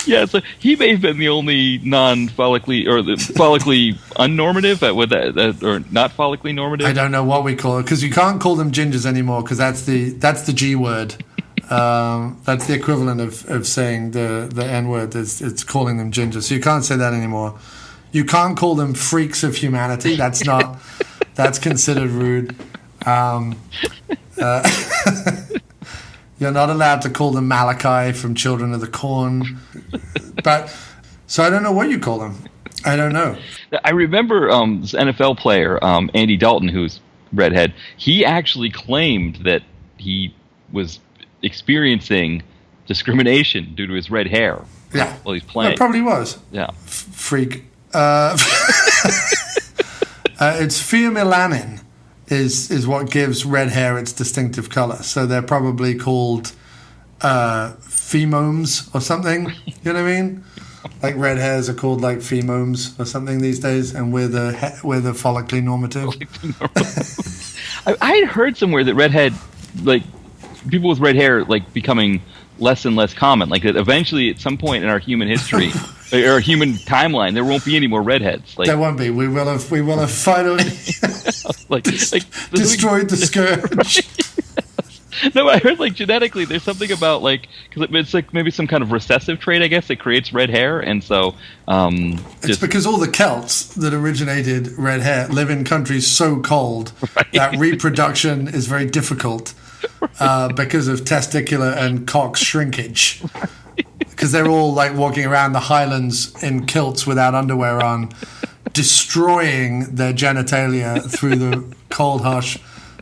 yeah, so he may have been the only non-follically or the follically unnormative, or not follically normative. I don't know what we call it, because you can't call them gingers anymore, because that's the G word. That's the equivalent of saying the N word. It's calling them gingers. So you can't say that anymore. You can't call them freaks of humanity. That's considered rude. You're not allowed to call them Malachi from Children of the Corn. But so I don't know what you call them. I don't know. I remember this NFL player, Andy Dalton, who's redhead. He actually claimed that he was experiencing discrimination due to his red hair. Yeah. While he's playing. It probably was. Yeah. Freak. It's pheomelanin is what gives red hair its distinctive color. So they're probably called phemomes or something. You know what I mean? Like red hairs are called like phemomes or something these days, and we're the follically normative. I had heard somewhere that redhead, like people with red hair, like becoming less and less common. Like that eventually, at some point in our human history or our human timeline, there won't be any more redheads. Like, there won't be. We will have finally destroyed the scourge. No, I heard like genetically, there's something about like because it's like maybe some kind of recessive trait, I guess, that creates red hair, and so it's because all the Celts that originated red hair live in countries so cold that reproduction is very difficult because of testicular and cock shrinkage. Because they're all like walking around the Highlands in kilts without underwear on, destroying their genitalia through the cold, harsh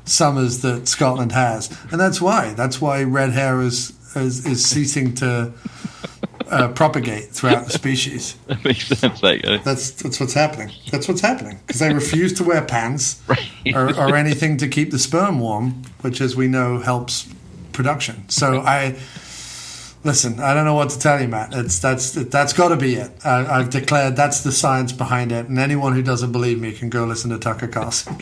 summers that Scotland has, and that's why red hair is ceasing to propagate throughout the species. That makes sense. That's what's happening. That's what's happening because they refuse to wear pants or anything to keep the sperm warm, which, as we know, helps production. So listen, I don't know what to tell you, Matt. That's got to be it. I've declared that's the science behind it, and anyone who doesn't believe me can go listen to Tucker Carlson.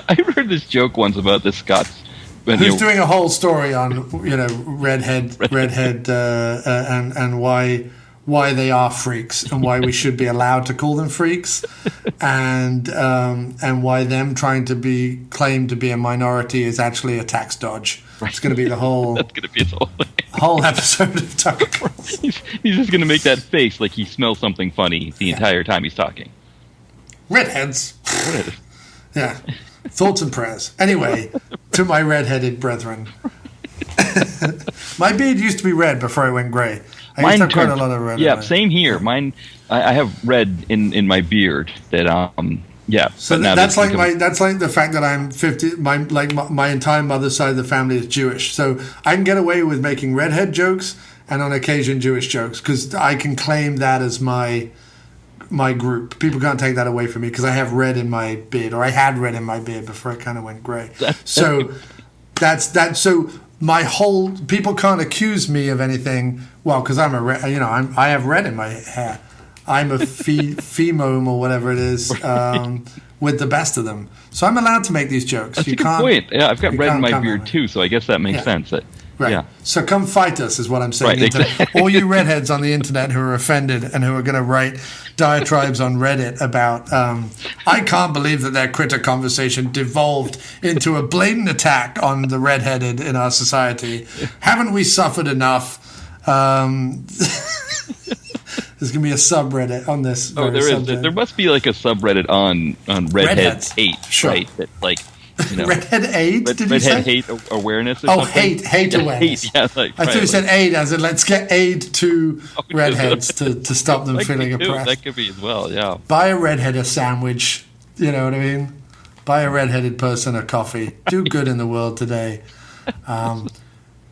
I heard this joke once about the Scots. Who's doing a whole story on redhead, and why they are freaks and why we should be allowed to call them freaks, and why them trying to be claimed to be a minority is actually a tax dodge. Right. It's going to be the whole. That's going to be the whole episode of Tucker Carlson. He's just going to make that face like he smells something funny the entire time he's talking. Redheads. Yeah. Thoughts and prayers. Anyway, to my red-headed brethren. My beard used to be red before it went grey. I used to have quite a lot of red. Yeah, same here. Mine, I have red in my beard that yeah. So that's like the fact that I'm 50. My entire mother's side of the family is Jewish, so I can get away with making redhead jokes and on occasion Jewish jokes because I can claim that as my group. People can't take that away from me because I have red in my beard, or I had red in my beard before it kind of went grey. So that's that. So my whole people can't accuse me of anything. Well, because I'm I have red in my hair. I'm a femome or whatever it is, with the best of them. So I'm allowed to make these jokes. That's a good point. Yeah, I've got red in my beard too, so I guess that makes sense. Right. Yeah. So come fight us is what I'm saying. Right, exactly. All you redheads on the internet who are offended and who are going to write diatribes on Reddit about, I can't believe that their Critter conversation devolved into a blatant attack on the redheaded in our society. Haven't we suffered enough? There's going to be a subreddit on this. Oh, there is. There must be like a subreddit on redhead hate, sure. Right? That, like, redhead aid? Did you say? Redhead hate awareness or something? hate awareness. Hate, yeah, I thought you said aid, as in let's get aid to redheads to stop them feeling oppressed. That could be as well, yeah. Buy a redhead a sandwich, you know what I mean? Buy a redheaded person a coffee. Do good in the world today.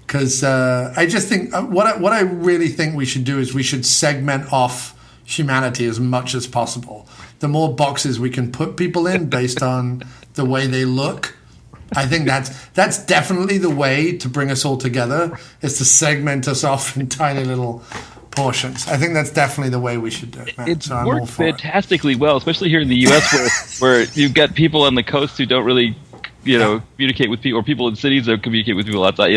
Because I just think what I really think we should do is we should segment off humanity as much as possible. The more boxes we can put people in based on the way they look, I think that's definitely the way to bring us all together, is to segment us off in tiny little portions. I think that's definitely the way we should do it, man. It's so worked fantastically well, especially here in the U.S. where you've got people on the coast who don't really communicate with people, or people in cities that communicate with people outside.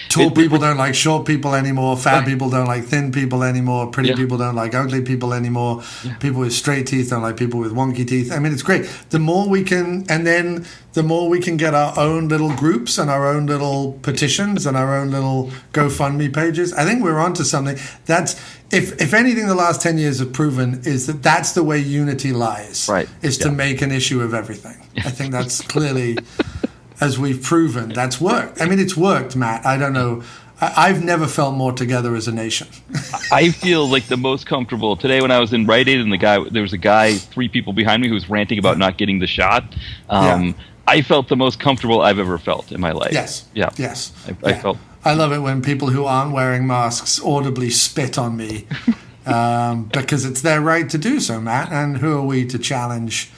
Tall people don't like short people anymore. Fat people don't like thin people anymore. Pretty people don't like ugly people anymore. People with straight teeth don't like people with wonky teeth. I mean, it's great. The more we can, and then the more we can get our own little groups and our own little petitions and our own little GoFundMe pages. I think we're onto something. That's if anything, the last 10 years have proven is that that's the way unity lies. Right. Is to make an issue of everything. I think that's clearly, as we've proven, that's worked. I mean, it's worked, Matt. I don't know. I've never felt more together as a nation. I feel like the most comfortable today when I was in Rite Aid, and there was a guy 3 people behind me who was ranting about not getting the shot. I felt the most comfortable I've ever felt in my life. Yes. Yeah. Yes. I felt. I love it when people who aren't wearing masks audibly spit on me, because it's their right to do so, Matt. And who are we to challenge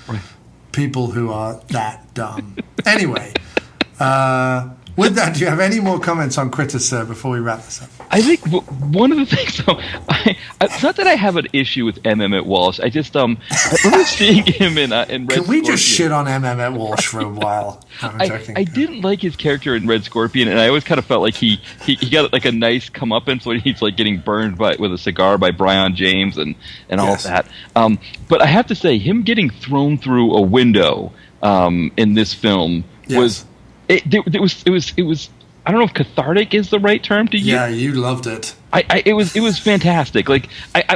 people who are that dumb? Anyway, with that, do you have any more comments on Critter, sir, before we wrap this up? I think one of the things, it's not that I have an issue with M. Emmett Walsh. I just, I remember seeing him in Red Scorpion. Can we just shit on M. Emmett Walsh for a while? I didn't like his character in Red Scorpion, and I always kind of felt like he got like a nice comeuppance when he's like getting burned with a cigar by Brian James and all of that. But I have to say, him getting thrown through a window in this film was. It was. I don't know if cathartic is the right term to use. Yeah, you loved it. It was fantastic. Like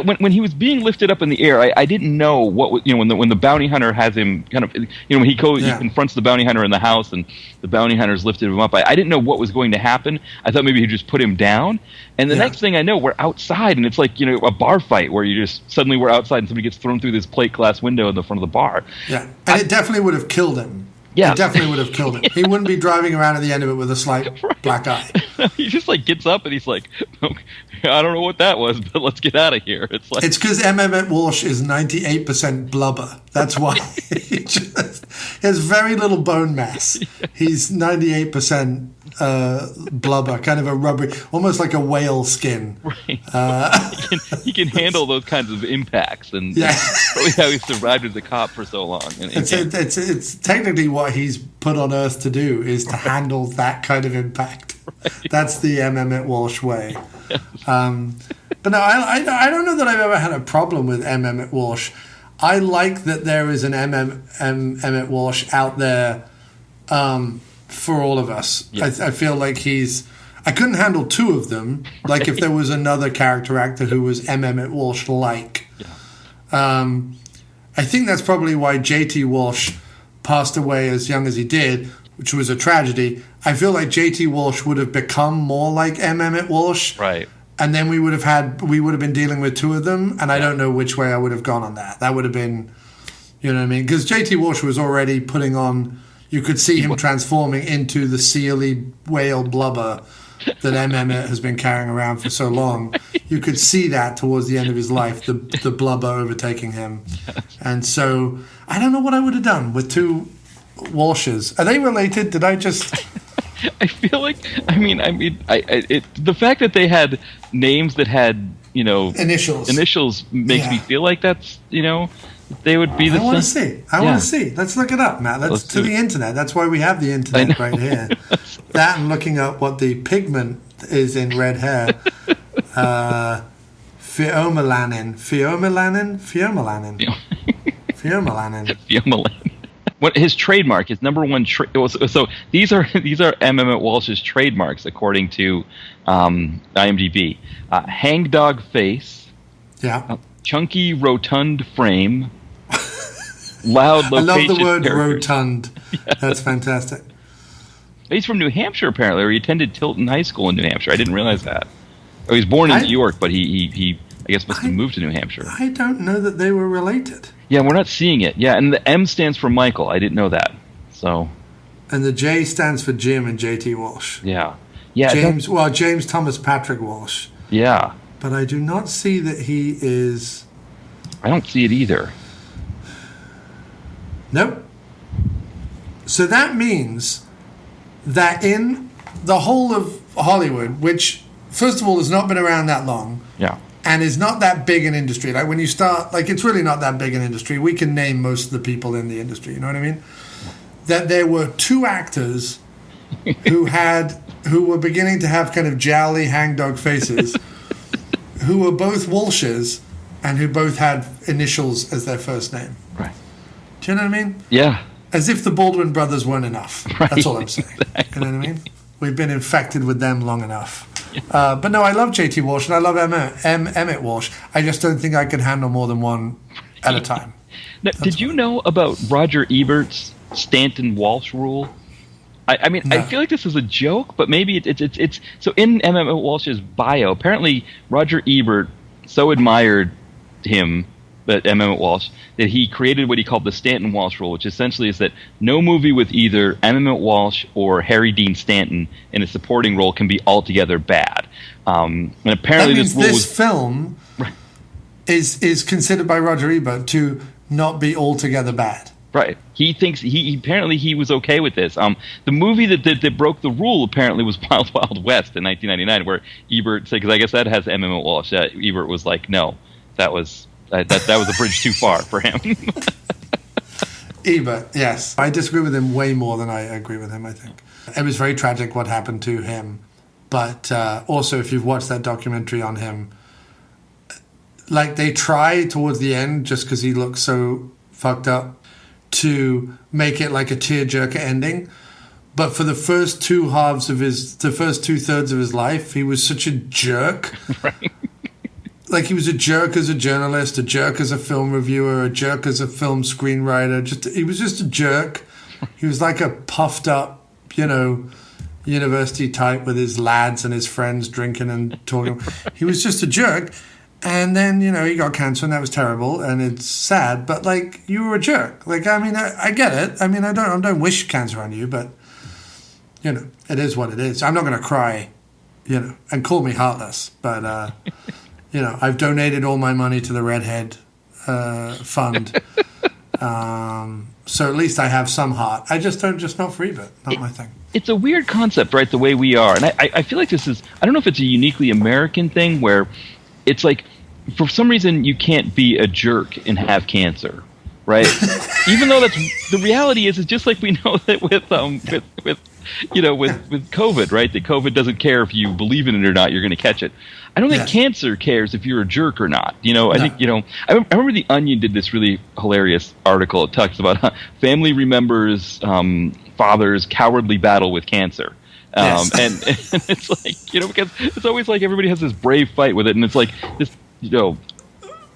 when he was being lifted up in the air, I didn't know what was, when the bounty hunter has him kind of, when he confronts the bounty hunter in the house and the bounty hunter's lifted him up. I didn't know what was going to happen. I thought maybe he'd just put him down. And the next thing I know, we're outside, and it's like a bar fight where you just suddenly we're outside and somebody gets thrown through this plate glass window in the front of the bar. Yeah, and it definitely would have killed him. Yeah. It definitely would have killed him. He wouldn't be driving around at the end of it with a slight black eye. He just gets up and he's like, okay, I don't know what that was, but let's get out of here. It's because M. Emmett Walsh is 98% blubber. That's why. He has very little bone mass. He's 98% blubber, kind of a rubbery, almost like a whale skin. Right. He can handle those kinds of impacts, and that's probably how he survived as a cop for so long. It's technically what he's put on Earth to do, is to handle that kind of impact. Right. That's the M. Emmett Walsh way. Yes. But no, I don't know that I've ever had a problem with M. Emmett Walsh. I like that there is an Emmett Walsh out there for all of us. Yes. I feel like I couldn't handle 2 of them. Like if there was another character actor who was M. Emmett Walsh-like. Yeah. I think that's probably why J.T. Walsh passed away as young as he did, which was a tragedy. I feel like J.T. Walsh would have become more like M. Emmett Walsh. Right. and then we would have been dealing with two of them, and I don't know which way I would have gone on that. That would have been, you know what I mean? Because JT Walsh was already putting on. You could see him transforming into the sealy whale blubber that Emmett has been carrying around for so long. You could see that towards the end of his life, the blubber overtaking him. And so I don't know what I would have done with two Walshes. Are they related? Did I just... I feel like, the fact that they had names that had, initials makes me feel like that's, they would be the same. I want to see. Let's look it up, Matt. Let's to the internet. That's why we have the internet right here. That and looking up what the pigment is in red hair. Pheomelanin. What his trademark, his number one so these are Emmett Walsh's trademarks according to IMDb. Hangdog face. Yeah. Chunky rotund frame. Loud loquacious I love the word characters. rotund. Yeah. That's fantastic. He's from New Hampshire, apparently, or he attended Tilton High School in New Hampshire. I didn't realize that. Oh, he was born in New York, but he I guess must have moved to New Hampshire. I don't know that they were related. Yeah, we're not seeing it. Yeah, and the M stands for Michael. I didn't know that. So. And the J stands for Jim and JT Walsh. Yeah. James Thomas Patrick Walsh. Yeah. But I do not see that he is... I don't see it either. Nope. So that means that in the whole of Hollywood, which, first of all, has not been around that long... Yeah. And is not that big an industry. Like when you start, it's really not that big an industry. We can name most of the people in the industry. You know what I mean? That there were two actors who were beginning to have kind of jowly hangdog faces, who were both Walshes, and who both had initials as their first name. Right. Do you know what I mean? Yeah. As if the Baldwin brothers weren't enough. Right. That's all I'm saying. Exactly. You know what I mean? We've been infected with them long enough. But no, I love JT Walsh and I love Emmett Walsh. I just don't think I could handle more than one at a time. Now, did you know about Roger Ebert's Stanton Walsh rule? I feel like this is a joke, but maybe it's so in Emmett Walsh's bio. Apparently, Roger Ebert so admired him, Emmett Walsh, that he created what he called the Stanton Walsh rule, which essentially is that no movie with either Emmett Walsh or Harry Dean Stanton in a supporting role can be altogether bad. And apparently, that means this film is considered by Roger Ebert to not be altogether bad. Right. He thinks he apparently he was okay with this. The movie that broke the rule apparently was Wild Wild West in 1999, where Ebert said, because I guess that has Emmett Walsh. Ebert was like, no, that was a bridge too far for him. Ebert, yes. I disagree with him way more than I agree with him, I think. It was very tragic what happened to him. But also, if you've watched that documentary on him, they try towards the end, just because he looks so fucked up, to make it like a tearjerker ending. But for the first two-thirds of his life, he was such a jerk. Right. He was a jerk as a journalist, a jerk as a film reviewer, a jerk as a film screenwriter. He was just a jerk. He was like a puffed up, university type with his lads and his friends drinking and talking. He was just a jerk. And then, he got cancer and that was terrible and it's sad, but you were a jerk. I get it. I don't wish cancer on you, but, it is what it is. I'm not going to cry, and call me heartless, but, I've donated all my money to the Redhead fund. So at least I have some heart. I just not for Ebert. Not my thing. It's a weird concept, right, the way we are. And I feel like this is, I don't know if it's a uniquely American thing where it's for some reason you can't be a jerk and have cancer, right? Even though the reality is, it's just like we know that with COVID, right? That COVID doesn't care if you believe in it or not, you're going to catch it. I don't think cancer cares if you're a jerk or not. I think, I remember The Onion did this really hilarious article. It talks about family remembers father's cowardly battle with cancer. Yes. And it's because it's always everybody has this brave fight with it, and it's this,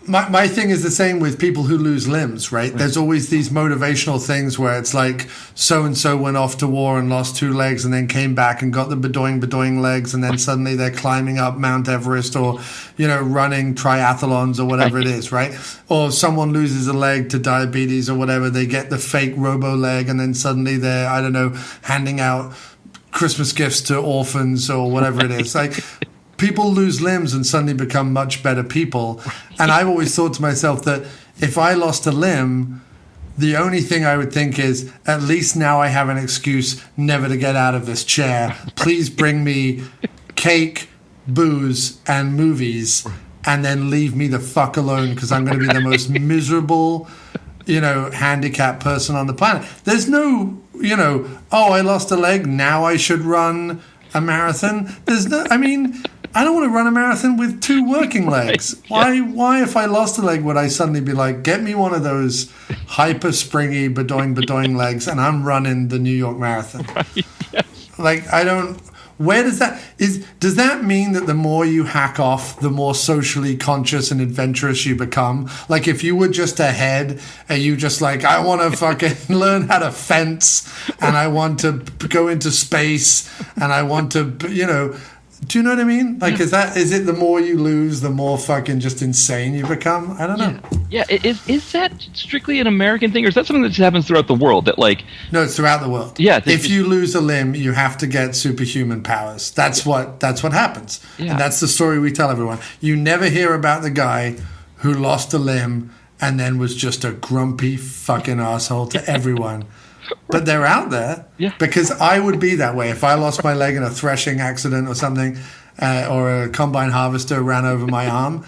My thing is the same with people who lose limbs, right? There's always these motivational things where it's like so-and-so went off to war and lost 2 legs and then came back and got the bedoing legs, and then suddenly they're climbing up Mount Everest or, running triathlons or whatever it is, right? Or someone loses a leg to diabetes or whatever, they get the fake robo leg and then suddenly they're, I don't know, handing out Christmas gifts to orphans or whatever it is. Like, people lose limbs and suddenly become much better people. And I've always thought to myself that if I lost a limb, the only thing I would think is, at least now I have an excuse never to get out of this chair. Please bring me cake, booze, and movies, and then leave me the fuck alone, because I'm going to be the most miserable, handicapped person on the planet. There's no, I lost a leg, now I should run a marathon. I don't want to run a marathon with 2 working legs. Why, if I lost a leg, would I suddenly be like, get me one of those hyper springy bedoing legs and I'm running the New York Marathon? Right, yes. Like, does that mean that the more you hack off, the more socially conscious and adventurous you become? Like, if you were just ahead and you just like, I want to fucking learn how to fence and I want to go into space and I want to, do you know what I mean? Like, is it the more you lose, the more fucking just insane you become? I don't know. Yeah. Is that strictly an American thing, or is that something that just happens throughout the world? That No, it's throughout the world. Yeah. If you lose a limb, you have to get superhuman powers. That's what happens. Yeah. And that's the story we tell everyone. You never hear about the guy who lost a limb and then was just a grumpy fucking asshole to everyone. But they're out there, because I would be that way if I lost my leg in a threshing accident or something, or a combine harvester ran over my arm.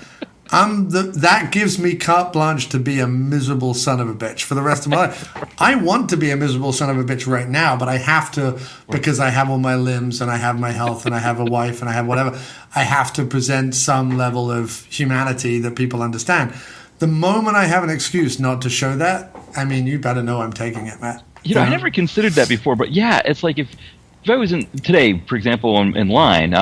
That gives me carte blanche to be a miserable son of a bitch for the rest of my life. I want to be a miserable son of a bitch right now, but I have to, because I have all my limbs and I have my health and I have a wife and I have whatever. I have to present some level of humanity that people understand. The moment I have an excuse not to show that, you better know I'm taking it, Matt. I never considered that before, but it's like if I was today, for example, in line,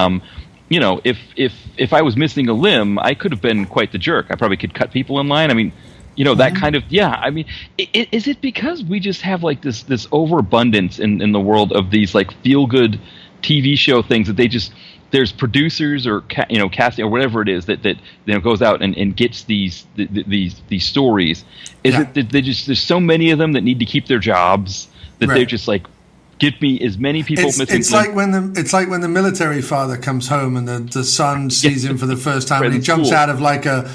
if I was missing a limb, I could have been quite the jerk. I probably could cut people in line. That kind of, is it because we just have like this overabundance in the world of these like feel good TV show things that there's producers or casting or whatever it is that goes out and gets these stories. Is it that there's so many of them that need to keep their jobs that they're just like, get me as many people missing. It's like when the military father comes home and the son sees him for the first time and he jumps out of like a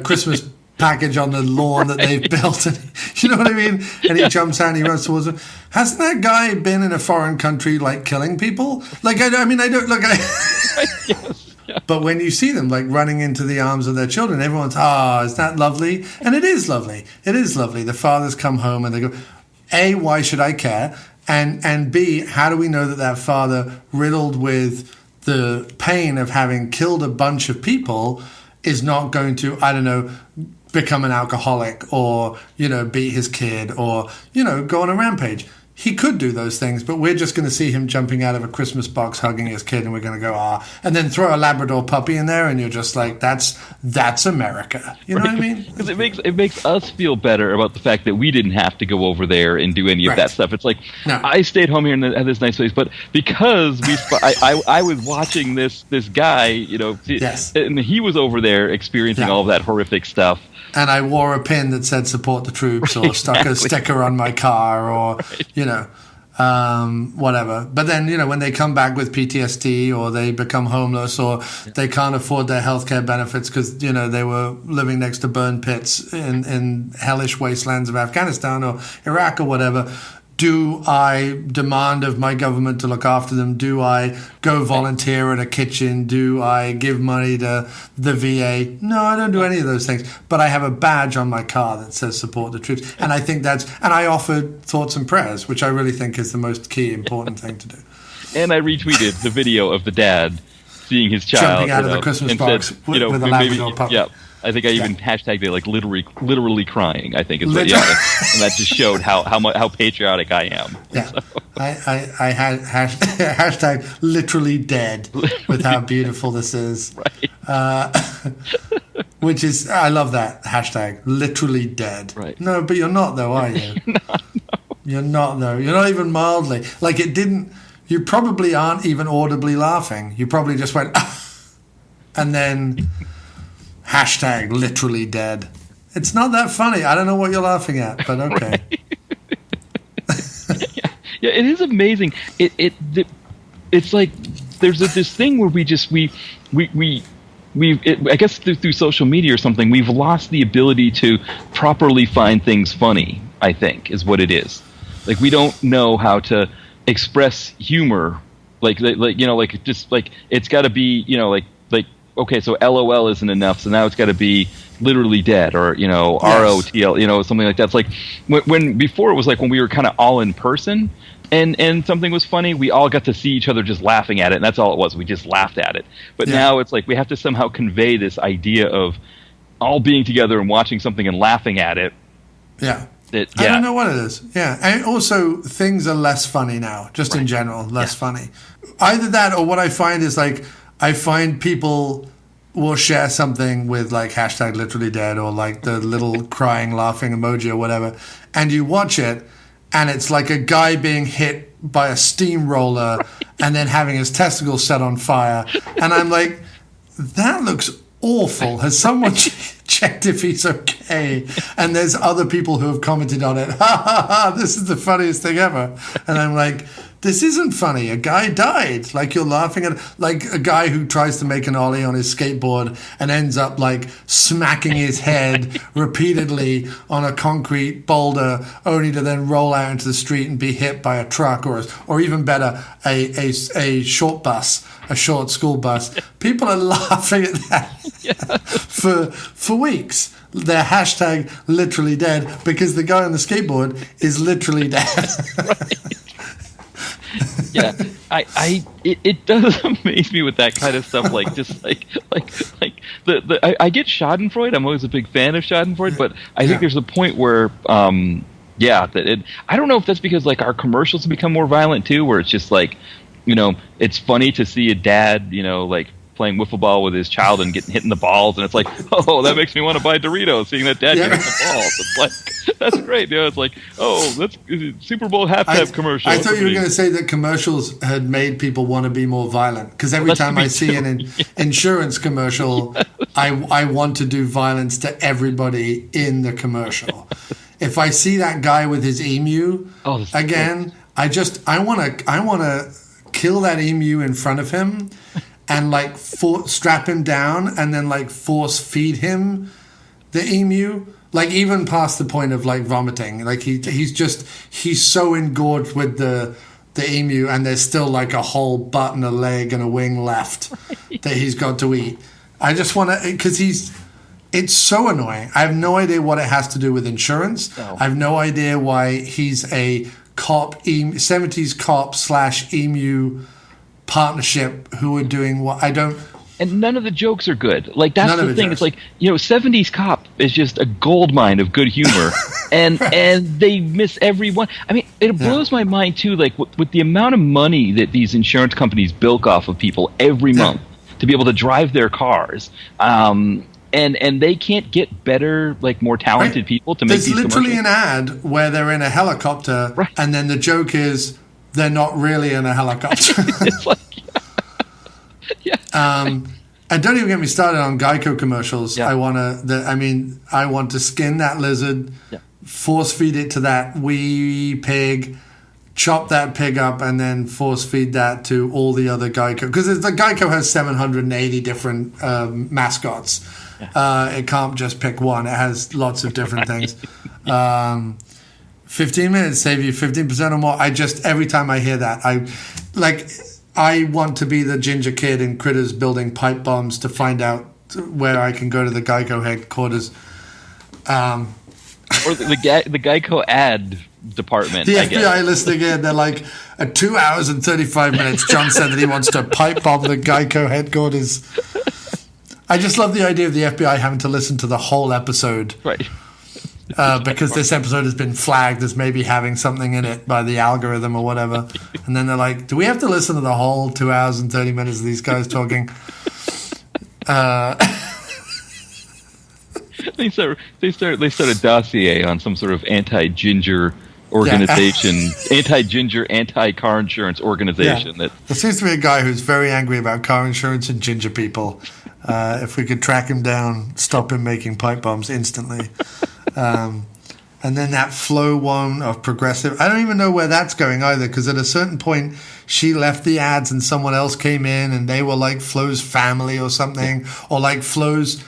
Christmas package on the lawn that they've built, and you know what I mean? And he jumps out and he runs towards him. Hasn't that guy been in a foreign country like killing people? Like, I don't look. Yes. Yeah. But when you see them like running into the arms of their children, everyone's, is that lovely? And it is lovely. It is lovely. The fathers come home and they go, A, why should I care? And B, how do we know that father, riddled with the pain of having killed a bunch of people, is not going to, I don't know, become an alcoholic or, beat his kid or, go on a rampage? He could do those things, but we're just going to see him jumping out of a Christmas box, hugging his kid, and we're going to go, and then throw a Labrador puppy in there, and you're just like, that's America. You know what I mean? Because it makes us feel better about the fact that we didn't have to go over there and do any of that stuff. It's like, I stayed home here at this nice place, but because I was watching this guy, and he was over there experiencing all of that horrific stuff. And I wore a pin that said support the troops, or stuck a sticker on my car, or, whatever. But then, when they come back with PTSD or they become homeless or they can't afford their healthcare benefits because, they were living next to burn pits in hellish wastelands of Afghanistan or Iraq or whatever, do I demand of my government to look after them? Do I go volunteer at a kitchen? Do I give money to the VA? No, I don't do any of those things. But I have a badge on my car that says support the troops. And I think and I offered thoughts and prayers, which I really think is the most key important thing to do. And I retweeted the video of the dad seeing his child jumping out of the Christmas box with a Labrador puppy. Yeah. I think I even hashtagged it like literally crying. I think is what, and that just showed how patriotic I am. Yeah, so. I had hashtag literally dead with how beautiful this is. Right. Which is, I love that hashtag, literally dead. Right. No, but you're not though, are you? You're not though. You're not even mildly. Like it didn't, you probably aren't even audibly laughing. You probably just went, and then hashtag literally dead. It's not that funny. I don't know what you're laughing at, but okay. Yeah, it is amazing. It's like there's this thing where I guess through social media or something, we've lost the ability to properly find things funny, I think, is what it is. Like, we don't know how to express humor. It's got to be, okay, so LOL isn't enough, so now it's got to be literally dead, or, ROTL, something like that. It's like, when before it was like when we were kind of all in person, and something was funny, we all got to see each other just laughing at it, and that's all it was. We just laughed at it. But now it's like we have to somehow convey this idea of all being together and watching something and laughing at it. Yeah. I don't know what it is. Yeah. And also, things are less funny now, just in general, less funny. Either that, or what I find is, like, I find people will share something with, like, hashtag literally dead, or, like, the little crying, laughing emoji or whatever, and you watch it, and it's like a guy being hit by a steamroller and then having his testicles set on fire. And I'm like, that looks awful. Has someone checked if he's okay? And there's other people who have commented on it. Ha ha ha, this is the funniest thing ever. And I'm like, this isn't funny. A guy died. Like, you're laughing at, like, a guy who tries to make an ollie on his skateboard and ends up, like, smacking his head repeatedly on a concrete boulder, only to then roll out into the street and be hit by a truck, or even better, a short bus, a short school bus. People are laughing at that for weeks. They're hashtag literally dead because the guy on the skateboard is literally dead. Yeah, it does amaze me with that kind of stuff. Like, just I get Schadenfreude. I'm always a big fan of Schadenfreude, but I think there's a point where, I don't know if that's because, like, our commercials have become more violent too, where it's just like, it's funny to see a dad, like, playing wiffle ball with his child and getting hit in the balls, and it's like, oh, that makes me want to buy Doritos, seeing that dad get hit in the balls. It's like, that's great. It's like, oh, that's Super Bowl halftime commercial. I thought you were going to say that commercials had made people want to be more violent, because every time I see an insurance commercial, I want to do violence to everybody in the commercial. If I see that guy with his emu again, I want to kill that emu in front of him and, like, strap him down and then, like, force feed him the emu, like, even past the point of, like, vomiting. Like, he's so engorged with the emu, and there's still, like, a whole butt and a leg and a wing left that he's got to eat. I just want to, because it's so annoying. I have no idea what it has to do with insurance. No. I have no idea why he's a cop, 70s cop / emu partnership who are doing what I don't. And none of the jokes are good. Like, that's the thing. It's like, 70s cop is just a gold mine of good humor, and they miss every one. I mean, it blows my mind too. Like, with the amount of money that these insurance companies bilk off of people every month to be able to drive their cars, and they can't get better, like, more talented people to make these commercials. There's literally an ad where they're in a helicopter, and then the joke is they're not really in a helicopter. It's like, and don't even get me started on Geico commercials. I want to skin that lizard, force feed it to that wee pig, chop that pig up, and then force feed that to all the other Geico. Because the Geico has 780 different mascots. It can't just pick one. It has lots of different things. 15 minutes save you 15% or more. Every time I hear that, I want to be the ginger kid in Critters building pipe bombs to find out where I can go to the Geico headquarters. Or the Geico ad department. The FBI listening in, they're like, at 2 hours and 35 minutes, John said that he wants to pipe bomb the Geico headquarters. I just love the idea of the FBI having to listen to the whole episode. Right. Because this episode has been flagged as maybe having something in it by the algorithm or whatever. And then they're like, do we have to listen to the whole 2 hours and 30 minutes of these guys talking? They start a dossier on some sort of anti-ginger organization, anti-ginger, anti-car insurance organization. There seems to be a guy who's very angry about car insurance and ginger people. If we could track him down, stop him making pipe bombs instantly. And then that Flo one of Progressive. I don't even know where that's going either, because at a certain point she left the ads and someone else came in and they were like Flo's family or something. Or like Flo's,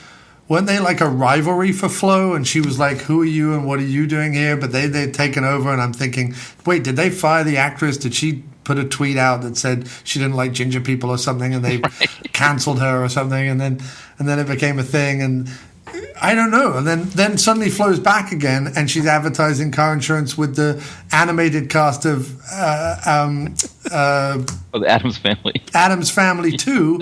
weren't they like a rivalry for Flo? And she was like, who are you and what are you doing here? But they'd taken over, and I'm thinking, wait, did they fire the actress? Did she put a tweet out that said she didn't like ginger people or something, and they canceled her or something? And then it became a thing, and I don't know. And then suddenly Flo's back again, and she's advertising car insurance with the animated cast of the Addams Family. Addams Family 2.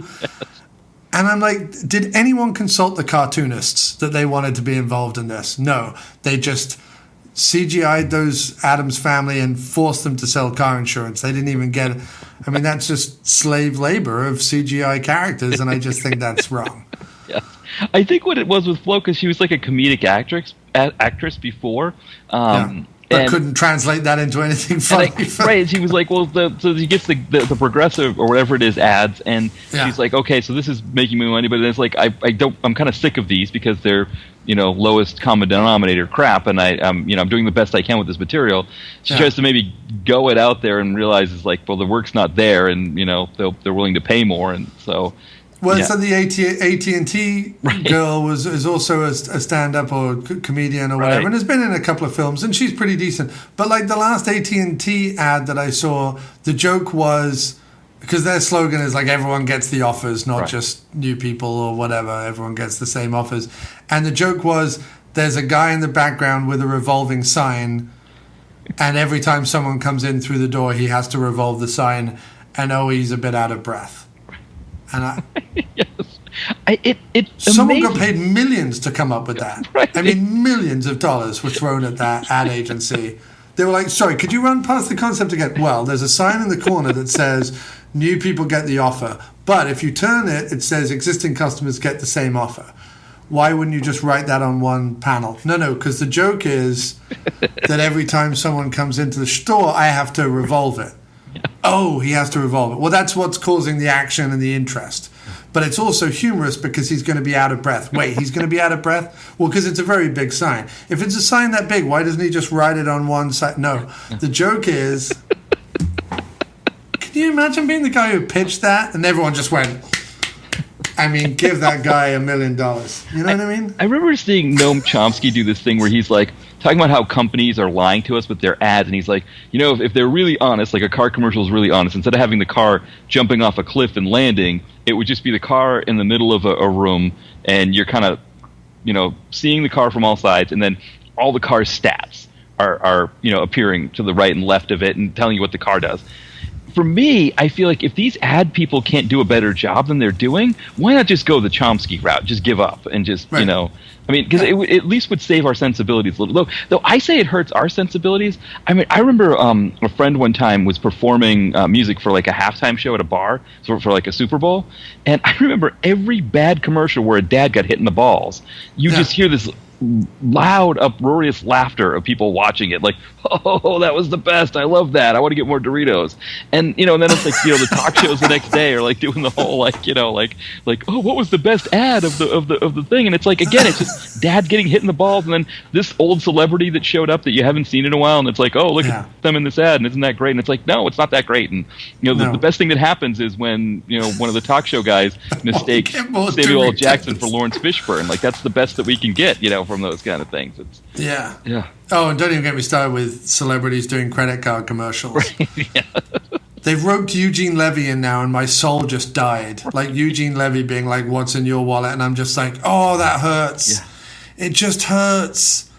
And I'm like, did anyone consult the cartoonists that they wanted to be involved in this? No. They just CGI'd those Addams Family and forced them to sell car insurance. They didn't even get it. I mean, that's just slave labor of CGI characters, and I just think that's wrong. Yeah. I think what it was with Flo, because she was like a comedic actress before. But couldn't translate that into anything funny. Right, she was like, well, so she gets the Progressive or whatever it is ads, and she's like, okay, so this is making me money, but it's like I'm kind of sick of these because they're lowest common denominator crap, and I'm doing the best I can with this material. She tries to maybe go it out there and realizes like, well, the work's not there, and they're willing to pay more, and so. Well, so the AT&T girl is also a stand-up or comedian or whatever, and has been in a couple of films, and she's pretty decent. But like the last AT&T ad that I saw, the joke was, because their slogan is like everyone gets the offers, not just new people or whatever. Everyone gets the same offers. And the joke was there's a guy in the background with a revolving sign, and every time someone comes in through the door, he has to revolve the sign, and he's a bit out of breath. And someone got paid millions to come up with that. Right. I mean, millions of dollars were thrown at that ad agency. They were like, sorry, could you run past the concept again? Well, there's a sign in the corner that says new people get the offer. But if you turn it, it says existing customers get the same offer. Why wouldn't you just write that on one panel? No, because the joke is that every time someone comes into the store, I have to revolve it. Oh, he has to revolve it. Well, that's what's causing the action and the interest. But it's also humorous because he's going to be out of breath. Wait, he's going to be out of breath? Well, because it's a very big sign. If it's a sign that big, why doesn't he just write it on one side? No, the joke is, can you imagine being the guy who pitched that? And everyone just went, I mean, give that guy $1 million. You know what I mean? I remember seeing Noam Chomsky do this thing where he's like, talking about how companies are lying to us with their ads, and he's like, if they're really honest, like a car commercial is really honest, instead of having the car jumping off a cliff and landing, it would just be the car in the middle of a room, and you're kind of, seeing the car from all sides, and then all the car's stats are appearing to the right and left of it and telling you what the car does. For me, I feel like if these ad people can't do a better job than they're doing, why not just go the Chomsky route? Just give up and just, because it at least would save our sensibilities a little. Though I say it hurts our sensibilities. I mean, I remember a friend one time was performing music for like a halftime show at a bar, for like a Super Bowl, and I remember every bad commercial where a dad got hit in the balls, you just hear this loud, uproarious laughter of people watching it, like, oh, that was the best, I love that, I want to get more Doritos. And and then it's like, the talk shows the next day are like doing the whole like oh, what was the best ad of the thing? And it's like, again, it's just dad getting hit in the balls, and then this old celebrity that showed up that you haven't seen in a while, and it's like, oh, look at them in this ad, and isn't that great? And it's like, no, it's not that great. And the best thing that happens is when one of the talk show guys mistakes Samuel L. Jackson for Lawrence Fishburne. Like, that's the best that we can get, from those kind of things. It's yeah. Oh, and don't even get me started with celebrities doing credit card commercials. Right. Yeah. They've roped Eugene Levy in now, and my soul just died. Like Eugene Levy being like, "What's in your wallet?" And I'm just like, "Oh, that hurts. Yeah. It just hurts."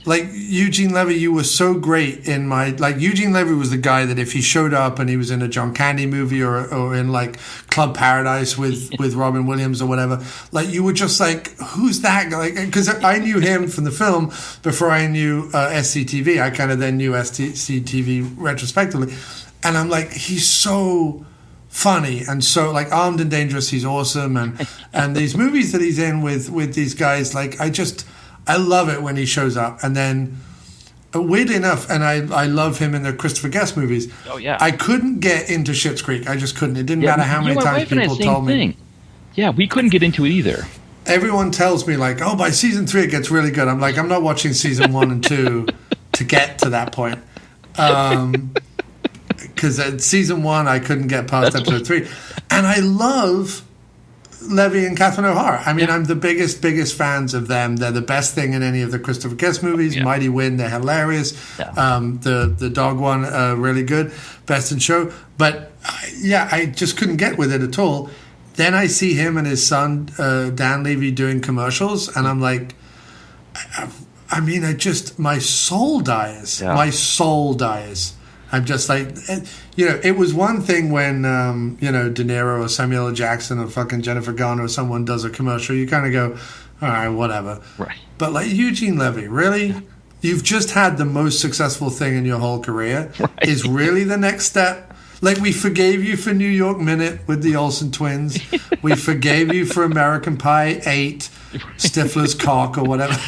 Like, Eugene Levy, you were so great in my... Like, Eugene Levy was the guy that if he showed up and he was in a John Candy movie or in, like, Club Paradise with Robin Williams or whatever, like, you were just like, who's that guy? Because I knew him from the film before I knew SCTV. I kind of then knew SCTV retrospectively. And I'm like, he's so funny and so, like, Armed and Dangerous, he's awesome. And these movies that he's in with these guys, like, I love it when he shows up. And then, weirdly enough, and I love him in the Christopher Guest movies. Oh, yeah. I couldn't get into Schitt's Creek. I just couldn't. It didn't matter how many times people told me. Yeah, we couldn't get into it either. Everyone tells me, like, oh, by season 3 it gets really good. I'm like, I'm not watching season 1 and 2 to get to that point. Because at season 1 I couldn't get past episode 3. And I love Levy and Catherine O'Hara. I mean, I'm the biggest fans of them. They're the best thing in any of the Christopher Guest movies. Yeah. Mighty Wind, they're hilarious. Yeah. The dog one, really good. Best in show. But, yeah, I just couldn't get with it at all. Then I see him and his son, Dan Levy, doing commercials, and I'm like, I mean, my soul dies. Yeah. My soul dies. I'm just like, it was one thing when, De Niro or Samuel L. Jackson or fucking Jennifer Garner or someone does a commercial. You kind of go, all right, whatever. Right. But like Eugene Levy, really? Yeah. You've just had the most successful thing in your whole career. Right. Is really the next step? Like, we forgave you for New York Minute with the Olsen twins. We forgave you for American Pie 8, Stifler's Cock or whatever.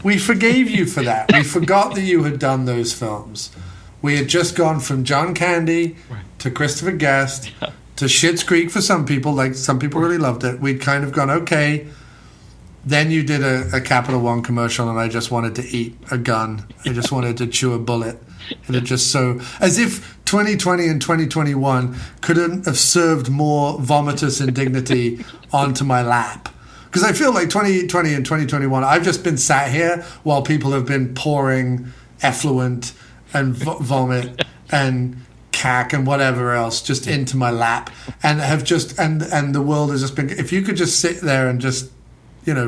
We forgave you for that. We forgot that you had done those films. We had just gone from John Candy to Christopher Guest to Schitt's Creek for some people. Like, some people really loved it. We'd kind of gone, okay. Then you did a Capital One commercial, and I just wanted to eat a gun. I just wanted to chew a bullet. And it just so... As if 2020 and 2021 couldn't have served more vomitous indignity onto my lap. Because I feel like 2020 and 2021, I've just been sat here while people have been pouring effluent and vomit and cack and whatever else just into my lap. And have just... And the world has just been... If you could just sit there and just...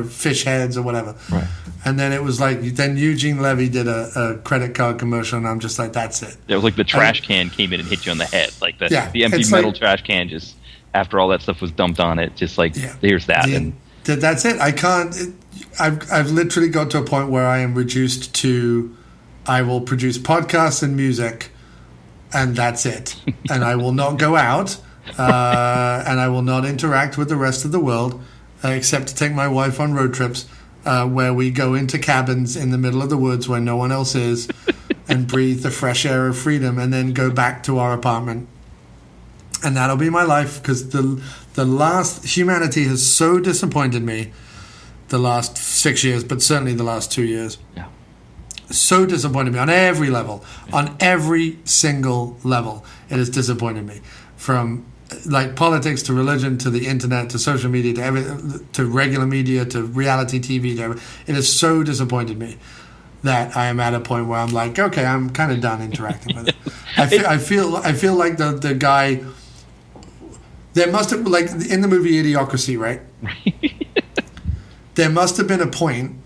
fish heads or whatever. Right. And then it was like, then Eugene Levy did a credit card commercial, and I'm just like, that's it. It was like the trash can came in and hit you on the head. Like the empty it's metal like, trash can, just after all that stuff was dumped on it, just like, here's that. That's it. I can't, I've literally got to a point where I am reduced to, I will produce podcasts and music, and that's it. And I will not go out, and I will not interact with the rest of the world. Except to take my wife on road trips where we go into cabins in the middle of the woods where no one else is and breathe the fresh air of freedom, and then go back to our apartment. And that'll be my life, because humanity has so disappointed me the last 6 years, but certainly the last 2 years. Yeah. So disappointed me on every level, on every single level. It has disappointed me, from like politics to religion to the internet to social media to regular media to reality TV. It has so disappointed me that I am at a point where I'm like, okay, I'm kind of done interacting with it. I feel like the guy. There must have, like in the movie Idiocracy, right? There must have been a point,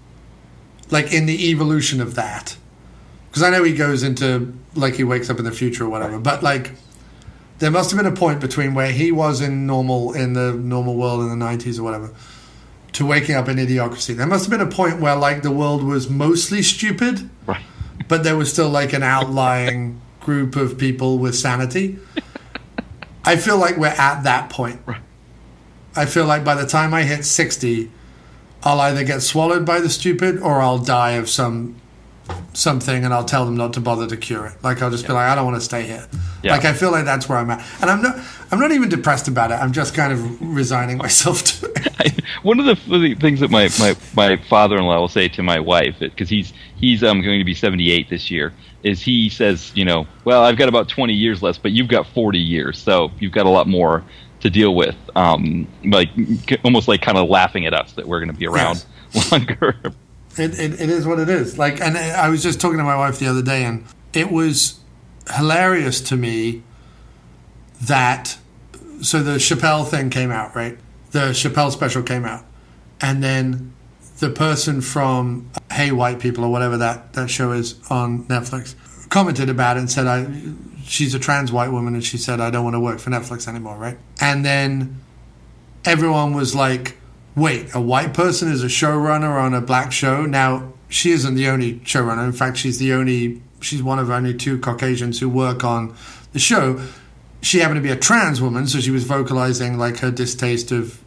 like in the evolution of that, because I know he goes into like he wakes up in the future or whatever, but like. There must have been a point between where he was in the normal world in the 90s or whatever, to waking up in Idiocracy. There must have been a point where like the world was mostly stupid, right, but there was still like an outlying group of people with sanity. I feel like we're at that point. Right. I feel like by the time I hit 60, I'll either get swallowed by the stupid or I'll die of something, and I'll tell them not to bother to cure it. Like I'll just be like, I don't want to stay here. Yeah. Like I feel like that's where I'm at, and I'm not even depressed about it. I'm just kind of resigning myself to it. One of the things that my father-in-law will say to my wife, because he's going to be 78 this year, is he says, well, I've got about 20 years left, but you've got 40 years, so you've got a lot more to deal with. Like almost like kind of laughing at us that we're going to be around longer. It is what it is. Like, and I was just talking to my wife the other day, and it was hilarious to me that, so the Chappelle thing came out, right? The Chappelle special came out, and then the person from Hey White People or whatever that show is on Netflix commented about it and said, she's a trans white woman, and she said, I don't want to work for Netflix anymore, right? And then everyone was like, wait, a white person is a showrunner on a black show? Now, she isn't the only showrunner. In fact, she's one of only 2 Caucasians who work on the show. She happened to be a trans woman, so she was vocalizing like her distaste of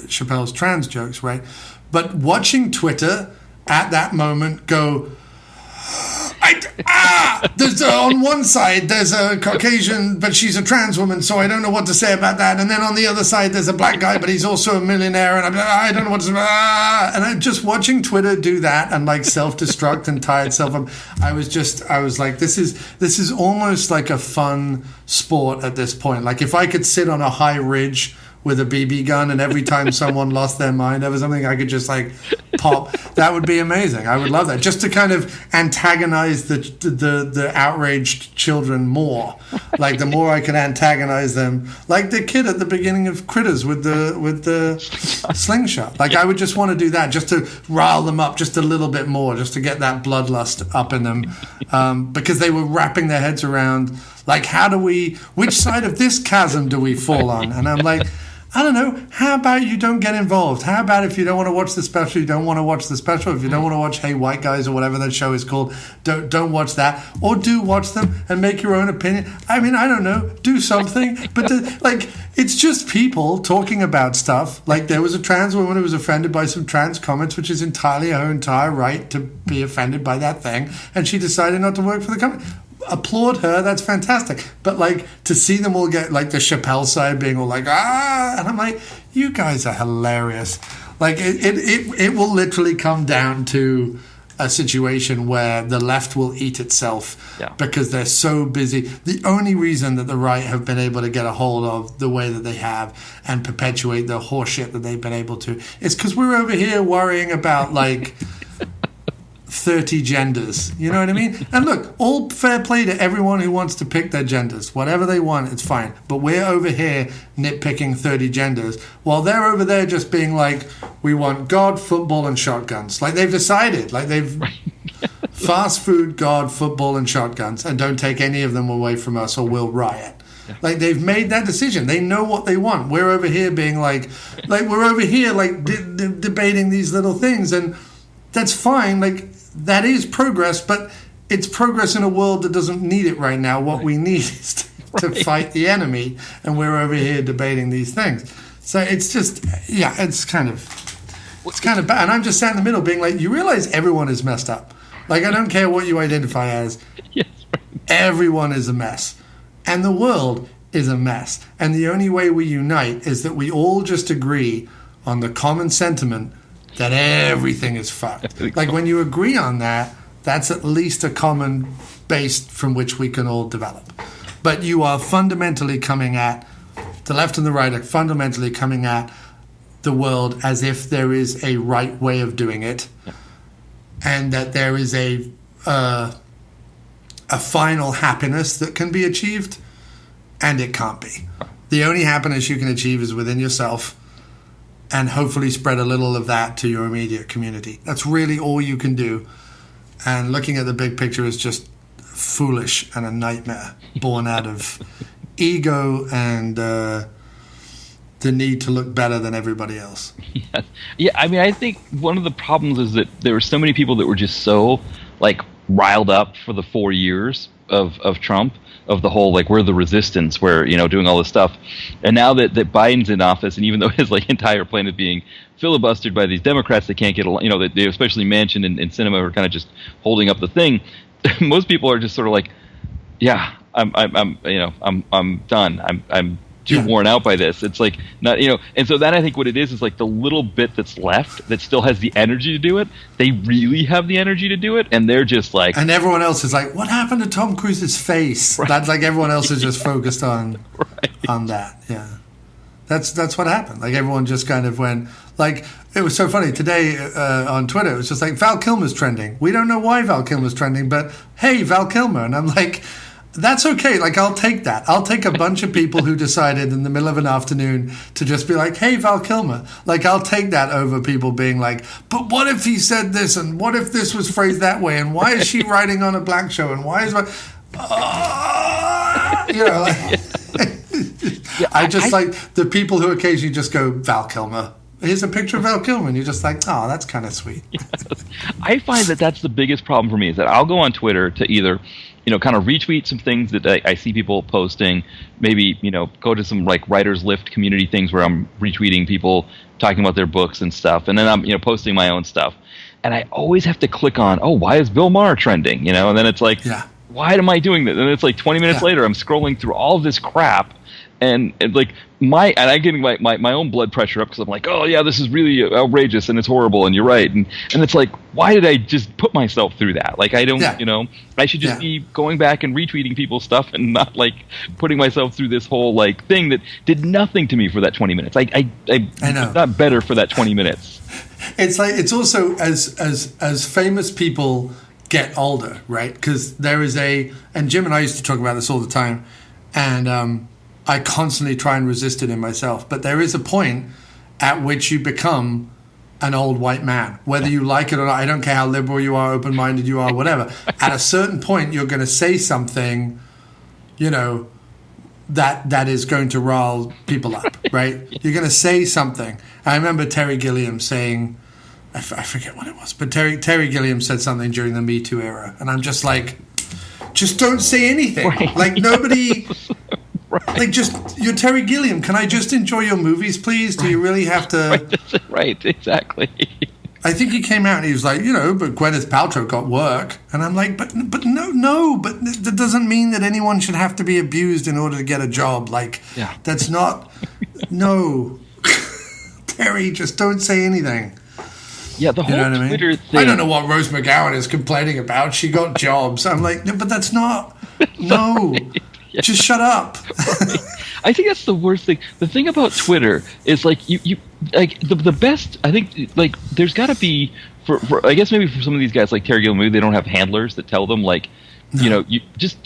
Chappelle's trans jokes, right? But watching Twitter at that moment go, there's on one side there's a Caucasian, but she's a trans woman, so I don't know what to say about that. And then on the other side there's a black guy, but he's also a millionaire, and I don't know what to say. And I'm just watching Twitter do that and like self-destruct and tie itself up. I was like, this is almost like a fun sport at this point. Like if I could sit on a high ridge with a BB gun, and every time someone lost their mind over something, I could just like pop. That would be amazing. I would love that, just to kind of antagonize the outraged children more. Like the more I can antagonize them, like the kid at the beginning of Critters with the slingshot. Like I would just want to do that, just to rile them up just a little bit more, just to get that bloodlust up in them, because they were wrapping their heads around like, which side of this chasm do we fall on? And I'm like, I don't know. How about you don't get involved? How about if you don't want to watch the special, you don't want to watch the special? If you don't want to watch Hey White Guys or whatever that show is called, don't watch that. Or do watch them and make your own opinion. I mean, I don't know. Do something. But it's just people talking about stuff. Like there was a trans woman who was offended by some trans comments, which is entirely her entire right to be offended by that thing. And she decided not to work for the company. Applaud her, that's fantastic. But like to see them all get like the Chappelle side being all like and I'm like, you guys are hilarious. Like it will literally come down to a situation where the left will eat itself because they're so busy. The only reason that the right have been able to get a hold of the way that they have and perpetuate the horseshit that they've been able to is because we're over here worrying about like 30 genders, you know what I mean? And look, all fair play to everyone who wants to pick their genders. Whatever they want, it's fine. But we're over here nitpicking 30 genders while they're over there just being like, we want God, football, and shotguns. Like they've decided, like they've fast food, God, football, and shotguns, and don't take any of them away from us or we'll riot. Like they've made that decision. They know what they want. We're over here being like we're over here like debating these little things, and that's fine. Like that is progress, but it's progress in a world that doesn't need it right now. What we need is to fight the enemy, and we're over here debating these things. So it's just, it's kind of bad. And I'm just sat in the middle being like, you realize everyone is messed up. Like, I don't care what you identify as. Yes, right. Everyone is a mess. And the world is a mess. And the only way we unite is that we all just agree on the common sentiment that everything is fucked. Like when you agree on that, that's at least a common base from which we can all develop. But you are fundamentally coming at, the left and the right are fundamentally coming at the world as if there is a right way of doing it, and that there is a final happiness that can be achieved, and it can't be. The only happiness you can achieve is within yourself, and hopefully spread a little of that to your immediate community. That's really all you can do. And looking at the big picture is just foolish and a nightmare born out of ego and the need to look better than everybody else. Yes. Yeah, I mean, I think one of the problems is that there were so many people that were just so, like, riled up for the 4 years of Trump, of the whole, like, we're the resistance, we're, doing all this stuff. And now that Biden's in office, and even though his, like, entire plan is being filibustered by these Democrats that can't get, that they, especially Manchin and Sinema, are kind of just holding up the thing, most people are just sort of like, yeah, I'm done. I'm too worn out by this. It's like, not, and so that, I think what it is like the little bit that's left that still has the energy to do it. They really have the energy to do it, and they're just like, and everyone else is like, what happened to Tom Cruise's face? Right. That's like everyone else is just focused on on that. Yeah, that's what happened. Like everyone just kind of went, like, it was so funny today on Twitter. It was just like, Val Kilmer's trending. We don't know why Val Kilmer's trending, but hey, Val Kilmer. And I'm like, that's okay. Like, I'll take that. I'll take a bunch of people who decided in the middle of an afternoon to just be like, hey, Val Kilmer. Like, I'll take that over people being like, but what if he said this? And what if this was phrased that way? And why is she writing on a black show? And why is like, I just like the people who occasionally just go, Val Kilmer. Here's a picture of Val Kilmer. And you're just like, oh, that's kind of sweet. Yes. I find that that's the biggest problem for me, is that I'll go on Twitter to either kind of retweet some things that I see people posting. Maybe go to some like Writers Lift community things where I'm retweeting people talking about their books and stuff, and then I'm posting my own stuff. And I always have to click on, why is Bill Maher trending? And then it's like, why am I doing this? And it's like 20 minutes later, I'm scrolling through all of this crap, and like I'm getting my own blood pressure up because I'm like, oh yeah, this is really outrageous and it's horrible and you're right, and it's like, why did I just put myself through that? Like I don't, I should just be going back and retweeting people's stuff and not like putting myself through this whole like thing that did nothing to me for that 20 minutes. I know. Not better for that 20 minutes. It's like, it's also as famous people get older, right? Because there is and Jim and I used to talk about this all the time, and I constantly try and resist it in myself. But there is a point at which you become an old white man, whether you like it or not. I don't care how liberal you are, open-minded you are, whatever. At a certain point, you're going to say something, that is going to rile people up, right? You're going to say something. I remember Terry Gilliam saying, I forget what it was, but Terry Gilliam said something during the Me Too era, and I'm just like, just don't say anything. Right. Like nobody, like just, you're Terry Gilliam. Can I just enjoy your movies, please? Do you really have to? Right, exactly. I think he came out and he was like, but Gwyneth Paltrow got work. And I'm like, but no, but that doesn't mean that anyone should have to be abused in order to get a job. Like, that's not, no. Terry, just don't say anything. Yeah, the whole Twitter thing. I don't know what Rose McGowan is complaining about. She got jobs. I'm like, no, but that's not, no. Just shut up. Right. I think that's the worst thing. The thing about Twitter is like you like the best. I think like there's got to be for I guess maybe for some of these guys like Terry Gilliam, maybe they don't have handlers that tell them like you just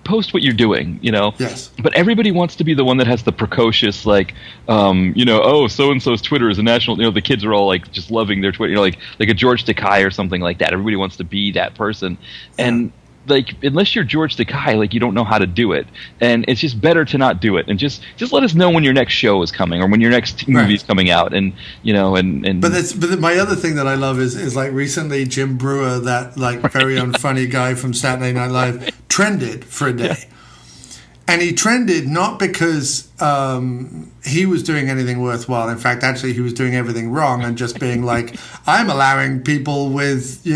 post what you're doing, Yes. But everybody wants to be the one that has the precocious like so and so's Twitter is a national. The kids are all like just loving their Twitter. Like a George Takei or something like that. Everybody wants to be that person, and like unless you're George Takei, like you don't know how to do it, and it's just better to not do it, and just let us know when your next show is coming or when your next movie is coming out, and and. But my other thing that I love is like recently Jim Brewer, that like very unfunny guy from Saturday Night Live, trended for a day, and he trended not because he was doing anything worthwhile. In fact, actually, he was doing everything wrong and just being like, I'm allowing people with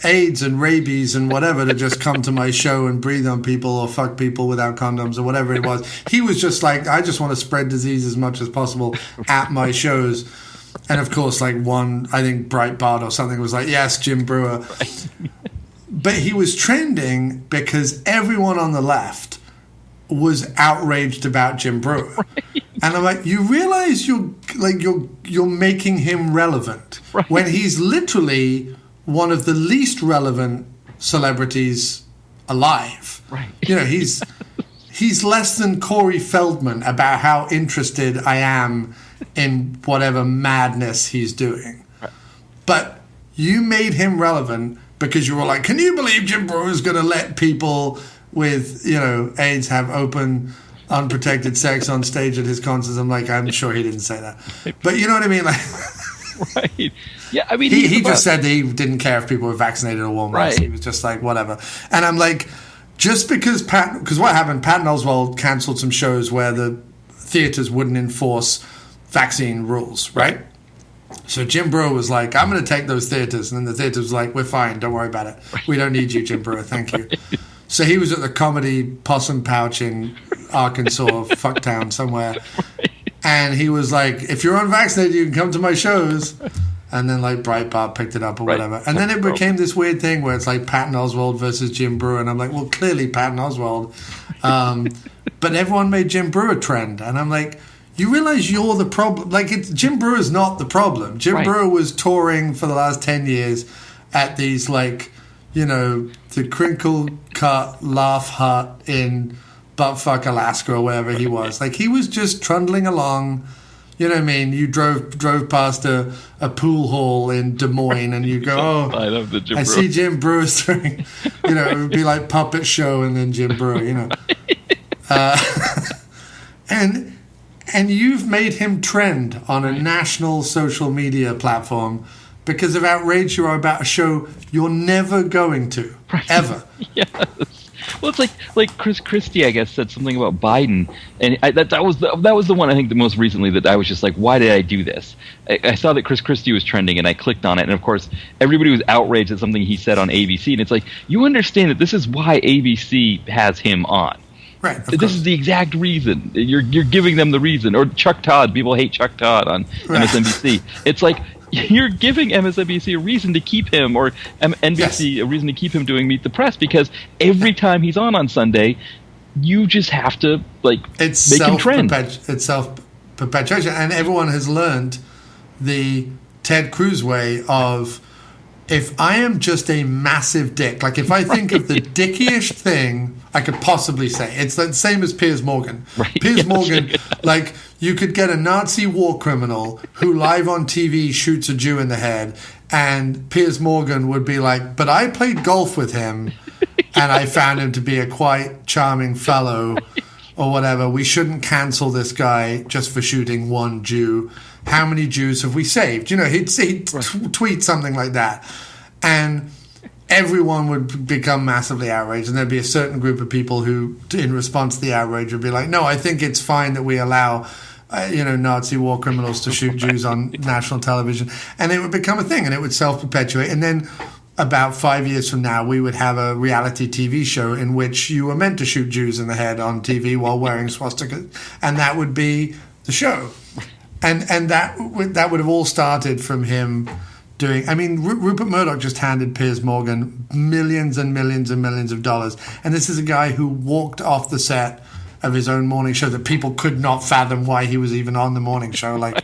AIDS and rabies and whatever to just come to my show and breathe on people or fuck people without condoms or whatever it was. He was just like, I just want to spread disease as much as possible at my shows. And of course, like I think Breitbart or something was like, yes, Jim Brewer. Right. But he was trending because everyone on the left was outraged about Jim Brewer. Right. And I'm like, you realize you're making him relevant when he's literally one of the least relevant celebrities alive. Right. He's less than Corey Feldman about how interested I am in whatever madness he's doing. Right. But you made him relevant because you were like, can you believe Jim Brewer's going to let people with, AIDS have open, unprotected sex on stage at his concerts? I'm like, I'm sure he didn't say that. But you know what I mean? Like, right. Yeah, I mean, he just said that he didn't care if people were vaccinated or worn masks. Right. He was just like, whatever. And I'm like, just because what happened, Patton Oswalt canceled some shows where the theaters wouldn't enforce vaccine rules, right? So Jim Brewer was like, I'm going to take those theaters. And then the theaters was like, we're fine. Don't worry about it. We don't need you, Jim Brewer. Thank you. So he was at the Comedy Possum Pouch in Arkansas, Fucktown somewhere. And he was like, if you're unvaccinated, you can come to my shows. And then like Breitbart picked it up or whatever. And then it became this weird thing where it's like Patton Oswalt versus Jim Brewer. And I'm like, well, clearly Patton Oswalt. But everyone made Jim Brewer trend. And I'm like, you realize you're the problem. Like, Jim Brewer's not the problem. Jim Brewer was touring for the last 10 years at these like, the Crinkle Cut Laugh Hut in Buttfuck, Alaska or wherever he was. Like, he was just trundling along. You know what I mean? You drove past a pool hall in Des Moines and you go, oh, I love the Jim Brewer. See Jim Brewer's doing, it would be like Puppet Show and then Jim Brewer, And you've made him trend on a national social media platform because of outrage you are about a show you're never going to. ever. Yes. Well, it's like Chris Christie, I guess, said something about Biden, and that was the one I think the most recently that I was just like, why did I do this? I saw that Chris Christie was trending, and I clicked on it, and of course, everybody was outraged at something he said on ABC, and it's like, you understand that this is why ABC has him on. Right. This is the exact reason. You're giving them the reason. Or Chuck Todd. People hate Chuck Todd on MSNBC. It's like, you're giving MSNBC a reason to keep him, or NBC a reason to keep him doing Meet the Press, because every time he's on Sunday, you just have to make him trend. It's self-perpetuation, and everyone has learned the Ted Cruz way of, if I am just a massive dick, like if I think of the dickiest thing I could possibly say, it's the same as Piers Morgan. Right. Piers Morgan, like, you could get a Nazi war criminal who live on TV shoots a Jew in the head, and Piers Morgan would be like, but I played golf with him, and I found him to be a quite charming fellow, or whatever. We shouldn't cancel this guy just for shooting one Jew. How many Jews have we saved? You know, he'd tweet something like that. And everyone would become massively outraged. And there'd be a certain group of people who, in response to the outrage, would be like, no, I think it's fine that we allow, Nazi war criminals to shoot Jews on national television. And it would become a thing, and it would self-perpetuate. And then about 5 years from now, we would have a reality TV show in which you were meant to shoot Jews in the head on TV while wearing swastikas. And that would be the show. And that would have all started from him doing. I mean, Rupert Murdoch just handed Piers Morgan millions and millions and millions of dollars, and this is a guy who walked off the set of his own morning show that people could not fathom why he was even on the morning show. Like,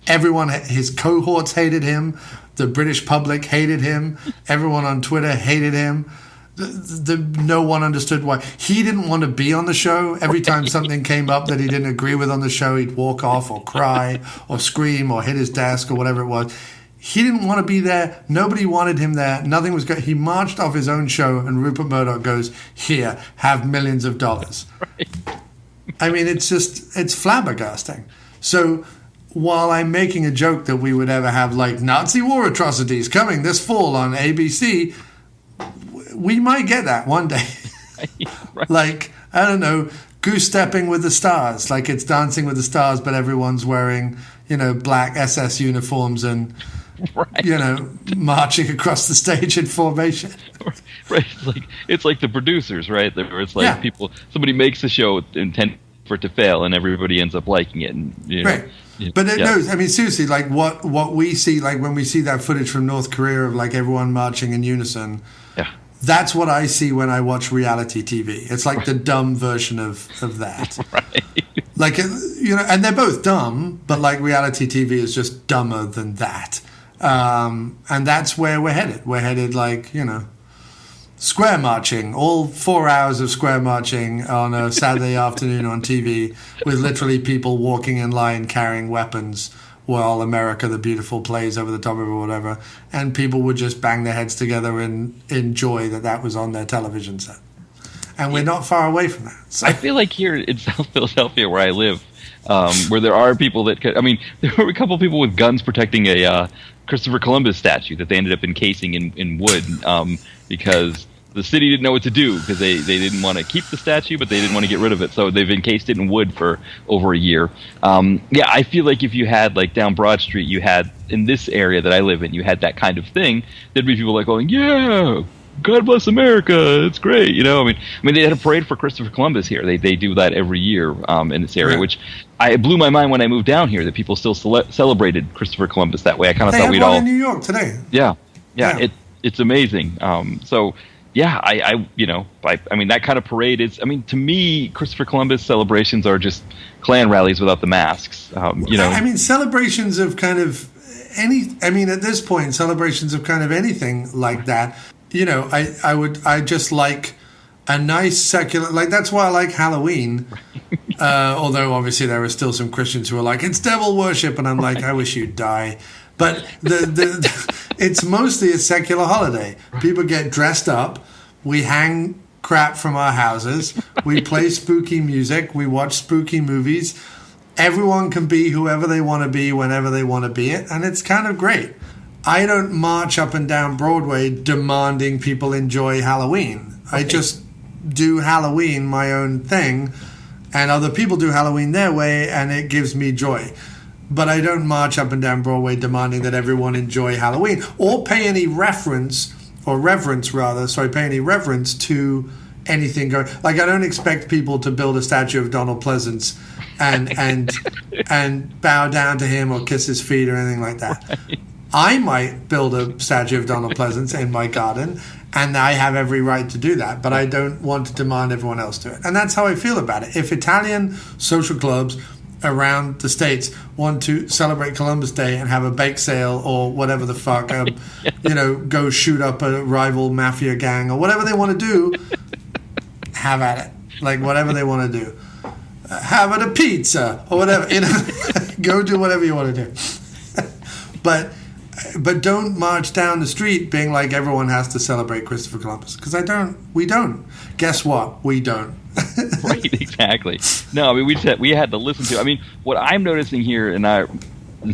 everyone, his cohorts hated him, the British public hated him, everyone on Twitter hated him. No one understood why. He didn't want to be on the show. Every time something came up that he didn't agree with on the show, he'd walk off or cry or scream or hit his desk or whatever it was. He didn't want to be there. Nobody wanted him there. Nothing was good. He marched off his own show, and Rupert Murdoch goes, here, have millions of dollars. Right. I mean, it's flabbergasting. So while I'm making a joke that we would ever have, like, Nazi war atrocities coming this fall on ABC, we might get that one day. Right. Like, I don't know, goose stepping with the stars. Like, it's Dancing with the Stars, but everyone's wearing, black SS uniforms and, marching across the stage in formation. Right. It's like the producers, right? Where it's like somebody makes a show intended for it to fail, and everybody ends up liking it. And, Right. But no, I mean, seriously, like what we see, like when we see that footage from North Korea of like everyone marching in unison, that's what I see when I watch reality TV. It's like the dumb version of that. Right. Like, and they're both dumb, but like reality TV is just dumber than that. And that's where we're headed. We're headed like, square marching, all 4 hours of square marching on a Saturday afternoon on TV with literally people walking in line carrying weapons while America the Beautiful plays over the top of it or whatever, and people would just bang their heads together and enjoy that was on their television set. And we're not far away from that. So. I feel like here in South Philadelphia, where I live, where there are people that could, there were a couple of people with guns protecting a Christopher Columbus statue that they ended up encasing in wood because the city didn't know what to do, because they didn't want to keep the statue, but they didn't want to get rid of it. So they've encased it in wood for over a year. I feel like if you had, like, down Broad Street, you had, in this area that I live in, you had that kind of thing, there'd be people like going, yeah, God bless America, it's great. I mean, they had a parade for Christopher Columbus here. They do that every year in this area, which it blew my mind when I moved down here that people still celebrated Christopher Columbus that way. I kind of thought we'd all. They have one in New York today. Yeah. It's amazing. That kind of parade is. To me, Christopher Columbus celebrations are just Klan rallies without the masks. Celebrations of kind of at this point, celebrations of kind of anything like that. I just like a nice secular, like, that's why I like Halloween. Although obviously there are still some Christians who are like, it's devil worship, and I'm like, I wish you'd die. But it's mostly a secular holiday. People get dressed up. We hang crap from our houses. We play spooky music. We watch spooky movies. Everyone can be whoever they want to be whenever they want to be it. And it's kind of great. I don't march up and down Broadway demanding people enjoy Halloween. Okay. I just do Halloween my own thing, and other people do Halloween their way, and it gives me joy. But I don't march up and down Broadway demanding that everyone enjoy Halloween or pay any reverence to anything going. Like, I don't expect people to build a statue of Donald Pleasance and bow down to him or kiss his feet or anything like that. Right. I might build a statue of Donald Pleasance in my garden, and I have every right to do that, but I don't want to demand everyone else do it. And that's how I feel about it. If Italian social clubs around the States want to celebrate Columbus Day and have a bake sale or whatever the fuck, go shoot up a rival mafia gang or whatever they want to do, have at it. Like, whatever they want to do. Have it a pizza or whatever. Go do whatever you want to do. But don't march down the street being like everyone has to celebrate Christopher Columbus. Because we don't. Guess what? We don't. Right, exactly. No, I mean, we had to listen to. I mean, what I'm noticing here in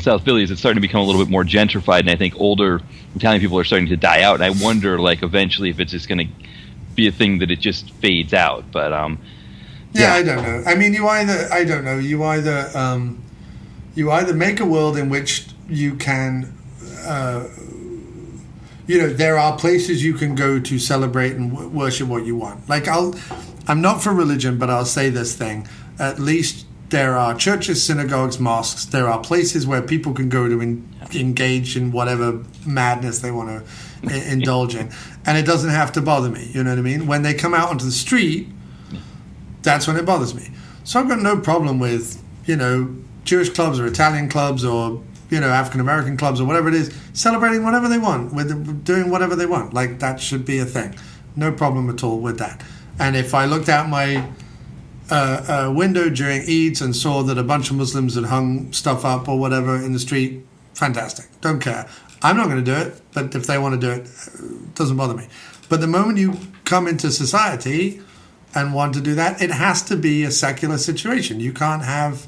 South Philly is it's starting to become a little bit more gentrified, and I think older Italian people are starting to die out. And I wonder, like, eventually if it's just going to be a thing that it just fades out. But yeah, I don't know. I mean, you either make a world in which you can. There are places you can go to celebrate and worship what you want. Like, I'm not for religion, but I'll say this thing. At least there are churches, synagogues, mosques. There are places where people can go to engage in whatever madness they want to indulge in. And it doesn't have to bother me. You know what I mean? When they come out onto the street, that's when it bothers me. So I've got no problem with, Jewish clubs or Italian clubs or African-American clubs or whatever it is, celebrating whatever they want, with doing whatever they want. Like, that should be a thing. No problem at all with that. And if I looked out my window during Eid and saw that a bunch of Muslims had hung stuff up or whatever in the street, fantastic. Don't care. I'm not going to do it, but if they want to do it, it doesn't bother me. But the moment you come into society and want to do that, it has to be a secular situation. You can't have,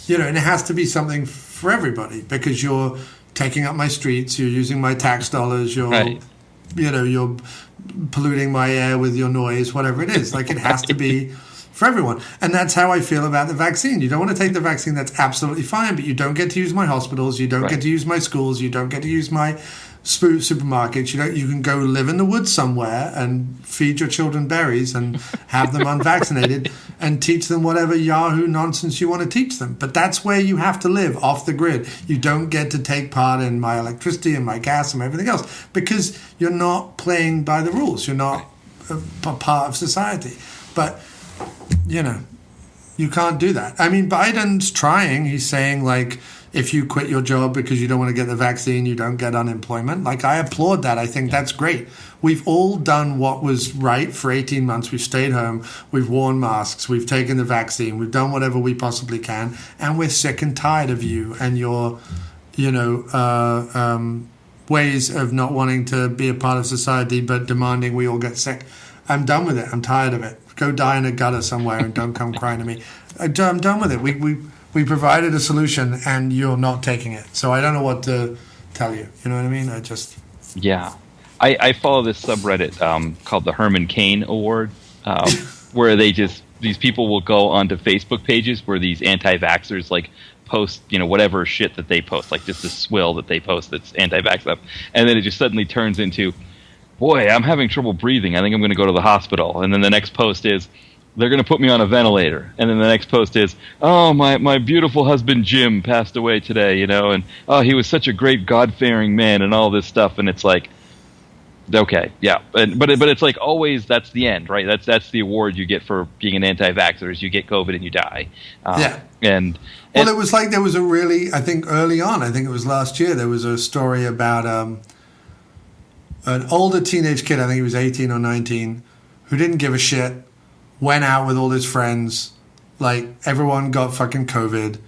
and it has to be something for everybody, because you're taking up my streets, you're using my tax dollars, you're polluting my air with your noise, whatever it is. Like, it has to be for everyone. And that's how I feel about the vaccine. You don't want to take the vaccine, that's absolutely fine, but you don't get to use my hospitals, you don't get to use my schools, you don't get to use my supermarkets. You can go live in the woods somewhere and feed your children berries and have them unvaccinated and teach them whatever Yahoo nonsense you want to teach them. But that's where you have to live, off the grid. You don't get to take part in my electricity and my gas and everything else, because you're not playing by the rules. You're not a part of society. But, you can't do that. I mean, Biden's trying. He's saying, like, if you quit your job because you don't want to get the vaccine, you don't get unemployment. Like, I applaud that. I think that's great. We've all done what was right for 18 months. We've stayed home. We've worn masks. We've taken the vaccine. We've done whatever we possibly can. And we're sick and tired of you and your, ways of not wanting to be a part of society but demanding we all get sick. I'm done with it. I'm tired of it. Go die in a gutter somewhere and don't come crying to me. I'm done with it. We provided a solution, and you're not taking it. So I don't know what to tell you. You know what I mean? Yeah. I follow this subreddit called the Herman Cain Award, where these people will go onto Facebook pages where these anti-vaxxers, like, post, whatever shit that they post, like just the swill that they post that's anti-vax stuff. And then it just suddenly turns into, boy, I'm having trouble breathing. I think I'm going to go to the hospital. And then the next post is, they're going to put me on a ventilator. And then the next post is, oh, my beautiful husband Jim passed away today, and oh, he was such a great God-fearing man and all this stuff. And it's like, okay, yeah. But it's like always that's the end, right? That's the award you get for being an anti-vaxxer is you get COVID and you die. Yeah. And it was like there was a really, I think early on, I think it was last year, there was a story about an older teenage kid, I think he was 18 or 19, who didn't give a shit, went out with all his friends, like everyone got fucking COVID,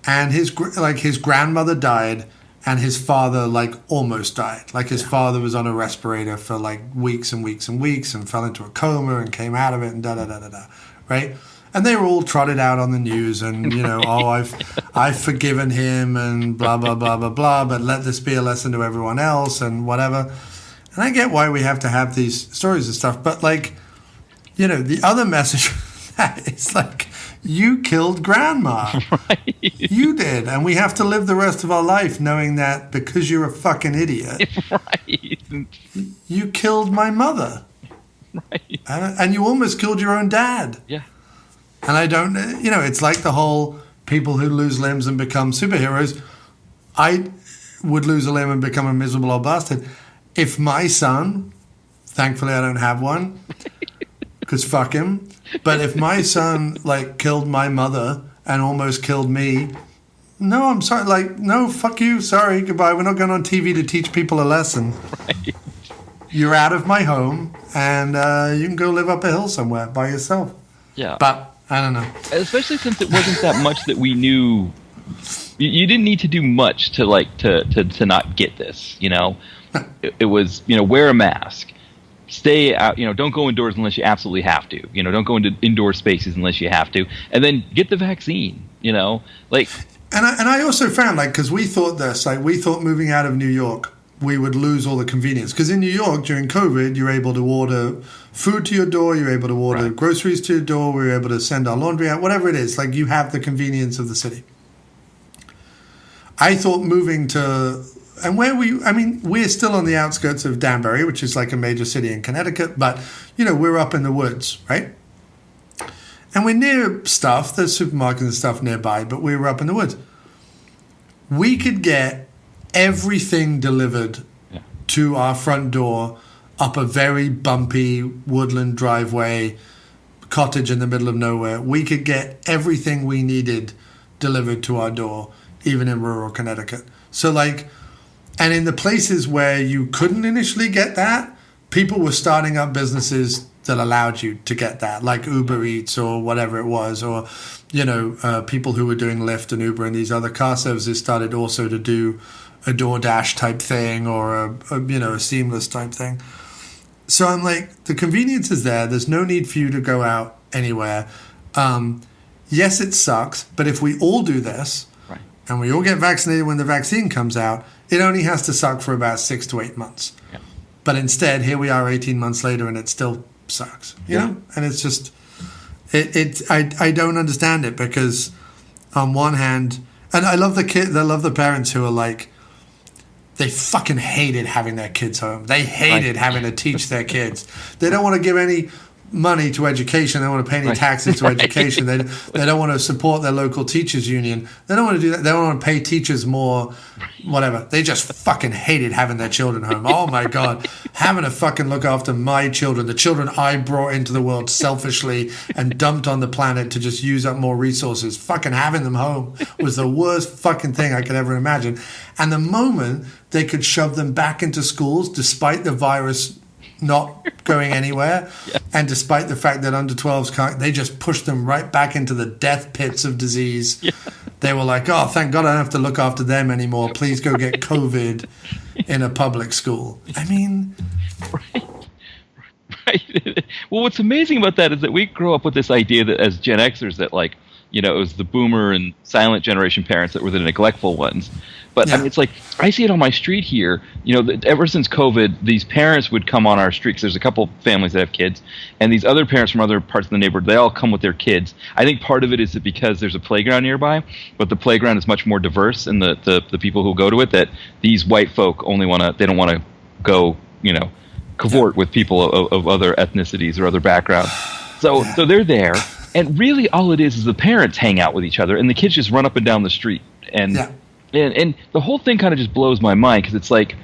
and his grandmother died, and his father like almost died. Like his father was on a respirator for like weeks and weeks and weeks, and fell into a coma and came out of it and right? And they were all trotted out on the news, and I've forgiven him, and blah blah blah blah blah. But let this be a lesson to everyone else, and whatever. And I get why we have to have these stories and stuff, but like, the other message is like, you killed grandma. Right. You did, and we have to live the rest of our life knowing that because you're a fucking idiot. Right. You killed my mother. Right. And you almost killed your own dad. Yeah. And I don't, it's like the whole people who lose limbs and become superheroes. I would lose a limb and become a miserable old bastard. If my son, thankfully I don't have one, because fuck him. But if my son, like, killed my mother and almost killed me, no, I'm sorry. Like, no, fuck you. Sorry, goodbye. We're not going on TV to teach people a lesson. Right. You're out of my home, and you can go live up a hill somewhere by yourself. Yeah. But I don't know. Especially since it wasn't that much that we knew. You didn't need to do much to not get this. It was wear a mask, stay out. Don't go indoors unless you absolutely have to. Don't go into indoor spaces unless you have to, and then get the vaccine. Like. And I also found, like, because we thought moving out of New York, we would lose all the convenience. Because in New York, during COVID, you're able to order food to your door, you're able to order groceries to your door, we were able to send our laundry out, whatever it is. Like, you have the convenience of the city. I thought moving to... And we're still on the outskirts of Danbury, which is like a major city in Connecticut, but, we're up in the woods, right? And we're near stuff, there's supermarkets and stuff nearby, but we were up in the woods. We could get everything delivered to our front door up a very bumpy woodland driveway, cottage in the middle of nowhere. We could get everything we needed delivered to our door, even in rural Connecticut. So like, and in the places where you couldn't initially get that, people were starting up businesses that allowed you to get that, like Uber Eats or whatever it was, or, people who were doing Lyft and Uber and these other car services started also to do a DoorDash type thing or a Seamless type thing. So I'm like, the convenience is there. There's no need for you to go out anywhere. Yes, it sucks, but if we all do this and we all get vaccinated when the vaccine comes out, it only has to suck for about 6 to 8 months. Yeah. But instead, here we are 18 months later and it still sucks, you know? And it's just, I don't understand it because on one hand, and I love the parents who are like, they fucking hated having their kids home. They hated having to teach their kids. They don't want to give any money to education. They don't want to pay any taxes to education. They don't want to support their local teachers union. They don't want to do that. They don't want to pay teachers more, whatever. They just fucking hated having their children home. Oh my God. Having to fucking look after my children, the children I brought into the world selfishly and dumped on the planet to just use up more resources. Fucking having them home was the worst fucking thing I could ever imagine. And the moment they could shove them back into schools, despite the virus not going anywhere, and despite the fact that under 12s can't, they just pushed them right back into the death pits of disease. They were like, oh, thank God I don't have to look after them anymore. Please go get COVID in a public school. I mean... Right. Well, what's amazing about that is that we grow up with this idea that as Gen Xers that, like, it was the boomer and silent generation parents that were the neglectful ones. But I mean, it's like, I see it on my street here. Ever since COVID, these parents would come on our street, 'cause there's a couple families that have kids, and these other parents from other parts of the neighborhood, they all come with their kids. I think part of it is that because there's a playground nearby, but the playground is much more diverse, and the people who go to it, that these white folk they don't want to go, cavort with people of other ethnicities or other backgrounds. So they're there, and really all it is the parents hang out with each other, and the kids just run up and down the street. And the whole thing kind of just blows my mind because it's like,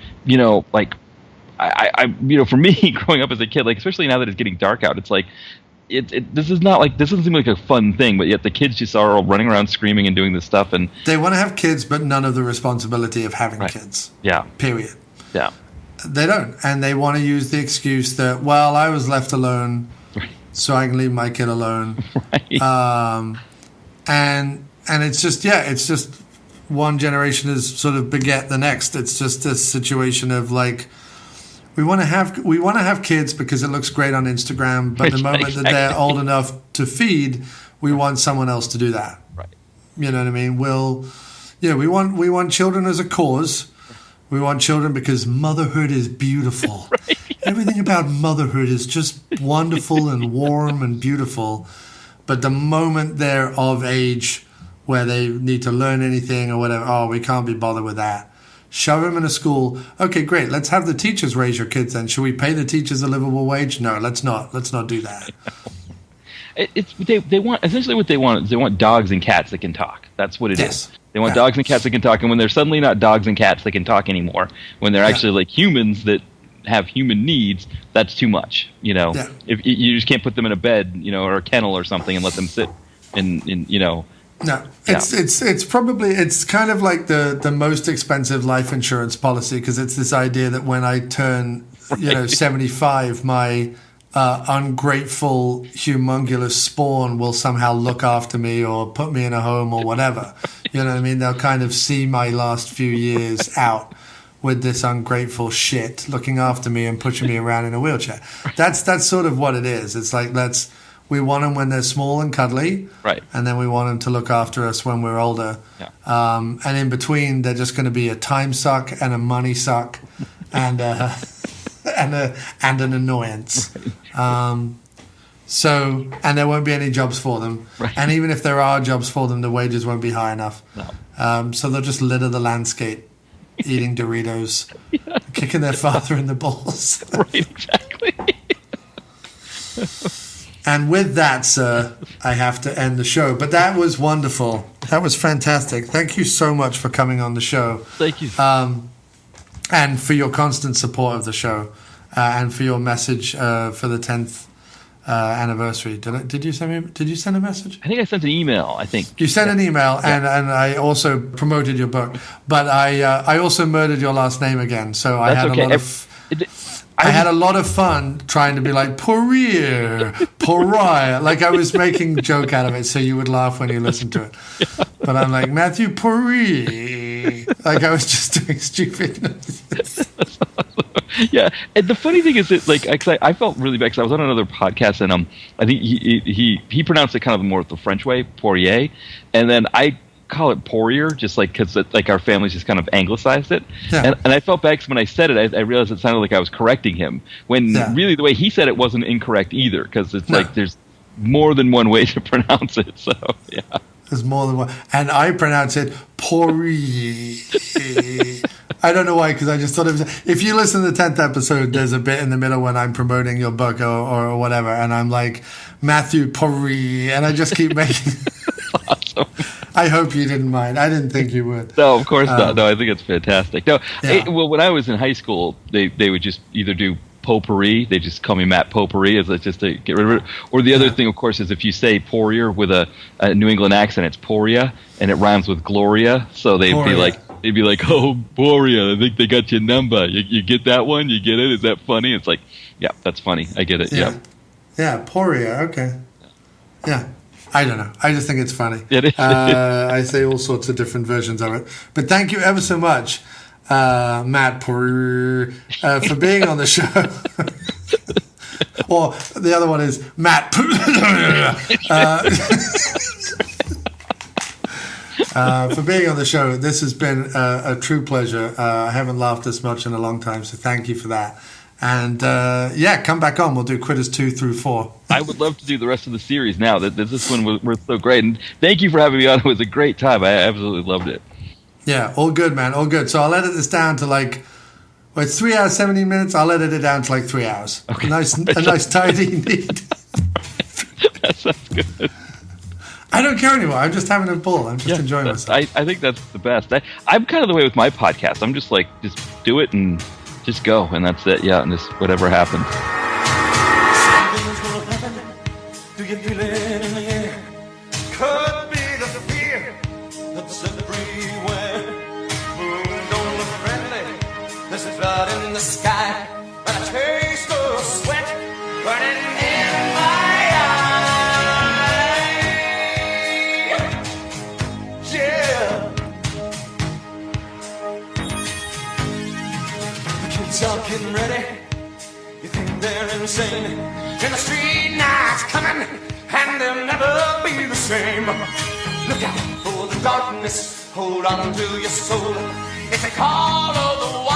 I for me growing up as a kid, like especially now that it's getting dark out, it's like, this doesn't seem like a fun thing, but yet the kids just are all running around screaming and doing this stuff, and they want to have kids, but none of the responsibility of having kids. Yeah. Period. Yeah. They don't, and they want to use the excuse that, well, I was left alone, so I can leave my kid alone. Right. And it's just one generation is sort of beget the next. It's just a situation of like, we want to have kids because it looks great on Instagram, but the moment that they're old enough to feed, we want someone else to do that. Right. You know what I mean? We want children as a cause. We want children because motherhood is beautiful. Right. Everything about motherhood is just wonderful and warm and beautiful. But the moment they're of age where they need to learn anything or whatever, oh, we can't be bothered with that. Shove them in a school. Okay, great. Let's have the teachers raise your kids then. Should we pay the teachers a livable wage? No, let's not. Let's not do that. They want essentially what they want is they want dogs and cats that can talk. That's what it is. They want dogs and cats that can talk, and when they're suddenly not dogs and cats that can talk anymore, when they're actually like humans that have human needs, that's too much. You know, if you just can't put them in a bed, you know, or a kennel or something and let them sit in you know. No, it's probably kind of like the most expensive life insurance policy, because it's this idea that when I turn 75, my ungrateful, humongous spawn will somehow look after me or put me in a home or whatever. You know what I mean? They'll kind of see my last few years out with this ungrateful shit looking after me and pushing me around in a wheelchair. That's sort of what it is. It's like we want them when they're small and cuddly, right? And then we want them to look after us when we're older. Yeah. And in between, they're just going to be a time suck and a money suck, and an annoyance. So, and there won't be any jobs for them. Right. And even if there are jobs for them, the wages won't be high enough. No. So they'll just litter the landscape, eating Doritos, kicking their father in the balls. Right, exactly. And with that, sir, I have to end the show. But that was wonderful. That was fantastic. Thank you so much for coming on the show. Thank you. And for your constant support of the show, and for your message for the 10th anniversary. Did you send a message? I think I sent an email. I think you sent an email, and I also promoted your book. But I also murdered your last name again. So I had I had a lot of fun trying to be like Poirier, like I was making a joke out of it so you would laugh when you listened to it. But I'm like, Matthew Poirier. Like I was just doing stupid. Yeah, and the funny thing is that I felt really bad because I was on another podcast and I think he pronounced it kind of more the French way, Poirier, and then I call it Poirier, just like because our family's just kind of anglicized it. Yeah. And I felt bad because when I said it, I realized it sounded like I was correcting him when really the way he said it wasn't incorrect either, because it's like there's more than one way to pronounce it. So yeah, there's more than one, and I pronounce it Poirier. I don't know why, because I just thought it was. If you listen to the 10th episode, there's a bit in the middle when I'm promoting your book or whatever, and I'm like Matthew Poirier, and I just keep making. Awesome. I hope you didn't mind. I didn't think you would. No, of course not. No, I think it's fantastic. No, well, when I was in high school, they would just either do potpourri. They just call me Matt Potpourri, as just to get rid of it. Or the other thing, of course, is if you say Poirier with a New England accent, it's Poria, and it rhymes with Gloria. So they'd be like, oh, Poria, I think they got your number. You get that one? You get it? Is that funny? It's like, yeah, that's funny. I get it. Yeah, Poria. Okay. Yeah. I don't know. I just think it's funny. It is. I say all sorts of different versions of it. But thank you ever so much, Matt Poirier, for being on the show. Or the other one is Matt for being on the show. This has been a true pleasure. I haven't laughed this much in a long time, so thank you for that. And come back on. We'll do Critters 2 through 4. I would love to do the rest of the series now. This one was so great. And thank you for having me on. It was a great time. I absolutely loved it. Yeah, all good, man. All good. So I'll edit this down to it's 3 hours, 17 minutes. I'll edit it down to 3 hours. Okay. A nice tidy neat. That sounds good. I don't care anymore. I'm just having a ball. I'm just enjoying myself. I think that's the best. I'm kind of the way with my podcast. I'm just just do it and just go, and that's it. Yeah, and just whatever happens. Something's gonna happen. Do you feel it in the air? Could be the fear that's everywhere. Moon don't look friendly. There's a cloud in the sky, and a taste of sweat burning in my eye. Yeah. Y'all getting ready? You think they're insane? And the street night's coming, and they'll never be the same. Look out for the darkness, hold on to your soul. It's a call of the